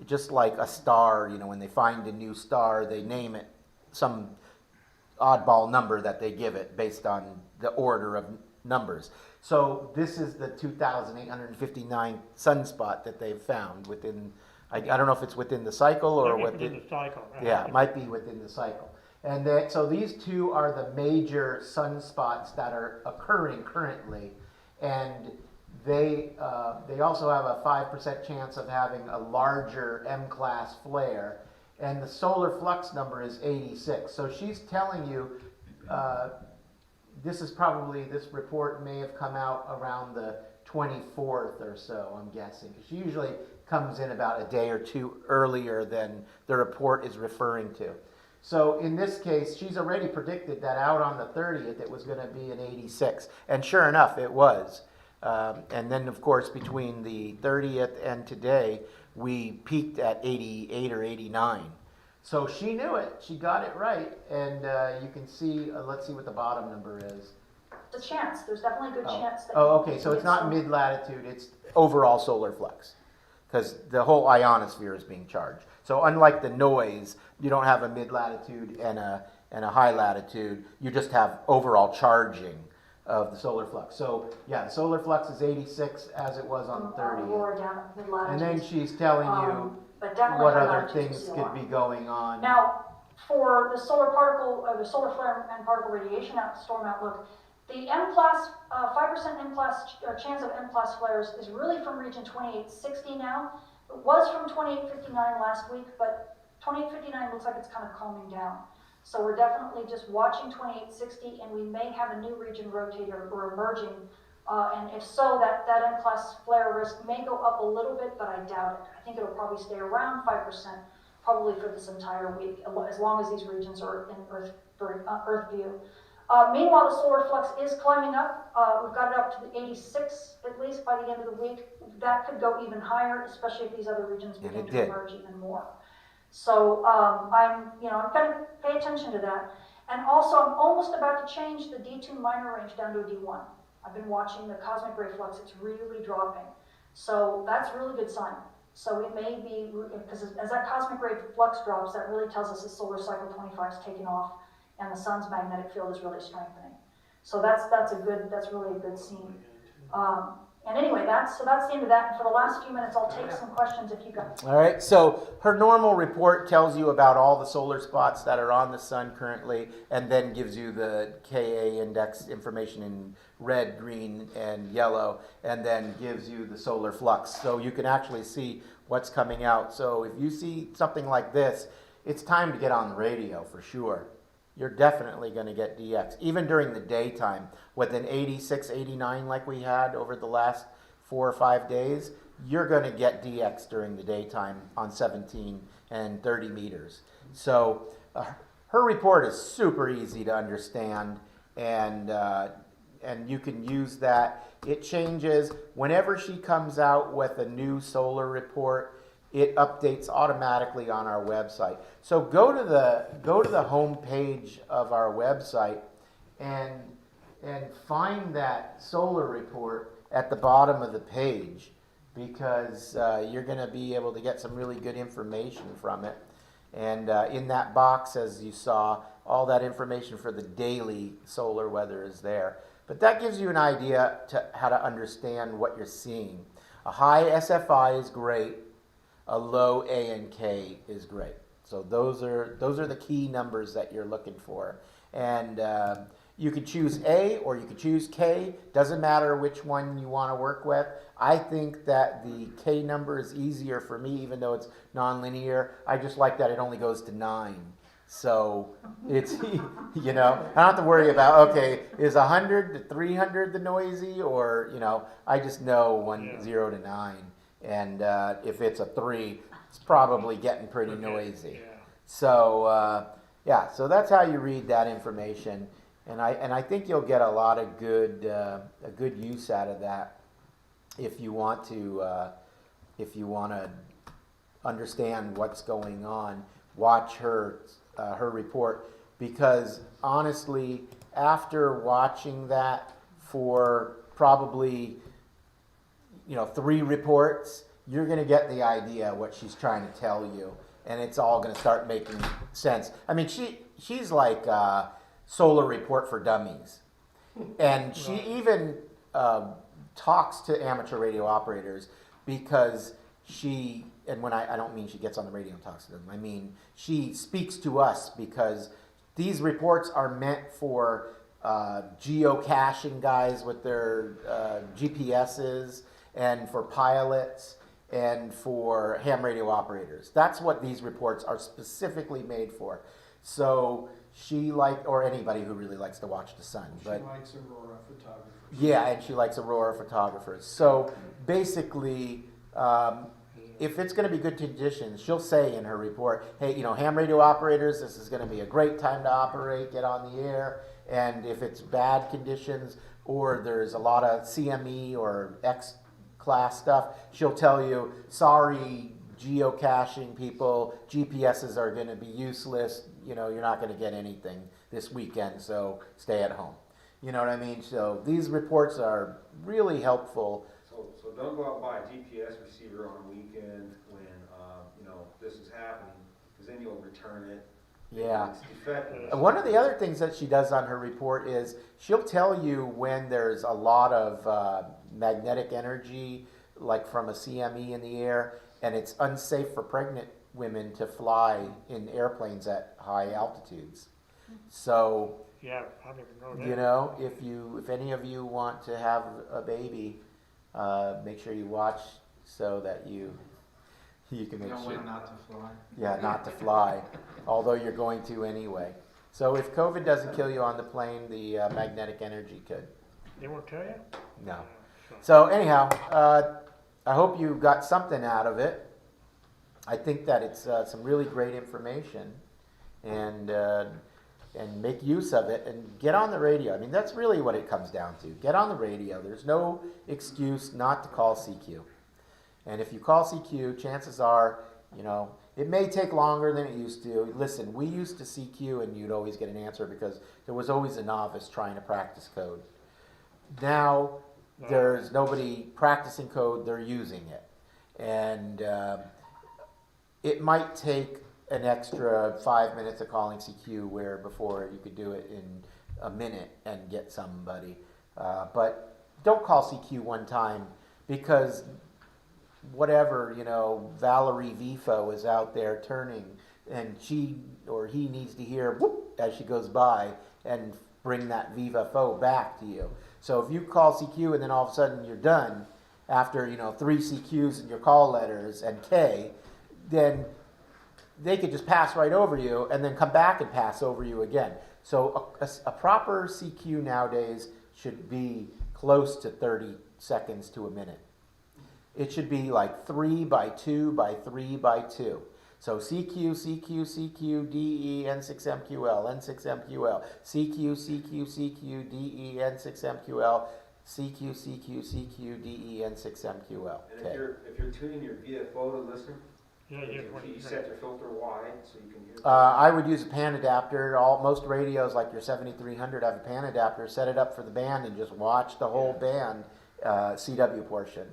Just like a star, you know, when they find a new star, they name it some oddball number that they give it based on the order of numbers. So this is the 2,859 sunspot that they've found within, I don't know if it's within the cycle or within the cycle. Right? Yeah, it might be within the cycle. And that, so these two are the major sunspots that are occurring currently, and they also have a 5% chance of having a larger M-class flare, and the solar flux number is 86. So she's telling you, this report may have come out around the 24th or so, I'm guessing. She usually comes in about a day or two earlier than the report is referring to. So in this case, she's already predicted that out on the 30th it was going to be an 86. And sure enough, it was. And then, of course, between the 30th and today, we peaked at 88 or 89. So she knew it. She got it right. And you can see, let's see what the bottom number is. The chance, there's definitely a good chance that. Oh, okay, so it's not mid-latitude, it's overall solar flux. Because the whole ionosphere is being charged. So unlike the noise, you don't have a mid-latitude and a high-latitude. You just have overall charging of the solar flux. So yeah, the solar flux is 86 as it was on the 30th. Aurora down at mid-latitudes. And then she's telling you But definitely what high other latitudes things will see a could lot. be going on. Now, for the solar particle, or the solar flare and particle radiation storm outlook, the M-class, 5% M-class, chance of M-class flares is really from region 2860 now. It was from 2859 last week, but 2859 looks like it's kind of calming down. So we're definitely just watching 2860, and we may have a new region rotate or emerging. And if so, that M-class flare risk may go up a little bit, but I doubt it. I think it'll probably stay around 5%, probably for this entire week, as long as these regions are in Earth view. Meanwhile, the solar flux is climbing up. We've got it up to the 86 at least by the end of the week. That could go even higher, especially if these other regions begin to emerge even more. So I'm going to pay attention to that. And also, I'm almost about to change the D2 minor range down to a D1. I've been watching the cosmic ray flux. It's really dropping. So that's a really good sign. So it may be, because as that cosmic ray flux drops, that really tells us the solar cycle 25 is taking off, and the sun's magnetic field is really strengthening. So that's really a good scene. And anyway, that's the end of that. And for the last few minutes, I'll take some questions if you got. All right, so her normal report tells you about all the solar spots that are on the sun currently, and then gives you the Ka index information in red, green, and yellow, and then gives you the solar flux. So you can actually see what's coming out. So if you see something like this, it's time to get on the radio for sure. You're definitely going to get DX. Even during the daytime, with an 86, 89 like we had over the last 4 or 5 days, you're going to get DX during the daytime on 17 and 30 meters. So her report is super easy to understand, and you can use that. It changes whenever she comes out with a new solar report. It updates automatically on our website. So go to the home page of our website and find that solar report at the bottom of the page, because you're going to be able to get some really good information from it. And in that box, as you saw, all that information for the daily solar weather is there. But that gives you an idea to how to understand what you're seeing. A high SFI is great. A low A and K is great. So those are the key numbers that you're looking for. And you could choose A or you could choose K. Doesn't matter which one you want to work with. I think that the K number is easier for me, even though it's nonlinear. I just like that it only goes to 9. So it's, you know, I don't have to worry about, okay, is 100 to 300 the noisy, or, you know, I just know 0 to 9. And if it's a 3, it's probably getting pretty noisy. Yeah. So, so that's how you read that information. And I think you'll get a lot of good use out of that if you want to understand what's going on. Watch her report, because honestly, after watching that for probably 3 reports, you're going to get the idea what she's trying to tell you, and it's all going to start making sense. I mean, she's like solar report for dummies, and she even talks to amateur radio operators, because and when I don't mean she gets on the radio and talks to them, I mean she speaks to us, because these reports are meant for geocaching guys with their GPSs, and for pilots, and for ham radio operators. That's what these reports are specifically made for. So or anybody who really likes to watch the sun. She likes aurora photographers. Yeah, and she likes aurora photographers. So basically, if it's going to be good conditions, she'll say in her report, hey, ham radio operators, this is going to be a great time to operate, get on the air. And if it's bad conditions, or there's a lot of CME or X-class stuff, she'll tell you, sorry, geocaching people, GPSs are going to be useless. You're not going to get anything this weekend, so stay at home. You know what I mean? So these reports are really helpful. So don't go out and buy a GPS receiver on a weekend when this is happening, because then you'll return it. Yeah. It's defective. One of the other things that she does on her report is she'll tell you when there's a lot of magnetic energy, like from a CME in the air, and it's unsafe for pregnant women to fly in airplanes at high altitudes. So, yeah, I don't even know that. if any of you want to have a baby, make sure you watch so that you can make sure. Not to fly. Yeah, not to fly, although you're going to anyway. So if COVID doesn't kill you on the plane, the magnetic energy could. They won't tell you? No. So anyhow, I hope you got something out of it. I think that it's some really great information, and make use of it, and get on the radio. I mean, that's really what it comes down to. Get on the radio. There's no excuse not to call CQ. And if you call CQ, chances are, it may take longer than it used to. Listen, we used to CQ and you'd always get an answer because there was always a novice trying to practice code. Now, there's nobody practicing code, they're using it. And it might take an extra 5 minutes of calling CQ, where before you could do it in a minute and get somebody. But don't call CQ one time, because whatever, Valerie Vifo is out there turning, and she or he needs to hear whoop as she goes by and bring that Viva Fo back to you. So if you call CQ and then all of a sudden you're done after 3 CQs in your call letters and K, then they could just pass right over you and then come back and pass over you again. So a proper CQ nowadays should be close to 30 seconds to a minute. It should be like 3 by 2 by 3 by 2. So CQ, CQ, CQ, DE, N6MQL, N6MQL, CQ, CQ, CQ, DE, N6MQL, CQ, CQ, CQ, DE, N6MQL. And if you're tuning your VFO to listen, Yeah, you set your filter wide so you can hear. I would use a pan adapter. Most radios, like your 7300, have a pan adapter. Set it up for the band and just watch the whole band CW portion.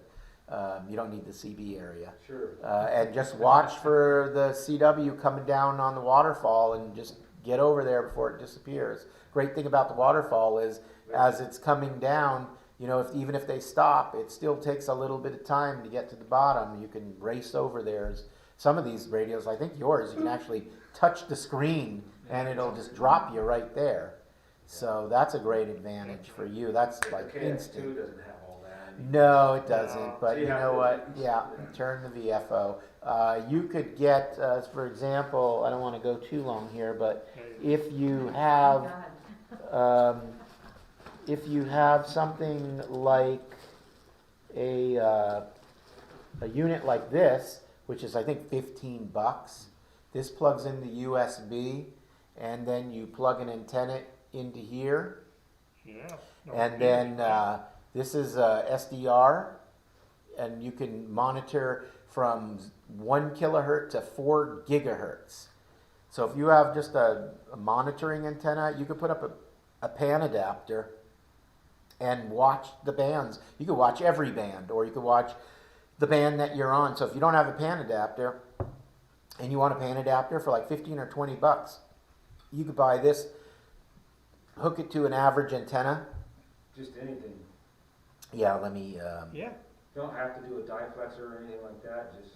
You don't need the CB area. Sure. And just watch for the CW coming down on the waterfall and just get over there before it disappears. Great thing about the waterfall is as it's coming down, you know, even if they stop, it still takes a little bit of time to get to the bottom. You can race over there. Some of these radios, I think yours, you can actually touch the screen and it'll just drop you right there. So that's a great advantage for you. That's like KX2 instant. doesn't have all that. No, it doesn't. But So you you have know to- what? Yeah, turn the VFO. You could get, for example, I don't want to go too long here, but if you have, something like a unit like this, which is I think $15. This plugs into USB, and then you plug an antenna into here, Yeah. and then this is a SDR, and you can monitor from 1 kilohertz to 4 gigahertz. So if you have just a monitoring antenna, you could put up a pan adapter and watch the bands. You could watch every band, or you could watch the band that you're on. So if you don't have a pan adapter and you want a pan adapter for like 15 or 20 bucks, you could buy this, hook it to an average antenna. Just anything. Yeah, let me, Yeah, You don't have to do a diplexer or anything like that. Just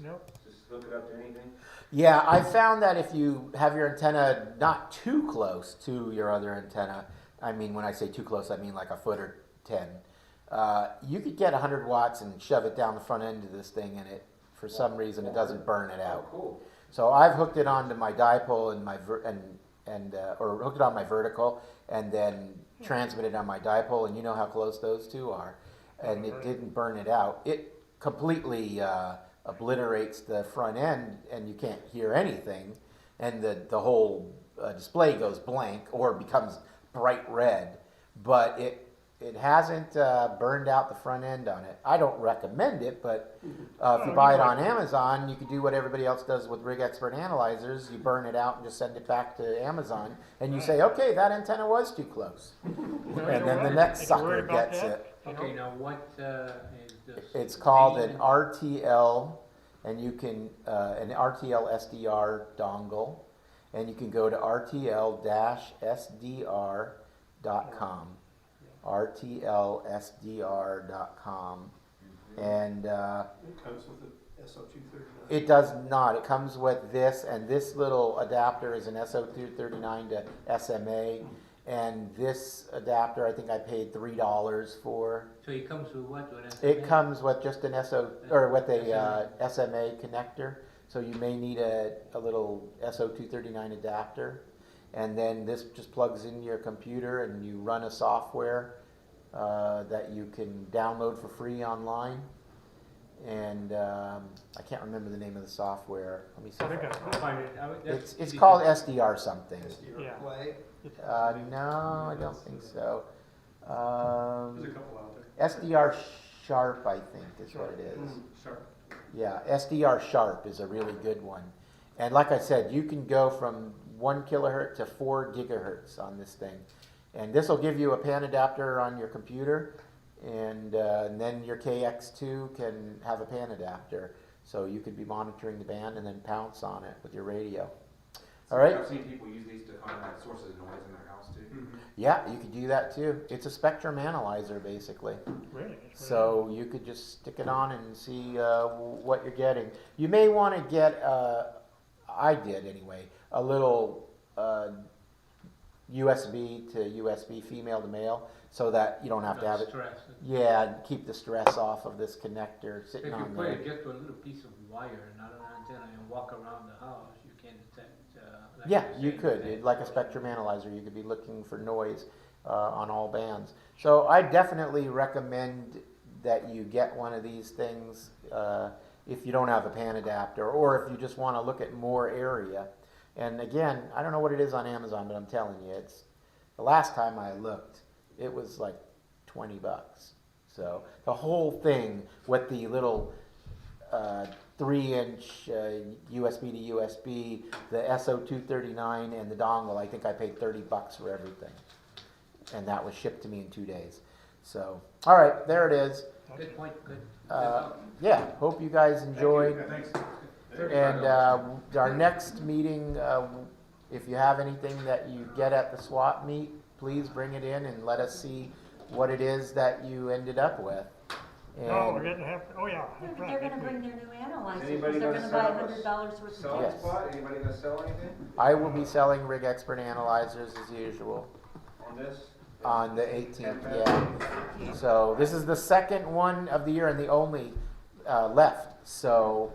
hook it up to anything. yeah, I found that if you have your antenna not too close to your other antenna, I mean, when I say too close, I mean like a foot or 10, you could get 100 watts and shove it down the front end of this thing, and for some reason, it doesn't burn it out. Oh, cool. So I've hooked it onto my dipole and or hooked it on my vertical, and then transmitted on my dipole, and you know how close those two are, and it didn't burn it out. It completely obliterates the front end, and you can't hear anything, and the whole display goes blank or becomes bright red, but it hasn't burned out the front end on it. I don't recommend it, but if you buy it on Amazon, you can do what everybody else does with Rig Expert analyzers. You burn it out and just send it back to Amazon, and you say, okay, that antenna was too close. And then the next sucker gets it. Okay, now what is this? It's called an RTL, and you can, an RTL SDR dongle, and you can go to rtl-sdr.com. rtlsdr.com, and It comes with the SO239. it does not. It comes with this, and this little adapter is an SO239 to SMA, and this adapter I think I paid $3 for. So it comes with what? It comes with just an SMA connector, so you may need a little SO239 adapter. And then this just plugs into your computer, and you run a software that you can download for free online. And I can't remember the name of the software. Let me see. I think I'll find it. It's called SDR something. Yeah. Play. No, I don't think so. There's a couple out there. SDR Sharp, I think, is what it is. Sharp. Yeah, SDR Sharp is a really good one. And like I said, you can go from 1 kilohertz to 4 gigahertz on this thing. And this will give you a pan adapter on your computer, and then your KX2 can have a pan adapter. So you could be monitoring the band and then pounce on it with your radio. All right? I've seen people use these to contact sources of noise in their house too. Yeah, you could do that too. It's a spectrum analyzer, basically. Really? It's So you could just stick it on and see what you're getting. You may want to get, I did anyway, a little USB to USB female to male, so that you don't have to have it. Stress. Yeah, and keep the stress off of this connector If sitting you on put there. it just a little piece of wire, not an antenna, and walk around the house, you can detect. Like Yeah, you're you saying, could. detect Like a spectrum analyzer, you could be looking for noise on all bands. So I definitely recommend that you get one of these things if you don't have a pan adapter, or if you just want to look at more area. And again, I don't know what it is on Amazon, but I'm telling you, it's the last time I looked, it was like $20. So the whole thing with the little 3-inch USB to USB, the SO239, and the dongle, I think I paid $30 for everything, and that was shipped to me in 2 days. So, all right, there it is. Good point, good. Yeah, hope you guys enjoyed. Thanks. And our next meeting, if you have anything that you get at the swap meet, please bring it in and let us see what it is that you ended up with. Oh, we're And getting half, oh yeah, that's right. They're gonna bring their new analyzers, Anybody they're gonna gonna buy sell us- $100 worth of Selling Yes. spot, anybody gonna sell anything I will be selling Rig Expert analyzers as usual on this? on the 18th, yeah. So this is the second one of the year and the only left. So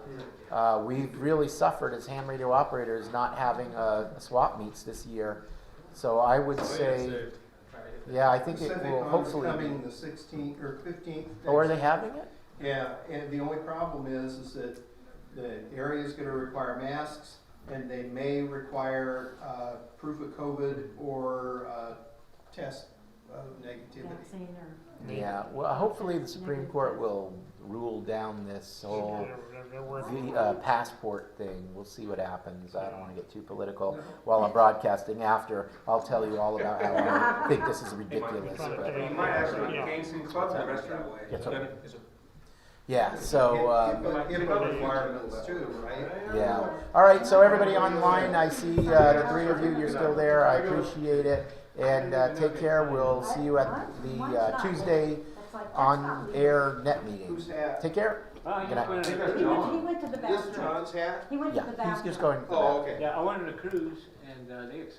we've really suffered as ham radio operators not having swap meets this year. So I would say, yeah, I think it Pacific will Con's hopefully coming be. the 16th or 15th. Oh, are they having it? Yeah, and the only problem is that the area is gonna require masks, and they may require, proof of COVID or, test of negativity. vaccine or. Yeah, well, hopefully the Supreme Court will rule down this whole They're working. passport thing. We'll see what happens. I don't want to get too political while I'm broadcasting. After, I'll tell you all about how I think this is ridiculous. But You might actually gain some clubs in the restaurant. Yes, sir. Yeah, so, HIPAA requirements too, right? yeah. All right, so everybody online, I see the three of you, you're still there. I appreciate it. And take care. We'll see you at the Tuesday on air net meeting. Whose hat? Take care. Good night. He went to the This bathroom. John's hat? He went to Yeah, the bathroom. he's just going. Oh, okay. Yeah, I wanted a cruise, and they accepted.